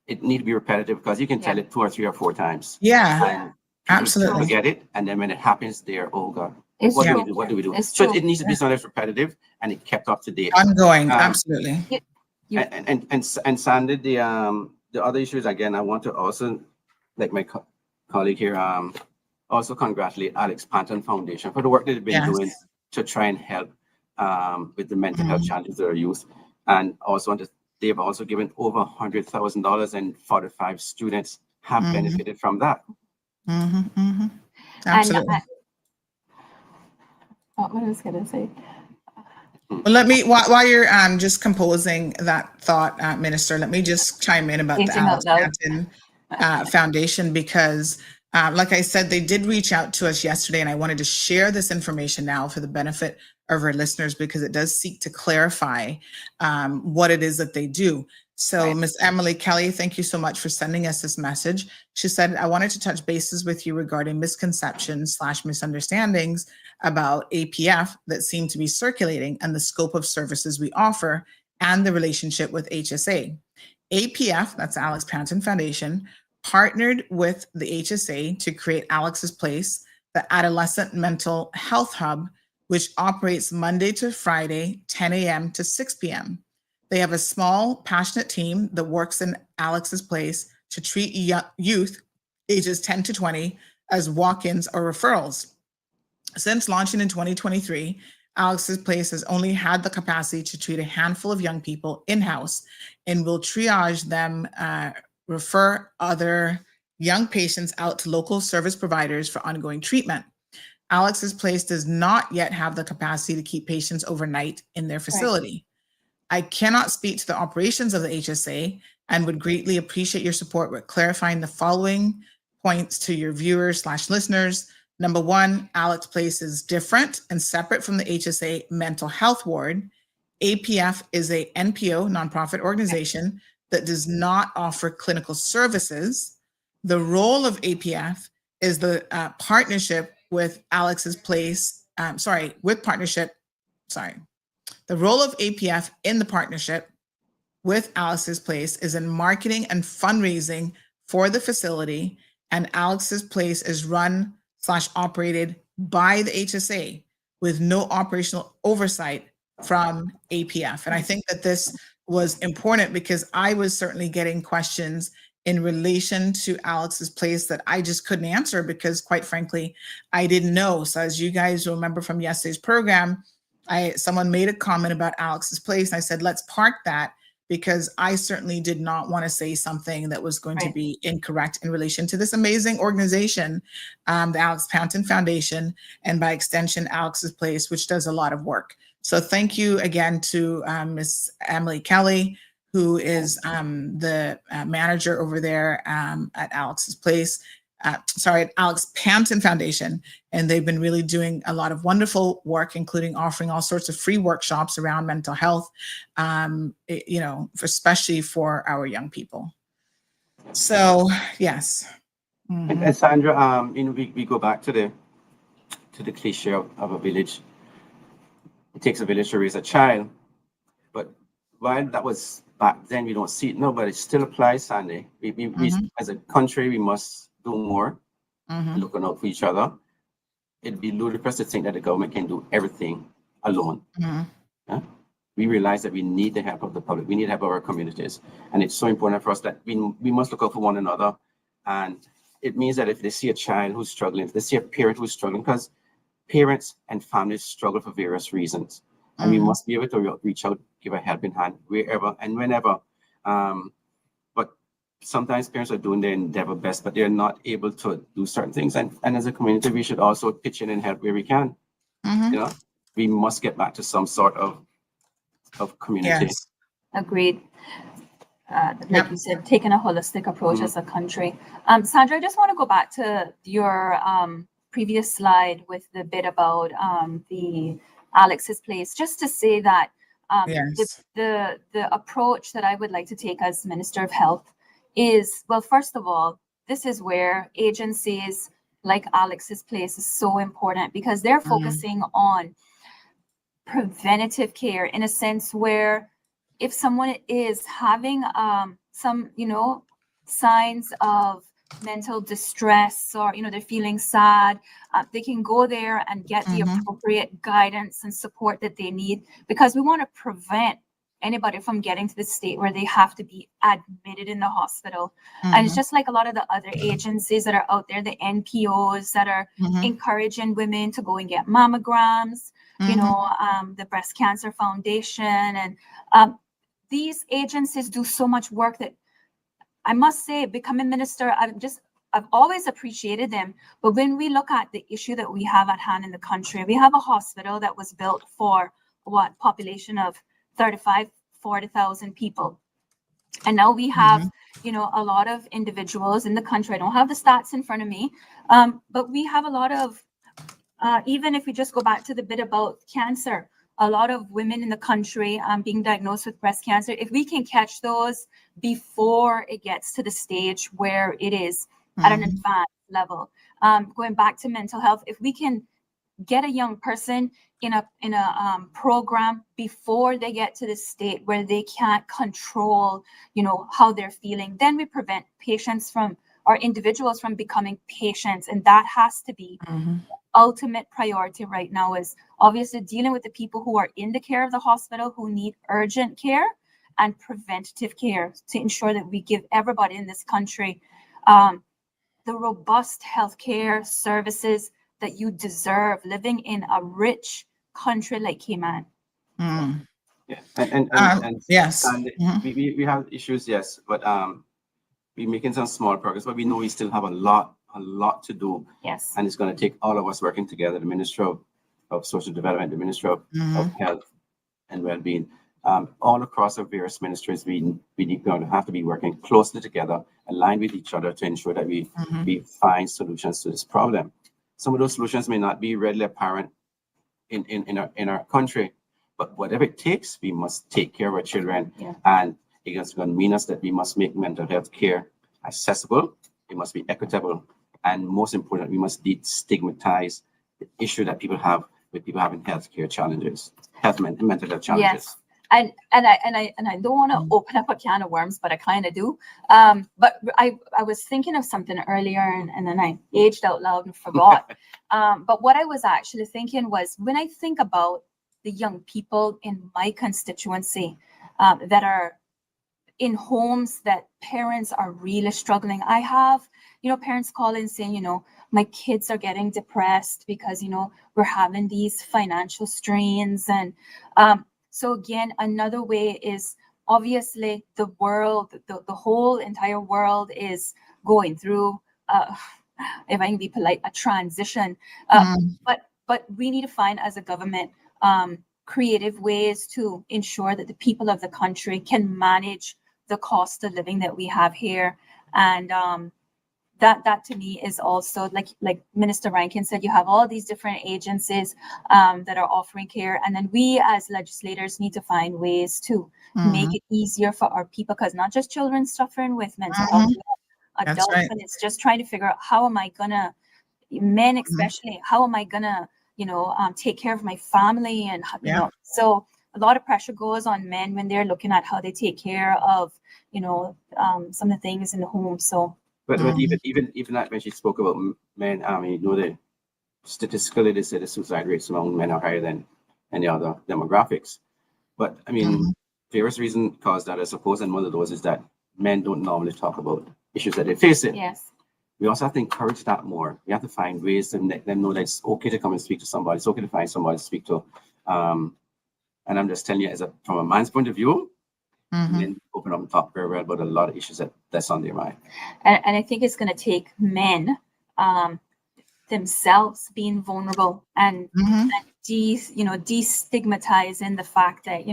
it needs to be repetitive, because you can tell it 2 or 3 or 4 times.
Yeah.
And People
Absolutely.
forget it, and then when it happens, they're, oh God,
It's
what do
true.
we do? What do we do?
It's
So
true.
it needs to be something that's repetitive and it kept up to date.
Ongoing.
Um,
Absolutely.
You-
And Sandy, the other issues again, I want to also, like my colleague here, also congratulate Alex Panton Foundation for the work that they've been doing
Yes.
to try and help with the mental health challenges of our youth. And also they've also given over $100,000 and 45 students have benefited from that.
Absolutely.
What was I going to say?
Well, let me, while you're just composing that thought, Minister, let me just chime in about the
Thinking out
Alex
loud.
Panton Foundation, because like I said, they did reach out to us yesterday, and I wanted to share this information now for the benefit of our listeners, because it does seek to clarify what it is that they do. So Miss Emily Kelly, thank you so much for sending us this message. She said, I wanted to touch bases with you regarding misconceptions/misunderstandings about APF that seem to be circulating and the scope of services we offer and the relationship with HSA. APF, that's Alex Panton Foundation, partnered with the HSA to create Alex's Place, the Adolescent Mental Health Hub, which operates Monday to Friday, 10 a.m. to 6 p.m. They have a small, passionate team that works in Alex's Place to treat youth ages 10 to 20 as walk-ins or referrals. Since launching in 2023, Alex's Place has only had the capacity to treat a handful of young people in-house and will triage them, refer other young patients out to local service providers for ongoing treatment. Alex's Place does not yet have the capacity to keep patients overnight in their facility. I cannot speak to the operations of the HSA and would greatly appreciate your support with clarifying the following points to your viewers/listeners. Number one, Alex Place is different and separate from the HSA mental health ward. APF is a NPO, nonprofit organization, that does not offer clinical services. The role of APF is the partnership with Alex's Place, the role of APF in the partnership with Alex's Place is in marketing and fundraising for the facility, and Alex's Place is run/operated by the HSA with no operational oversight from APF. And I think that this was important because I was certainly getting questions in relation to Alex's Place that I just couldn't answer because, quite frankly, I didn't know. So as you guys remember from yesterday's program, someone made a comment about Alex's Place, and I said, let's park that, because I certainly did not want to say something that was going to be incorrect in relation to this amazing organization, the Alex Panton Foundation, and by extension, Alex's Place, which does a lot of work. So thank you again to Ms. Emily Kelly, who is the manager over there at Alex's Place, at Alex Panton Foundation. And they've been really doing a lot of wonderful work, including offering all sorts of free workshops around mental health, especially for our young people. So, yes.
And Sandra, we go back to the cliche of a village. It takes a village to raise a child. But while that was back then, we don't see it now, but it still applies, Sandy. We as a country, we must do more, looking out for each other. It'd be ludicrous to think that the government can do everything alone. Yeah? We realize that we need the help of the public. We need the help of our communities. And it's so important for us that we must look out for one another. And it means that if they see a child who's struggling, if they see a parent who's struggling, because parents and families struggle for various reasons. And we must be able to reach out, give a helping hand wherever and whenever. But sometimes parents are doing their endeavor best, but they're not able to do certain things. And as a community, we should also pitch in and help where we can. We must get back to some sort of community.
Yes.
Agreed. Like you said, taking a holistic approach as a country. Sandra, I just want to go back to your previous slide with the bit about the Alex's Place, just to say that the approach that I would like to take as Minister of Health is, well, first of all, this is where agencies like Alex's Place is so important, because they're focusing on preventative care in a sense where if someone is having some, signs of mental distress, or they're feeling sad, they can go there and get the appropriate guidance and support that they need, because we want to prevent anybody from getting to the state where they have to be admitted in the hospital. And it's just like a lot of the other agencies that are out there, the NPOs that are encouraging women to go and get mammograms, the Breast Cancer Foundation, and these agencies do so much work that I must say, becoming minister, I've always appreciated them. But when we look at the issue that we have at hand in the country, we have a hospital that was built for population of 40,000 people. And now we have, a lot of individuals in the country. I don't have the stats in front of me, but we have a lot of, even if we just go back to the bit about cancer, a lot of women in the country being diagnosed with breast cancer. If we can catch those before it gets to the stage where it is at an advanced level, going back to mental health, if we can get a young person in a program before they get to the state where they can't control, how they're feeling, then we prevent patients from, or individuals from, becoming patients. And that has to be ultimate priority right now, is obviously dealing with the people who are in the care of the hospital, who need urgent care and preventative care, to ensure that we give everybody in this country the robust healthcare services that you deserve, living in a rich country like Cayman.
Yeah, and
yes,
and we have issues, yes, but we're making some small progress, but we know we still have a lot to do.
Yes.
And it's going to take all of us working together, the Minister of Social Development, the Minister of Health and Wellbeing, all across our various ministries. We going to have to be working closely together, aligned with each other, to ensure that we find solutions to this problem. Some of those solutions may not be readily apparent in our country, but whatever it takes, we must take care of our children. And it's going to mean us that we must make mental health care accessible. It must be equitable. And most important, we must destigmatize the issue that people have with people having healthcare challenges, mental health challenges.
Yes. And I don't want to open up a can of worms, but I kind of do. But I was thinking of something earlier, and then I aged out loud and forgot. But what I was actually thinking was, when I think about the young people in my constituency that are in homes that parents are really struggling. I have, parents calling saying, my kids are getting depressed because, we're having these financial strains. And so again, another way is, obviously the world, the whole entire world is going through, if I can be polite, a transition. But we need to find, as a government, creative ways to ensure that the people of the country can manage the cost of living that we have here. And that to me is also, like Minister Rankin said, you have all these different agencies that are offering care. And then we as legislators need to find ways to make it easier for our people, because not just children suffering with mental health, adults, right. And it's just trying to figure out, how am I gonna, men especially, how am I gonna, take care of my family? And so a lot of pressure goes on men when they're looking at how they take care of, some of the things in the home. So, but even that, when she spoke about men, the statistically they say the suicide rates among men are higher than any other demographics. But various reasons cause that, I suppose, and one of those is that men don't normally talk about issues that they're facing. Yes. We also have to encourage that more. We have to find ways to let them know that it's okay to come and speak to somebody. It's okay to find somebody to speak to. And I'm just telling you, from a man's point of view, men open up and talk very well about a lot of issues that's on their mind. And I think it's going to take men themselves being vulnerable and destigmatizing the fact that,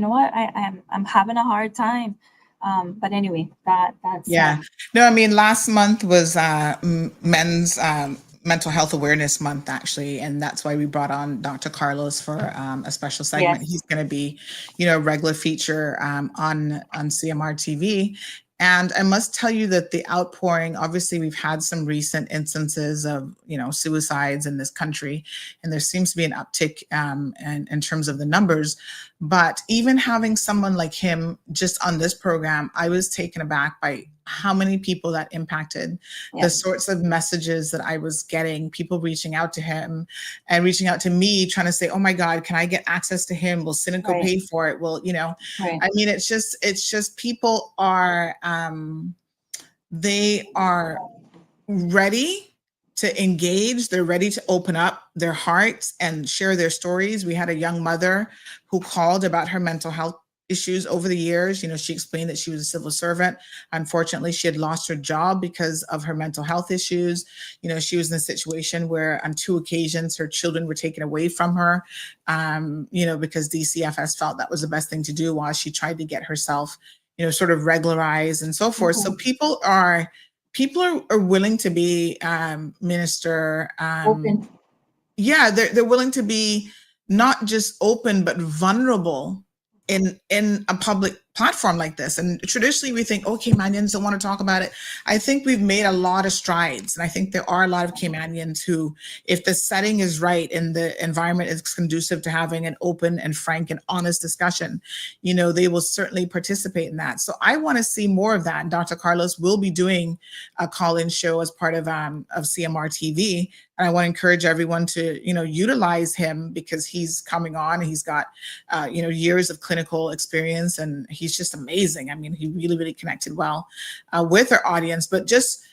I'm having a hard time. But anyway, that's
last month was men's Mental Health Awareness Month, actually, and that's why we brought on Dr. Carlos for a special segment. Yes. He's going to be, a regular feature on CMR TV. And I must tell you that the outpouring, obviously, we've had some recent instances of, suicides in this country, and there seems to be an uptick in terms of the numbers. But even having someone like him just on this program, I was taken aback by how many people that impacted, the sorts of messages that I was getting, people reaching out to him and reaching out to me, trying to say, oh my God, can I get access to him? Will Cynical pay for it? Well, I mean, it's just people are, they are ready to engage. They're ready to open up their hearts and share their stories. We had a young mother who called about her mental health issues over the years. She explained that she was a civil servant. Unfortunately, she had lost her job because of her mental health issues. She was in a situation where on 2 occasions her children were taken away from her, because DCFS felt that was the best thing to do while she tried to get herself, sort of regularized and so forth. So people are willing to be, Minister,
Open.
Yeah, they're willing to be not just open but vulnerable in a public platform like this. And traditionally we think, okay, Caymanians don't want to talk about it. I think we've made a lot of strides. And I think there are a lot of Caymanians who, if the setting is right and the environment is conducive to having an open and frank and honest discussion, they will certainly participate in that. So I want to see more of that. And Dr. Carlos will be doing a call-in show as part of CMR TV. And I want to encourage everyone to, utilize him because he's coming on. He's got, years of clinical experience and he's just amazing. I mean, he really, really connected well with our audience, but just,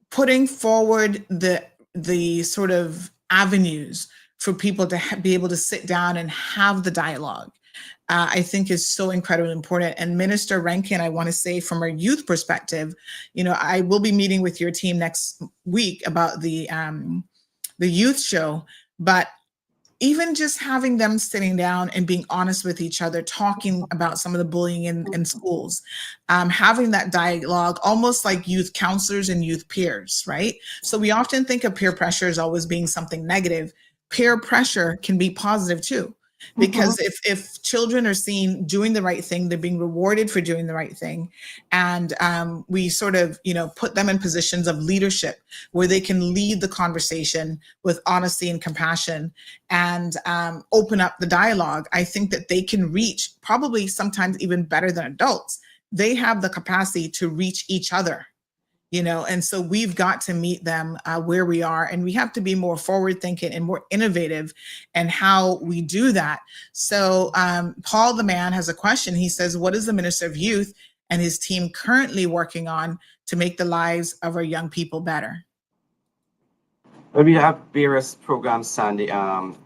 putting forward the sort of avenues for people to be able to sit down and have the dialogue. I think is so incredibly important. And Minister Rankin, I want to say from a youth perspective, I will be meeting with your team next week about the youth show, but even just having them sitting down and being honest with each other, talking about some of the bullying in schools, having that dialogue, almost like youth counselors and youth peers, right? So we often think of peer pressure as always being something negative. Peer pressure can be positive too. Because if children are seen doing the right thing, they're being rewarded for doing the right thing. And we sort of, put them in positions of leadership where they can lead the conversation with honesty and compassion and open up the dialogue. I think that they can reach, probably sometimes even better than adults, they have the capacity to reach each other. And so we've got to meet them where we are, and we have to be more forward thinking and more innovative in how we do that. So Paul the man has a question. He says, what is the Minister of Youth and his team currently working on to make the lives of our young people better?
Well, we have various programs, Sandy,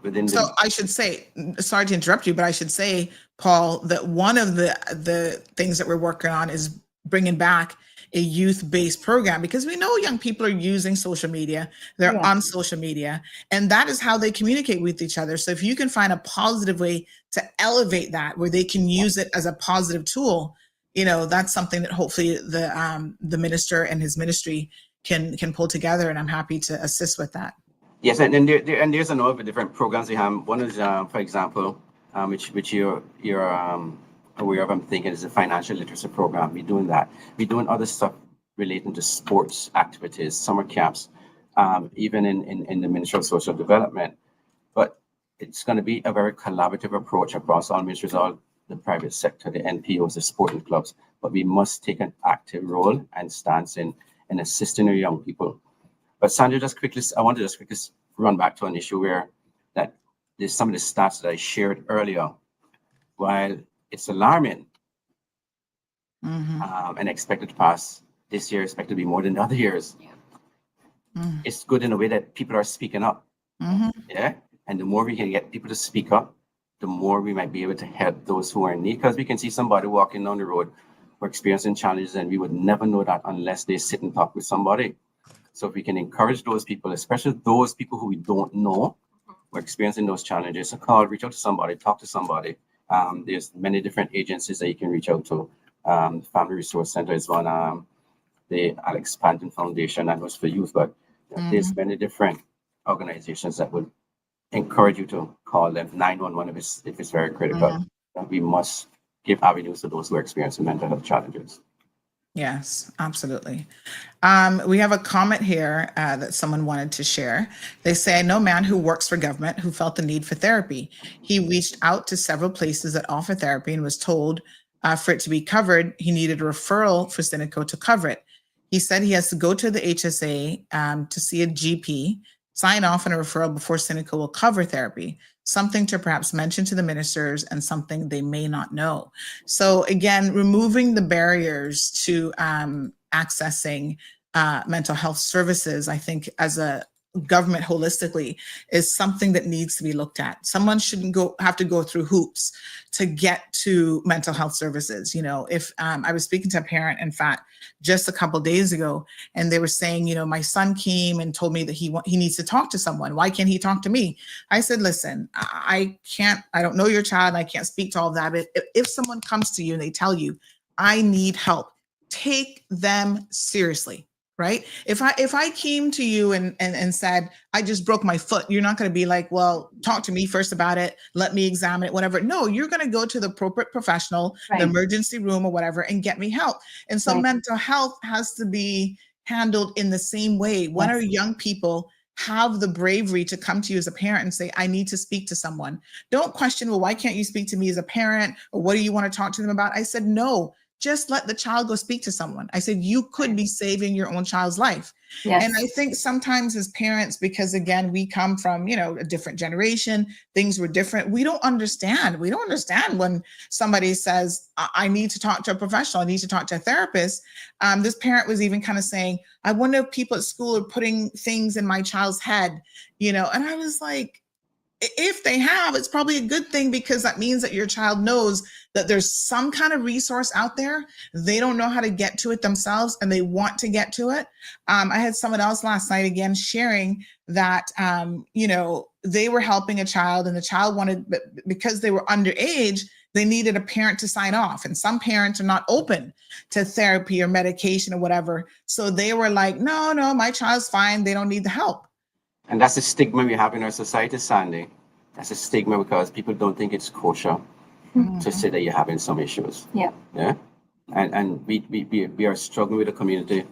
within
So I should say, sorry to interrupt you, but I should say, Paul, that one of the things that we're working on is bringing back a youth-based program, because we know young people are using social media, they're on social media, and that is how they communicate with each other. So if you can find a positive way to elevate that, where they can use it as a positive tool, that's something that hopefully the minister and his ministry can pull together, and I'm happy to assist with that.
Yes, and there's a number of different programs we have. One is, for example, which you're aware of, I'm thinking, is a financial literacy program. We're doing that. We're doing other stuff relating to sports activities, summer camps, even in the Ministry of Social Development. But it's going to be a very collaborative approach across all ministries, all the private sector, the NPOs, the sporting clubs. But we must take an active role and stance in assisting our young people. But Sandra, I want to just quickly run back to an issue where that there's some of the stats that I shared earlier. While it's alarming and expected to pass this year, expected to be more than the other years. It's good in a way that people are speaking up. Yeah. And the more we can get people to speak up, the more we might be able to help those who are in need. Because we can see somebody walking down the road or experiencing challenges, and we would never know that unless they sit and talk with somebody. So if we can encourage those people, especially those people who we don't know or experiencing those challenges, so call, reach out to somebody, talk to somebody. There's many different agencies that you can reach out to. Family Resource Center is one, the Alex Panton Foundation, and was for youth, but there's many different organizations that would encourage you to call them 911 if it's very critical. We must give avenues to those who are experiencing mental health challenges.
Yes, absolutely. We have a comment here that someone wanted to share. They say, I know a man who works for government who felt the need for therapy. He reached out to several places that offer therapy and was told for it to be covered, he needed a referral for Cineco to cover it. He said he has to go to the HSA to see a GP, sign off on a referral before Cineco will cover therapy, something to perhaps mention to the ministers and something they may not know. So again, removing the barriers to accessing mental health services, I think as a government holistically is something that needs to be looked at. Someone shouldn't have to go through hoops to get to mental health services. You know, if I was speaking to a parent, in fact, just a couple of days ago, and they were saying, you know, my son came and told me that he needs to talk to someone. Why can't he talk to me? I said, listen, I don't know your child. I can't speak to all of that. But if someone comes to you and they tell you, I need help, take them seriously. Right? If I came to you and said, I just broke my foot, you're not going to be like, well, talk to me first about it. Let me examine it, whatever. No, you're going to go to the appropriate professional,
Right.
the emergency room or whatever, and get me help. And so
Right.
mental health has to be handled in the same way. When
Yes.
our young people have the bravery to come to you as a parent and say, I need to speak to someone. Don't question, well, why can't you speak to me as a parent? Or what do you want to talk to them about? I said, no. Just let the child go speak to someone. I said, you could be saving your own child's life.
Yes.
And I think sometimes as parents, because again, we come from, you know, a different generation, things were different. We don't understand. We don't understand when somebody says, I need to talk to a professional. I need to talk to a therapist. This parent was even kind of saying, I wonder if people at school are putting things in my child's head, you know, and I was like, if they have, it's probably a good thing because that means that your child knows that there's some kind of resource out there. They don't know how to get to it themselves and they want to get to it. I had someone else last night again sharing that, you know, they were helping a child and the child wanted, but because they were underage, they needed a parent to sign off. And some parents are not open to therapy or medication or whatever. So they were like, no, my child's fine. They don't need the help.
And that's the stigma we have in our society, Sandy. That's a stigma because people don't think it's kosher to say that you're having some issues.
Yeah.
Yeah. And we are struggling with the community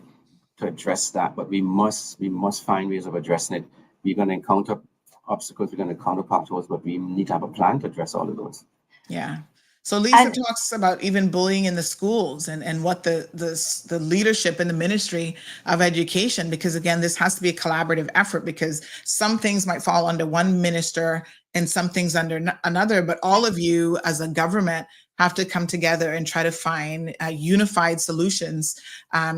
to address that, but we must find ways of addressing it. We're going to encounter obstacles, we're going to encounter potholes, but we need to have a plan to address all of those.
Yeah. So Lisa talks about even bullying in the schools and what the leadership in the Ministry of Education, because again, this has to be a collaborative effort because some things might fall under one minister and some things under another, but all of you as a government have to come together and try to find unified solutions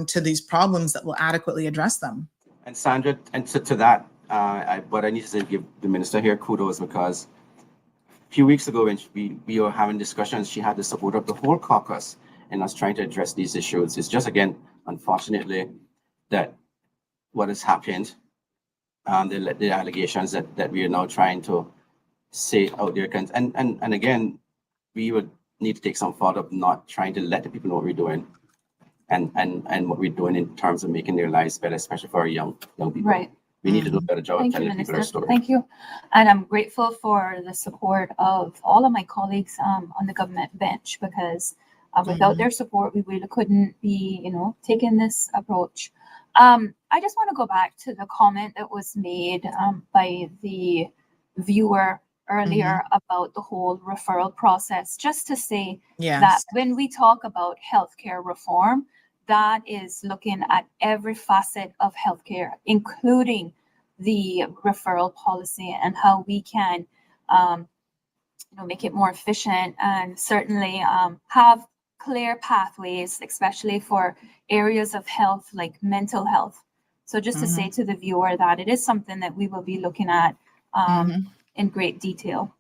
to these problems that will adequately address them.
And Sandra, and to that, what I need to say, give the minister here kudos because a few weeks ago when we were having discussions, she had the support of the whole caucus and us trying to address these issues. It's just, again, unfortunately, that what has happened, the allegations that we are now trying to say out there. And again, we would need to take some thought of not trying to let the people know what we're doing and what we're doing in terms of making their lives better, especially for our young people.
Right.
We need to do a better job of
Thank you,
telling people our
Minister.
story.
Thank you. And I'm grateful for the support of all of my colleagues on the government bench because without their support, we really couldn't be, you know, taking this approach. I just want to go back to the comment that was made by the viewer earlier about the whole referral process, just to say that when we talk about healthcare reform, that is looking at every facet of healthcare, including the referral policy and how we can, make it more efficient and certainly have clear pathways, especially for areas of health like mental health. So just to say to the viewer that it is something that we will be looking at in great detail.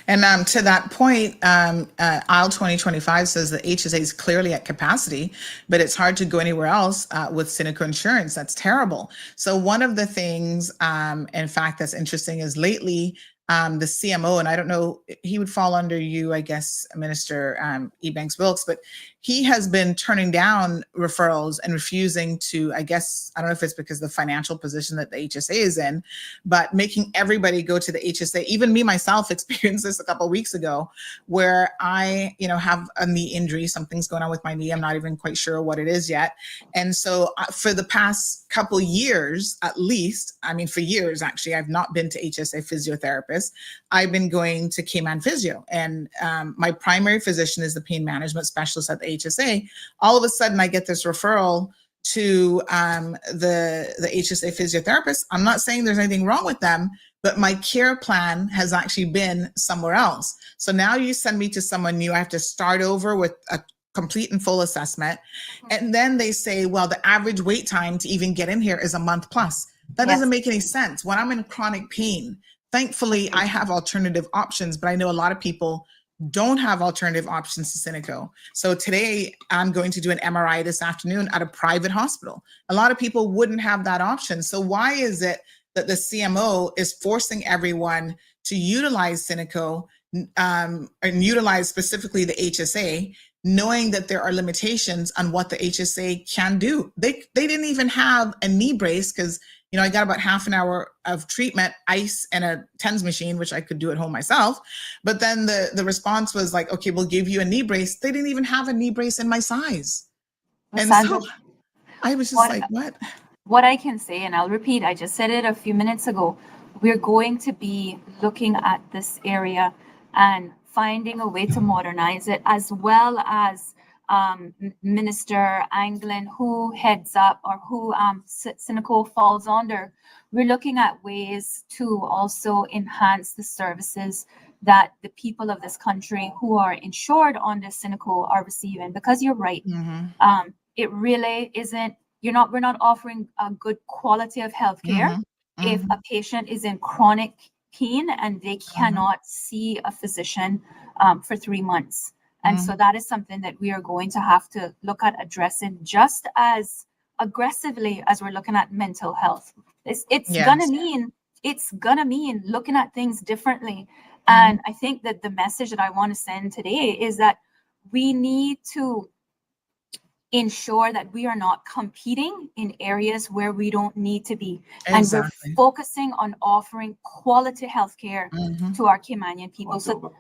And to that point, aisle 2025 says that HSA is clearly at capacity, but it's hard to go anywhere else with Cineco insurance. That's terrible. So one of the things, in fact, that's interesting is lately the CMO, and I don't know, he would fall under you, I guess, Minister Ebanks-Wilkes, but he has been turning down referrals and refusing to, I guess, I don't know if it's because of the financial position that the HSA is in, but making everybody go to the HSA. Even me, myself, experienced this a couple of weeks ago where I, have a knee injury. Something's going on with my knee. I'm not even quite sure what it is yet. And so for the past couple years, at least, for years, actually, I've not been to HSA physiotherapist. I've been going to Cayman Physio, and my primary physician is the pain management specialist at the HSA. All of a sudden, I get this referral to the HSA physiotherapist. I'm not saying there's anything wrong with them, but my care plan has actually been somewhere else. So now you send me to someone new. I have to start over with a complete and full assessment. And then they say, well, the average wait time to even get in here is a month plus. That doesn't make any sense. When I'm in chronic pain, thankfully, I have alternative options, but I know a lot of people don't have alternative options to Cineco. So today I'm going to do an MRI this afternoon at a private hospital. A lot of people wouldn't have that option. So why is it that the CMO is forcing everyone to utilize Cineco and utilize specifically the HSA, knowing that there are limitations on what the HSA can do? They didn't even have a knee brace because I got about half an hour of treatment, ice, and a TENS machine, which I could do at home myself. But then the response was like, okay, we'll give you a knee brace. They didn't even have a knee brace in my size. And so I was just like, what?
What I can say, and I'll repeat, I just said it a few minutes ago, we're going to be looking at this area and finding a way to modernize it, as well as Minister Anglin, who heads up or who Cineco falls under. We're looking at ways to also enhance the services that the people of this country who are insured under Cineco are receiving. Because you're right, it really isn't. We're not offering a good quality of healthcare if a patient is in chronic pain and they cannot see a physician for 3 months. And so that is something that we are going to have to look at addressing just as aggressively as we're looking at mental health. It's gonna mean looking at things differently. And I think that the message that I want to send today is that we need to ensure that we are not competing in areas where we don't need to be. Exactly. And we're focusing on offering quality healthcare to our Caymanian people. So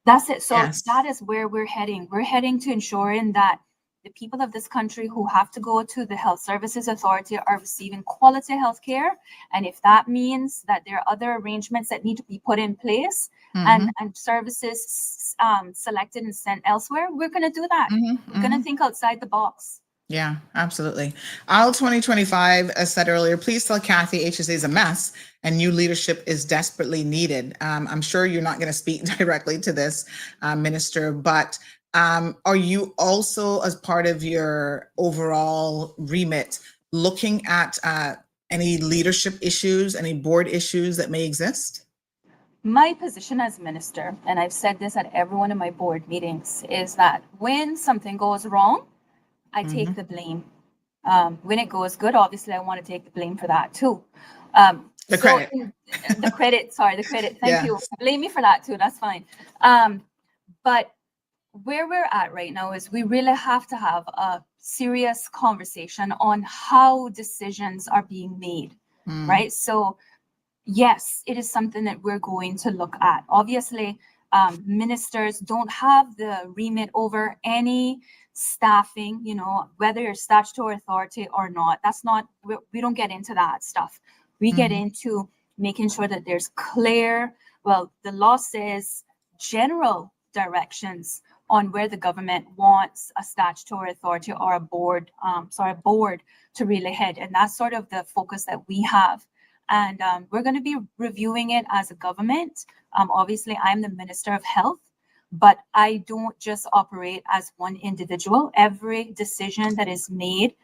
that's it. So that is where we're heading. We're heading to ensuring that the people of this country who have to go to the Health Services Authority are receiving quality healthcare. And if that means that there are other arrangements that need to be put in place and services selected and sent elsewhere, we're going to do that. We're going to think outside the box.
Yeah, absolutely. Aisle 2025, as said earlier, please tell Kathy HSA is a mess and new leadership is desperately needed. I'm sure you're not going to speak directly to this, Minister, but are you also, as part of your overall remit, looking at any leadership issues, any board issues that may exist?
My position as minister, and I've said this at every one of my board meetings, is that when something goes wrong, I take the blame. When it goes good, obviously, I want to take the blame for that too. The credit. Thank you. Blame me for that too. That's fine. But where we're at right now is we really have to have a serious conversation on how decisions are being made, right? So yes, it is something that we're going to look at. Obviously, ministers don't have the remit over any staffing, whether you're statutory authority or not. That's not, we don't get into that stuff. We get into making sure that there's clear, the law says general directions on where the government wants a statutory authority or a board to really head. And that's sort of the focus that we have. And we're going to be reviewing it as a government. Obviously, I'm the Minister of Health, but I don't just operate as one individual. Every decision that is made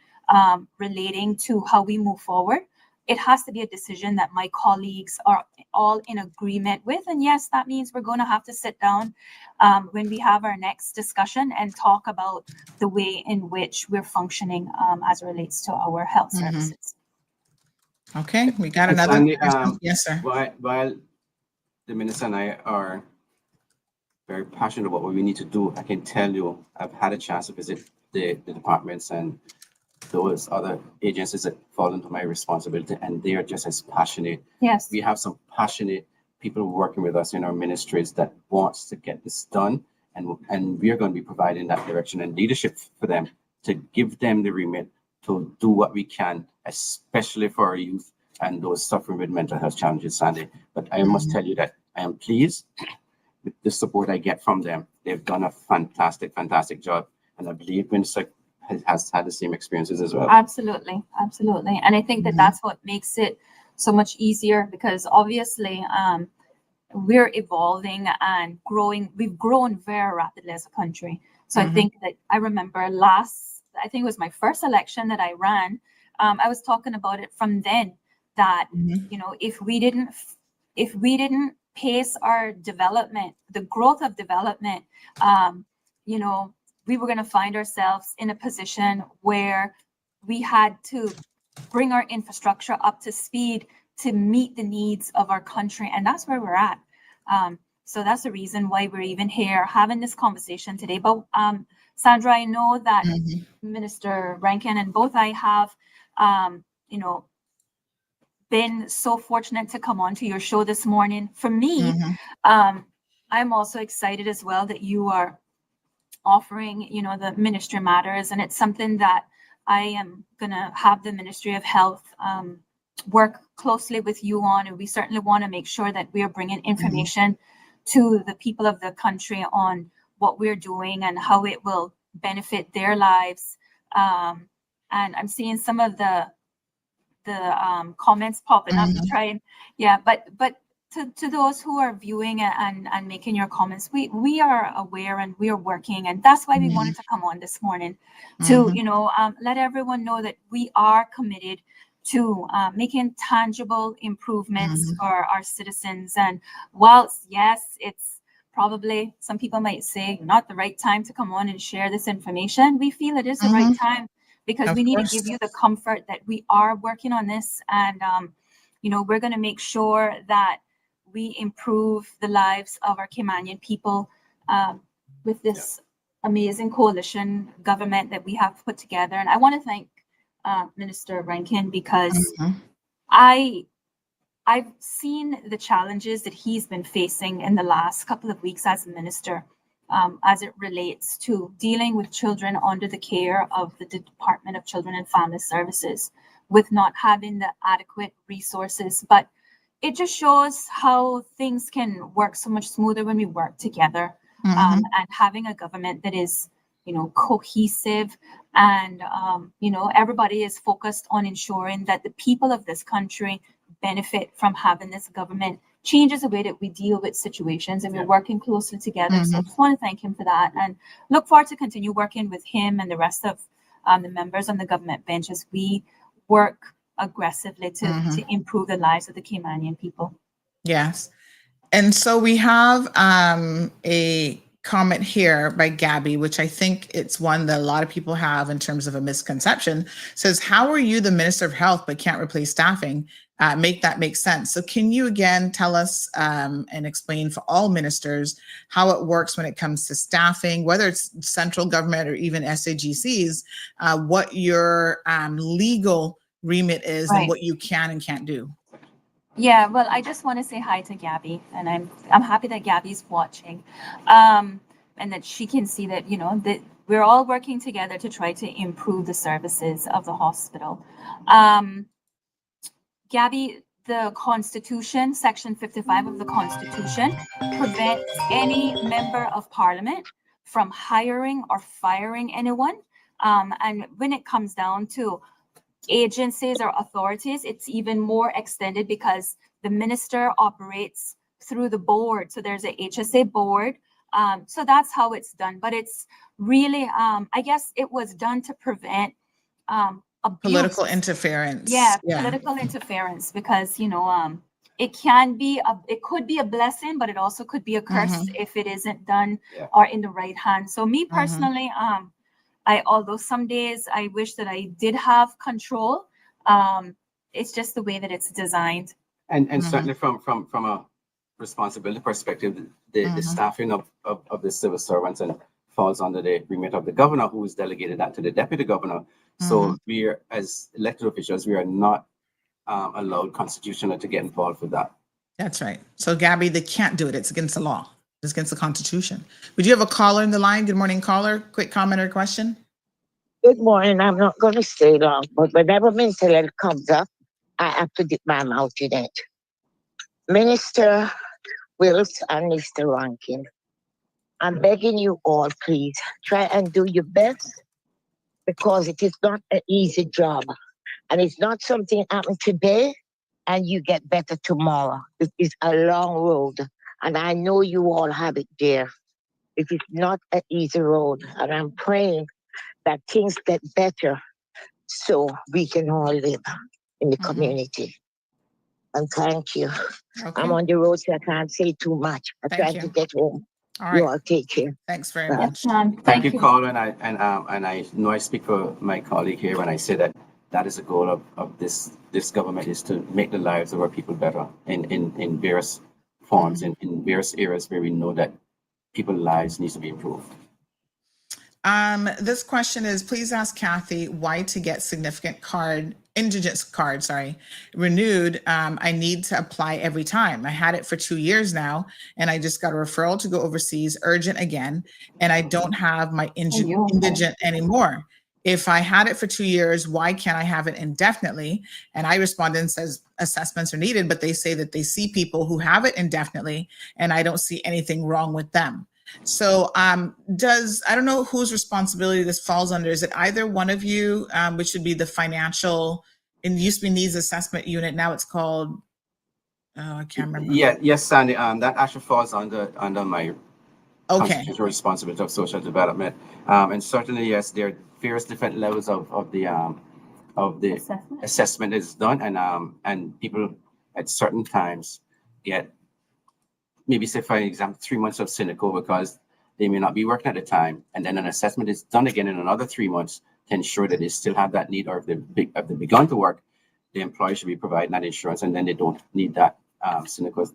relating to how we move forward, it has to be a decision that my colleagues are all in agreement with. And yes, that means we're going to have to sit down when we have our next discussion and talk about the way in which we're functioning as it relates to our health services.
Okay, we got another.
Sandy,
yes, sir.
While the minister and I are very passionate about what we need to do. I can tell you, I've had a chance to visit the departments and those other agencies that fall into my responsibility, and they are just as passionate.
Yes.
We have some passionate people working with us in our ministries that wants to get this done, and we are going to be providing that direction and leadership for them to give them the remit to do what we can, especially for our youth and those suffering with mental health challenges, Sandy. But I must tell you that I am pleased with the support I get from them. They've done a fantastic, fantastic job, and I believe Minister has had the same experiences as well.
Absolutely, absolutely. And I think that that's what makes it so much easier, because obviously we're evolving and growing. We've grown very rapidly as a country. So I think that I remember I think it was my first election that I ran. I was talking about it from then that, you know, if we didn't pace our development, the growth of development, you know, we were going to find ourselves in a position where we had to bring our infrastructure up to speed to meet the needs of our country. And that's where we're at. So that's the reason why we're even here having this conversation today. But Sandra, I know that Minister Rankin and both I have, you know, been so fortunate to come on to your show this morning. For me, I'm also excited as well that you are offering, you know, the Ministry Matters, and it's something that I am gonna have the Ministry of Health work closely with you on, and we certainly want to make sure that we are bringing information to the people of the country on what we're doing and how it will benefit their lives. And I'm seeing some of the comments popping up to try and but to those who are viewing and making your comments, we are aware and we are working, and that's why we wanted to come on this morning to, you know, let everyone know that we are committed to making tangible improvements for our citizens. And whilst, yes, it's probably, some people might say, not the right time to come on and share this information, we feel it is the right time, because we need to give you the comfort that we are working on this. And, you know, we're going to make sure that we improve the lives of our Caymanian people with this amazing coalition government that we have put together. And I want to thank Minister Rankin, because I've seen the challenges that he's been facing in the last couple of weeks as a minister, as it relates to dealing with children under the care of the Department of Children and Family Services, with not having the adequate resources. But it just shows how things can work so much smoother when we work together, and having a government that is, you know, cohesive, and you know, everybody is focused on ensuring that the people of this country benefit from having this government changes the way that we deal with situations, and we're working closely together. So I just want to thank him for that, and look forward to continue working with him and the rest of the members on the government bench as we work aggressively to improve the lives of the Caymanian people.
Yes. And so we have a comment here by Gabby, which I think it's one that a lot of people have in terms of a misconception. Says, how are you the Minister of Health but can't replace staffing? Make that make sense. So can you again tell us and explain for all ministers how it works when it comes to staffing, whether it's central government or even SAGCs, what your legal remit is and what you can and can't do?
Yeah, well, I just want to say hi to Gabby, and I'm happy that Gabby's watching, and that she can see that, you know, that we're all working together to try to improve the services of the hospital. Gabby, the Constitution, Section 55 of the Constitution, prevents any member of Parliament from hiring or firing anyone. And when it comes down to agencies or authorities, it's even more extended, because the minister operates through the board. So there's a HSA board. So that's how it's done. But it's really, I guess it was done to prevent abuse.
Political interference.
Yeah, political interference, because, you know, it could be a blessing, but it also could be a curse if it isn't done or in the right hand. So me personally, although some days I wish that I did have control, it's just the way that it's designed.
And certainly from responsibility perspective, the staffing of the civil servants and falls under the remit of the governor, who is delegated that to the deputy governor. So we are, as elected officials, we are not allowed constitutionally to get involved with that.
That's right. So Gabby, they can't do it. It's against the law. It's against the Constitution. Would you have a caller in the line? Good morning, caller. Quick comment or question?
Good morning. I'm not going to stay long, but whenever mental health comes up, I have to dip my mouth in it. Minister Wills and Mr. Rankin, I'm begging you all, please, try and do your best, because it is not an easy job. And it's not something happened today and you get better tomorrow. It is a long road. And I know you all have it there. It is not an easy road. And I'm praying that things get better so we can all live in the community. And thank you.
Okay.
I'm on the road, so I can't say too much. I'm
Thank
trying
you.
to get home.
All right.
You all take care.
Thanks very
Bye.
much.
Thank you, caller, and I know I speak for my colleague here when I say that is the goal of this government, is to make the lives of our people better in various forms, in various areas where we know that people's lives needs to be improved.
This question is, please ask Kathy why to get indigent card, renewed. I need to apply every time. I had it for 2 years now, and I just got a referral to go overseas, urgent again, and I don't have my indigent anymore. If I had it for 2 years, why can't I have it indefinitely? And I responded and says assessments are needed, but they say that they see people who have it indefinitely, and I don't see anything wrong with them. So I don't know whose responsibility this falls under. Is it either one of you, which would be the financial, it used to be needs assessment unit, now it's called, I can't remember.
Yes, Sandy, that actually falls under my constitutional responsibility of social development. And certainly, yes, there are various different levels of the assessment is done, and people at certain times get, maybe say for example, 3 months of cynical because they may not be working at the time, and then an assessment is done again in another 3 months to ensure that they still have that need, or if they've begun to work, the employer should be providing that insurance, and then they don't need that cynical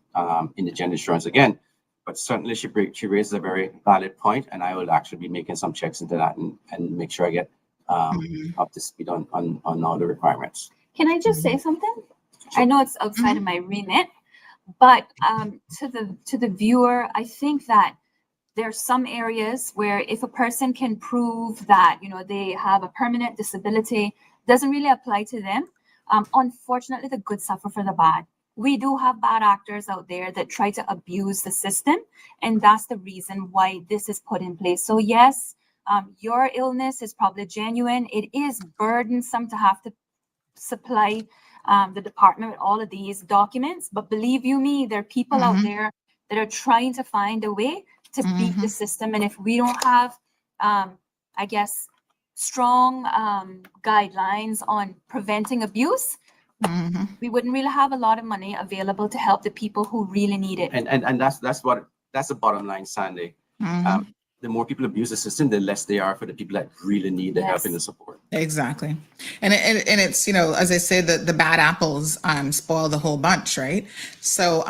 indigent insurance again. But certainly she raises a very valid point, and I will actually be making some checks into that and make sure I get up to speed on all the requirements.
Can I just say something? I know it's outside of my remit, but to the viewer, I think that there are some areas where if a person can prove that they have a permanent disability, doesn't really apply to them. Unfortunately, the good suffer for the bad. We do have bad actors out there that try to abuse the system, and that's the reason why this is put in place. So yes, your illness is probably genuine. It is burdensome to have to supply the department with all of these documents, but believe you me, there are people out there that are trying to find a way to beat the system. And if we don't have, I guess, strong guidelines on preventing abuse, we wouldn't really have a lot of money available to help the people who really need it.
And that's the bottom line, Sandy. The more people abuse the system, the less they are for the people that really need the help and the support.
Exactly. And it's, as I say, the bad apples spoil the whole bunch, right? So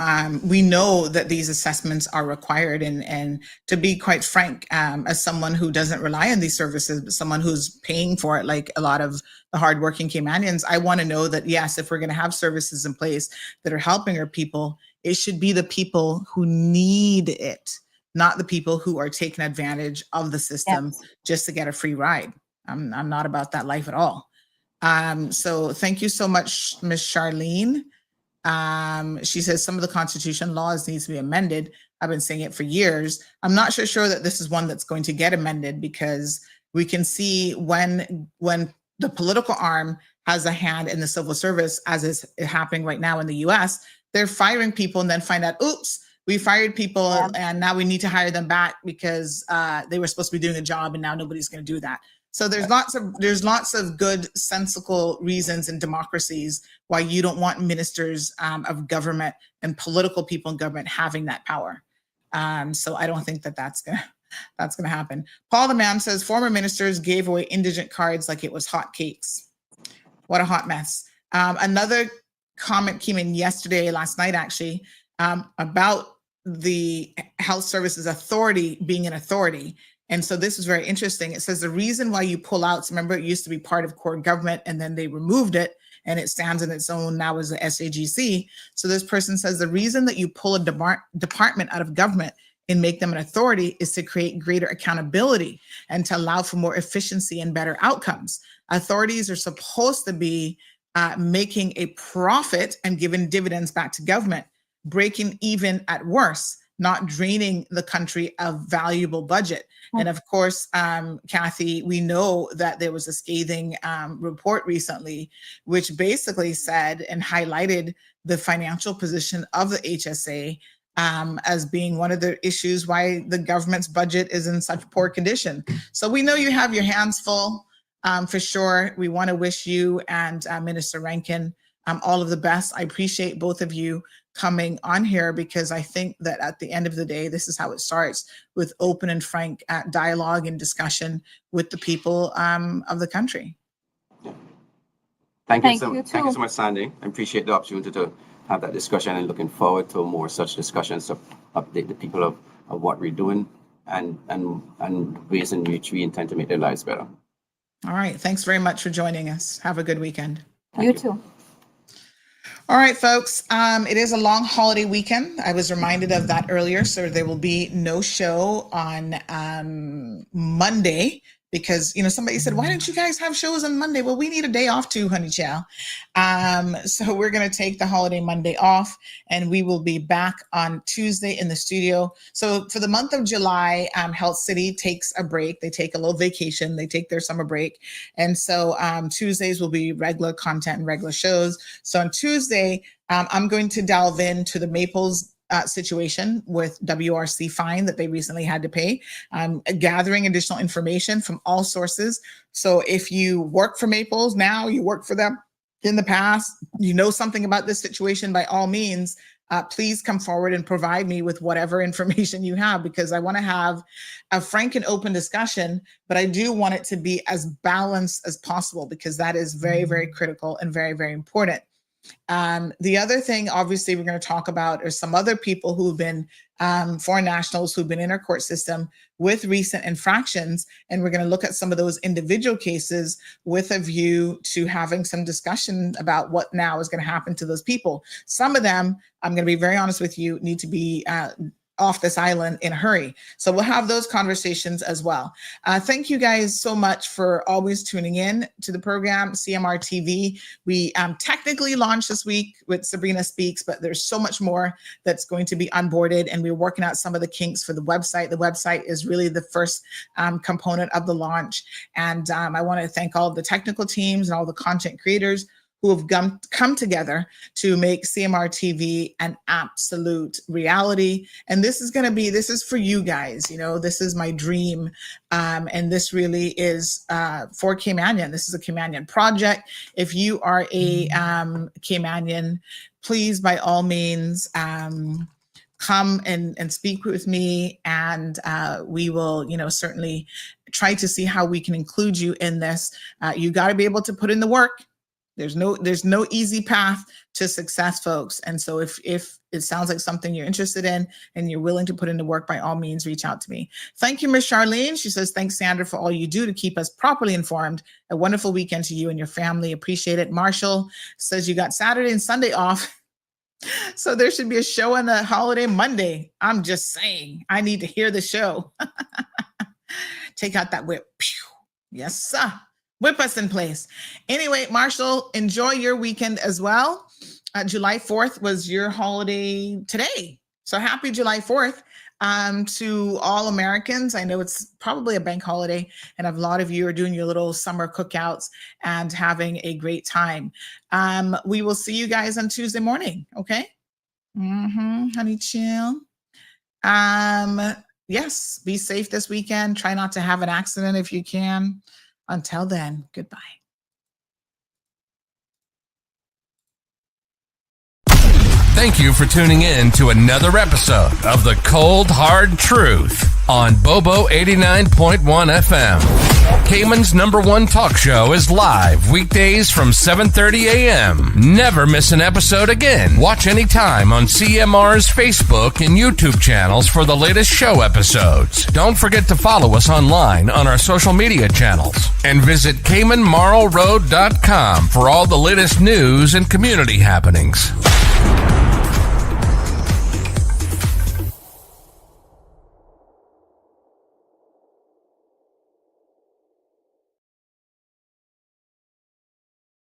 we know that these assessments are required. And to be quite frank, as someone who doesn't rely on these services, but someone who's paying for it, like a lot of the hardworking Caymanians, I want to know that, yes, if we're going to have services in place that are helping our people, it should be the people who need it, not the people who are taking advantage of the system just to get a free ride. I'm not about that life at all. So thank you so much, Ms. Charlene. She says some of the constitution laws needs to be amended. I've been saying it for years. I'm not so sure that this is one that's going to get amended, because we can see when the political arm has a hand in the civil service, as is happening right now in the US, they're firing people and then find out, oops, we fired people and now we need to hire them back because they were supposed to be doing a job and now nobody's going to do that. So there's lots of good, sensible reasons in democracies why you don't want ministers of government and political people in government having that power. So I don't think that's gonna happen. Paul the man says former ministers gave away indigent cards like it was hotcakes. What a hot mess. Another comment came in last night actually. about the Health Services Authority being an authority. And so this is very interesting. It says the reason why you pull out, so remember it used to be part of core government and then they removed it and it stands on its own now as the SAGC. So this person says the reason that you pull a department out of government and make them an authority is to create greater accountability and to allow for more efficiency and better outcomes. Authorities are supposed to be making a profit and giving dividends back to government, breaking even at worst, not draining the country of valuable budget. And of course, Kathy, we know that there was a scathing report recently, which basically said and highlighted the financial position of the HSA as being one of the issues why the government's budget is in such poor condition. So we know you have your hands full for sure. We want to wish you and Minister Rankin all of the best. I appreciate both of you coming on here because I think that at the end of the day, this is how it starts, with open and frank dialogue and discussion with the people of the country.
Thank you so much, Sandy. I appreciate the opportunity to have that discussion and looking forward to more such discussions to update the people of what we're doing and ways in which we intend to make their lives better.
All right. Thanks very much for joining us. Have a good weekend.
You too.
All right, folks. It is a long holiday weekend. I was reminded of that earlier. So there will be no show on Monday because, somebody said, why don't you guys have shows on Monday? Well, we need a day off too, honey child. So we're going to take the holiday Monday off and we will be back on Tuesday in the studio. So for the month of July, Health City takes a break. They take a little vacation. They take their summer break. And so Tuesdays will be regular content and regular shows. So on Tuesday, I'm going to delve into the Maples situation with WRC fine that they recently had to pay, gathering additional information from all sources. So if you work for Maples now, you work for them in the past, you know something about this situation, by all means, please come forward and provide me with whatever information you have, because I want to have a frank and open discussion, but I do want it to be as balanced as possible because that is very, very critical and very, very important. The other thing, obviously, we're going to talk about are some other people who've been foreign nationals who've been in our court system with recent infractions. And we're going to look at some of those individual cases with a view to having some discussion about what now is going to happen to those people. Some of them, I'm going to be very honest with you, need to be off this island in a hurry. So we'll have those conversations as well. Thank you guys so much for always tuning in to the program, CMR TV. We technically launched this week with Sabrina Speaks, but there's so much more that's going to be onboarded, and we're working out some of the kinks for the website. The website is really the first component of the launch. And I want to thank all of the technical teams and all the content creators who have come together to make CMR TV an absolute reality. And this is for you guys, this is my dream. And this really is for Caymanian. This is a Caymanian project. If you are a Caymanian, please, by all means, come and speak with me, and we will, certainly try to see how we can include you in this. You got to be able to put in the work. There's no easy path to success, folks. And so if it sounds like something you're interested in and you're willing to put into work, by all means, reach out to me. Thank you, Ms. Charlene. She says, thanks, Sandra, for all you do to keep us properly informed. A wonderful weekend to you and your family. Appreciate it. Marshall says you got Saturday and Sunday off. So there should be a show on the holiday Monday. I'm just saying, I need to hear the show. Take out that whip. Pew. Yes, sir. Whip us in place. Anyway, Marshall, enjoy your weekend as well. July 4th was your holiday today. So happy July 4th to all Americans. I know it's probably a bank holiday, and a lot of you are doing your little summer cookouts and having a great time. We will see you guys on Tuesday morning, okay? Honey, chill. Yes, be safe this weekend. Try not to have an accident if you can. Until then, goodbye.
Thank you for tuning in to another episode of The Cold Hard Truth on Bobo 89.1 FM. Cayman's #1 talk show is live weekdays from 7:30 a.m. Never miss an episode again. Watch anytime on CMR's Facebook and YouTube channels for the latest show episodes. Don't forget to follow us online on our social media channels and visit CaymanMarlRoad.com for all the latest news and community happenings.